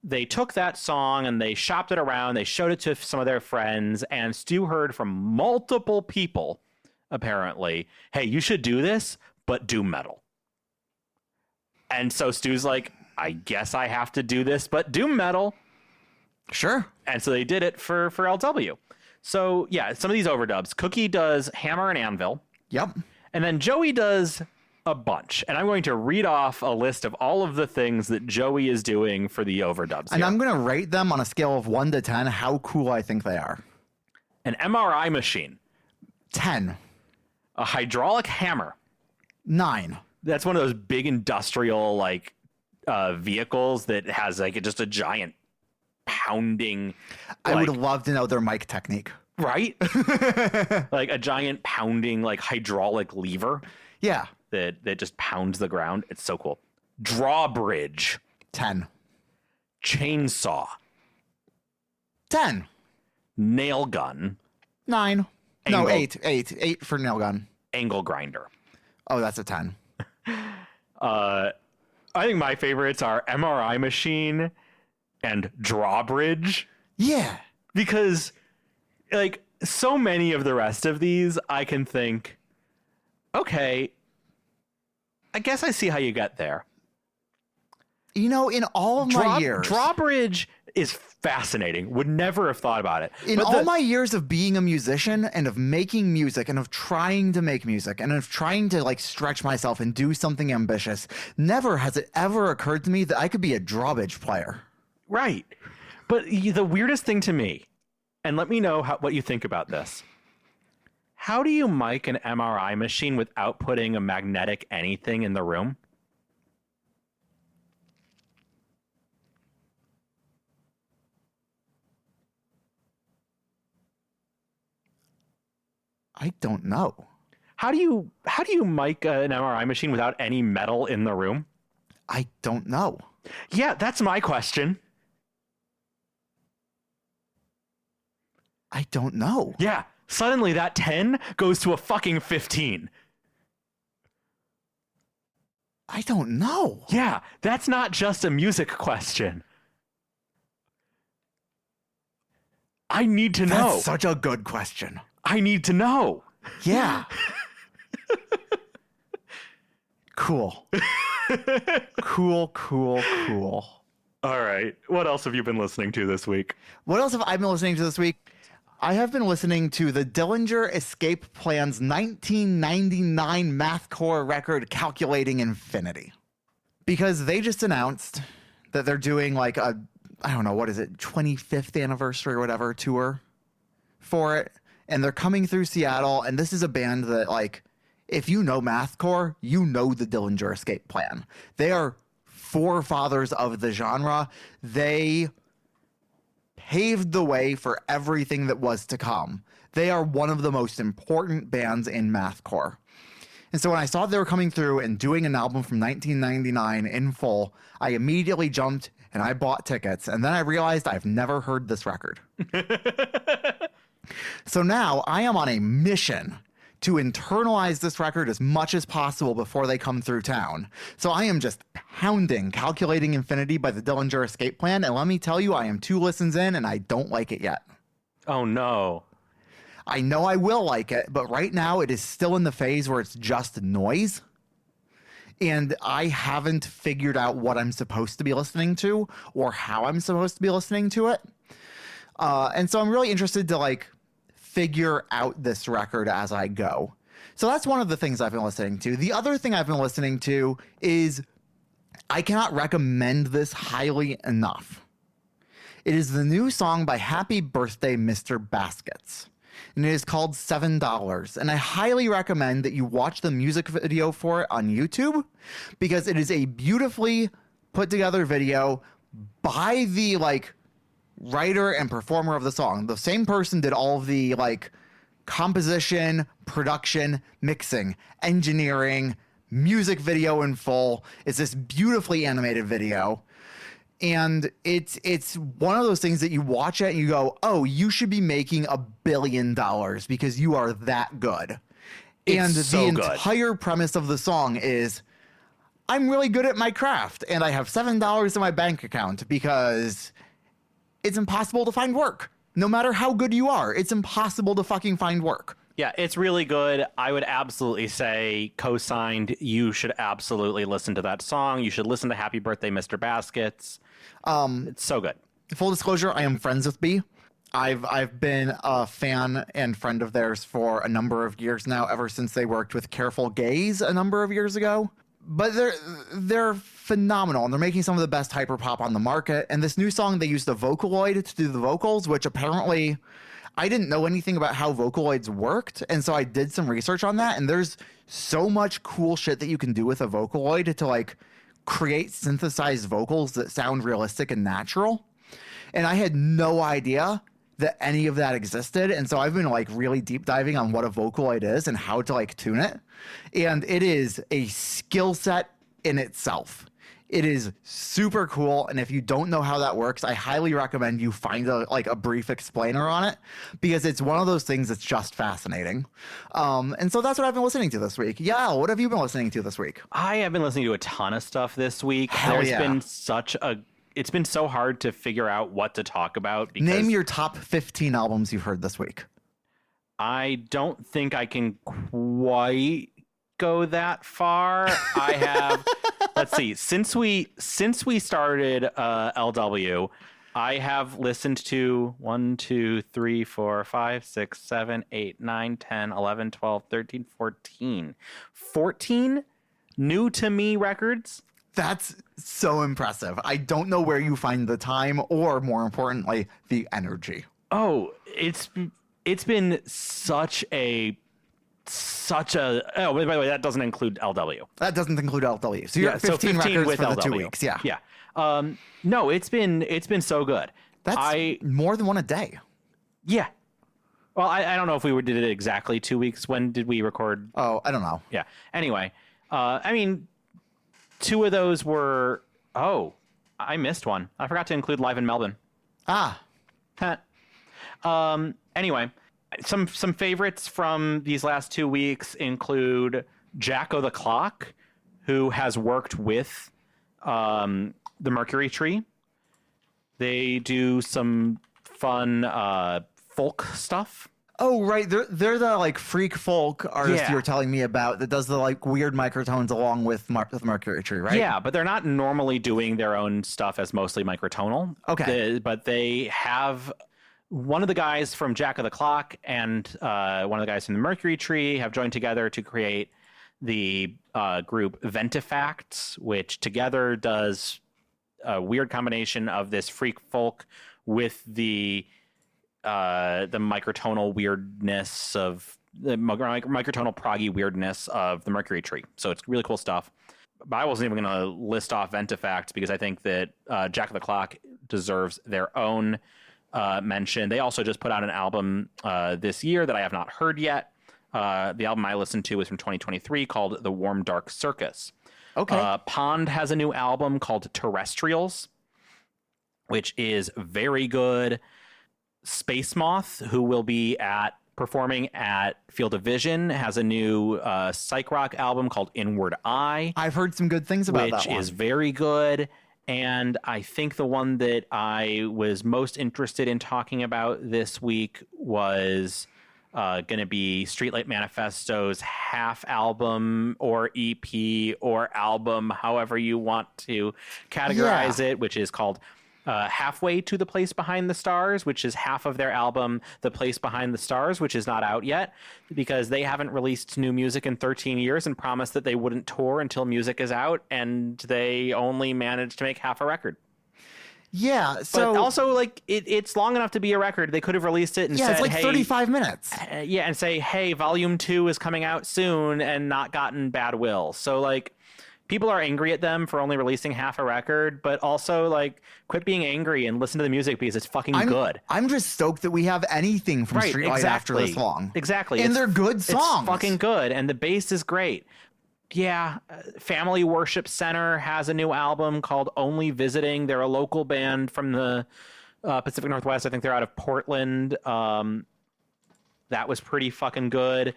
they took that song and they shopped it around. They showed it to some of their friends. And Stu heard from multiple people, apparently, hey, you should do this, but do metal. And so Stu's like, I guess I have to do this, but do metal. Sure. And so they did it for LW. So, yeah, some of these overdubs. Cookie does hammer and anvil. Yep. And then Joey does a bunch. And I'm going to read off a list of all of the things that Joey is doing for the overdubs. And here. I'm going to rate them on a scale of 1 to 10 how cool I think they are. An MRI machine. 10. A hydraulic hammer. 9. That's one of those big industrial like vehicles that has like just a giant pounding. I like- would love to know their mic technique. right? Like a giant pounding like hydraulic lever Yeah. that just pounds the ground. It's so cool. Drawbridge. 10. Chainsaw. 10. Nail gun. 9. No, Angle. 8. 8. 8 for nail gun. Angle grinder. Oh, that's a 10. I think my favorites are MRI machine and drawbridge, Yeah. because like so many of the rest of these I can think, okay, I guess I see how you got there. You know, in all of my years. Drawbridge, is fascinating. Would never have thought about it. In all my years of being a musician and of making music and of trying to make music and of trying to like stretch myself and do something ambitious, never has it ever occurred to me that I could be a drawbridge player. Right. But the weirdest thing to me, and let me know what you think about this. How do you mic an MRI machine without putting a magnetic anything in the room? I don't know. How do you mic an MRI machine without any metal in the room? I don't know. Yeah, that's my question. I don't know. Yeah, suddenly that 10 goes to a fucking 15. I don't know. Yeah, that's not just a music question. I need to know. That's such a good question. I need to know. Yeah. Cool. Cool. All right. What else have you been listening to this week? What else have I been listening to this week? I have been listening to the Dillinger Escape Plan's 1999 mathcore record, Calculating Infinity. Because they just announced that they're doing like a, I don't know, what is it, 25th anniversary or whatever tour for it. And they're coming through Seattle. And this is a band that, like, if you know mathcore, you know the Dillinger Escape Plan. They are forefathers of the genre. They paved the way for everything that was to come. They are one of the most important bands in mathcore. And so when I saw they were coming through and doing an album from 1999 in full, I immediately jumped and I bought tickets. And then I realized I've never heard this record. So now I am on a mission to internalize this record as much as possible before they come through town. So I am just pounding Calculating Infinity by the Dillinger Escape Plan. And let me tell you, I am 2 listens in and I don't like it yet. Oh, no. I know I will like it, but right now it is still in the phase where it's just noise. And I haven't figured out what I'm supposed to be listening to or how I'm supposed to be listening to it. And so I'm really interested to like figure out this record as I go. So that's one of the things I've been listening to. The other thing I've been listening to is, I cannot recommend this highly enough. It is the new song by Happy Birthday, Mr. Baskets. And it is called $7. And I highly recommend that you watch the music video for it on YouTube, because it is a beautifully put together video by the like writer and performer of the song. The same person did all of the like composition, production, mixing, engineering, music video in full. It's this beautifully animated video. And it's one of those things that you watch it and you go, oh, you should be making $1 billion because you are that good. And the entire premise of the song is, I'm really good at my craft and I have $7 in my bank account because it's impossible to find work. No matter how good you are, it's impossible to fucking find work. Yeah, it's really good. I would absolutely say, co-signed, you should absolutely listen to that song. You should listen to Happy Birthday, Mr. Baskets. It's so good. Full disclosure, I am friends with B. I've been a fan and friend of theirs for a number of years now, ever since they worked with Careful Gaze a number of years ago. But they're phenomenal, and they're making some of the best hyperpop on the market. And this new song, they used a Vocaloid to do the vocals, which apparently I didn't know anything about how Vocaloids worked, and so I did some research on that. And there's so much cool shit that you can do with a Vocaloid to like create synthesized vocals that sound realistic and natural. And I had no idea that any of that existed. And so I've been like really deep diving on what a Vocaloid is and how to like tune it. And it is a skill set in itself. It is super cool. And if you don't know how that works, I highly recommend you find a brief explainer on it, because it's one of those things that's just fascinating. And so that's what I've been listening to this week. Yeah. What have you been listening to this week? I have been listening to a ton of stuff this week. It's been so hard to figure out what to talk about. Because name your top 15 albums you've heard this week. I don't think I can quite go that far. I have, let's see, since we started LW, I have listened to 1, 2, 3, 4, 5, 6, 7, 8, 9, 10, 11, 12, 13, 14. 14 new to me records. That's so impressive. I don't know where you find the time or, more importantly, the energy. Oh, it's been such a oh, by the way, that doesn't include LW. That doesn't include LW. So you're at 15 records with for LW. the 2 weeks. Yeah. Yeah. No, it's been so good. That's more than one a day. Yeah. Well, I don't know if we did it exactly 2 weeks. When did we record? Oh, I don't know. Yeah. Anyway, I mean, 2 of those were, I missed one. I forgot to include Live in Melbourne. Ah. Anyway, some favorites from these last 2 weeks include Jacko the Clock, who has worked with the Mercury Tree. They do some fun folk stuff. Oh, right. They're the like freak folk artist Yeah. you were telling me about that does the like weird microtones along with Mercury Tree, right? Yeah, but they're not normally doing their own stuff as mostly microtonal. Okay. But they have one of the guys from Jack of the Clock and one of the guys from the Mercury Tree have joined together to create the group Ventifacts, which together does a weird combination of this freak folk with the microtonal weirdness of the microtonal proggy weirdness of the Mercury Tree. So it's really cool stuff. But I wasn't even going to list off Ventifacts because I think that Jack of the Clock deserves their own mention. They also just put out an album this year that I have not heard yet. The album I listened to was from 2023 called The Warm Dark Circus. Okay. Pond has a new album called Terrestrials, which is very good. Space Moth, who will be performing at Field of Vision, has a new psych rock album called Inward Eye. I've heard some good things about that which one. is very good. And I think the one that I was most interested in talking about this week was going to be Streetlight Manifesto's half album or EP or album, however you want to categorize it, which is called Halfway to the Place Behind the Stars, which is half of their album, The Place Behind the Stars, which is not out yet because they haven't released new music in 13 years and promised that they wouldn't tour until music is out, and they only managed to make half a record. Yeah, so But also, like, it's long enough to be a record. They could have released it and said, it's like hey, 35 minutes. and say, hey, Volume 2 is coming out soon, and not gotten bad will. So, like, people are angry at them for only releasing half a record, but also, like, quit being angry and listen to the music because it's fucking good. I'm just stoked that we have anything from Streetlight after this long. Exactly. And they're good songs. It's fucking good, and the bass is great. Yeah, Family Worship Center has a new album called Only Visiting. They're a local band from the Pacific Northwest. I think they're out of Portland. That was pretty fucking good.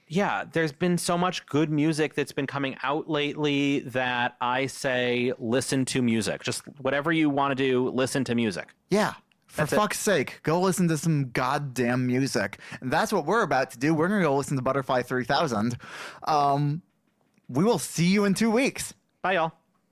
Yeah, there's been so much good music that's been coming out lately that I say listen to music. Just whatever you want to do, listen to music. Yeah. For That's it. fuck's sake, go listen to some goddamn music. And that's what we're about to do. We're going to go listen to Butterfly 3000. We will see you in 2 weeks. Bye, y'all.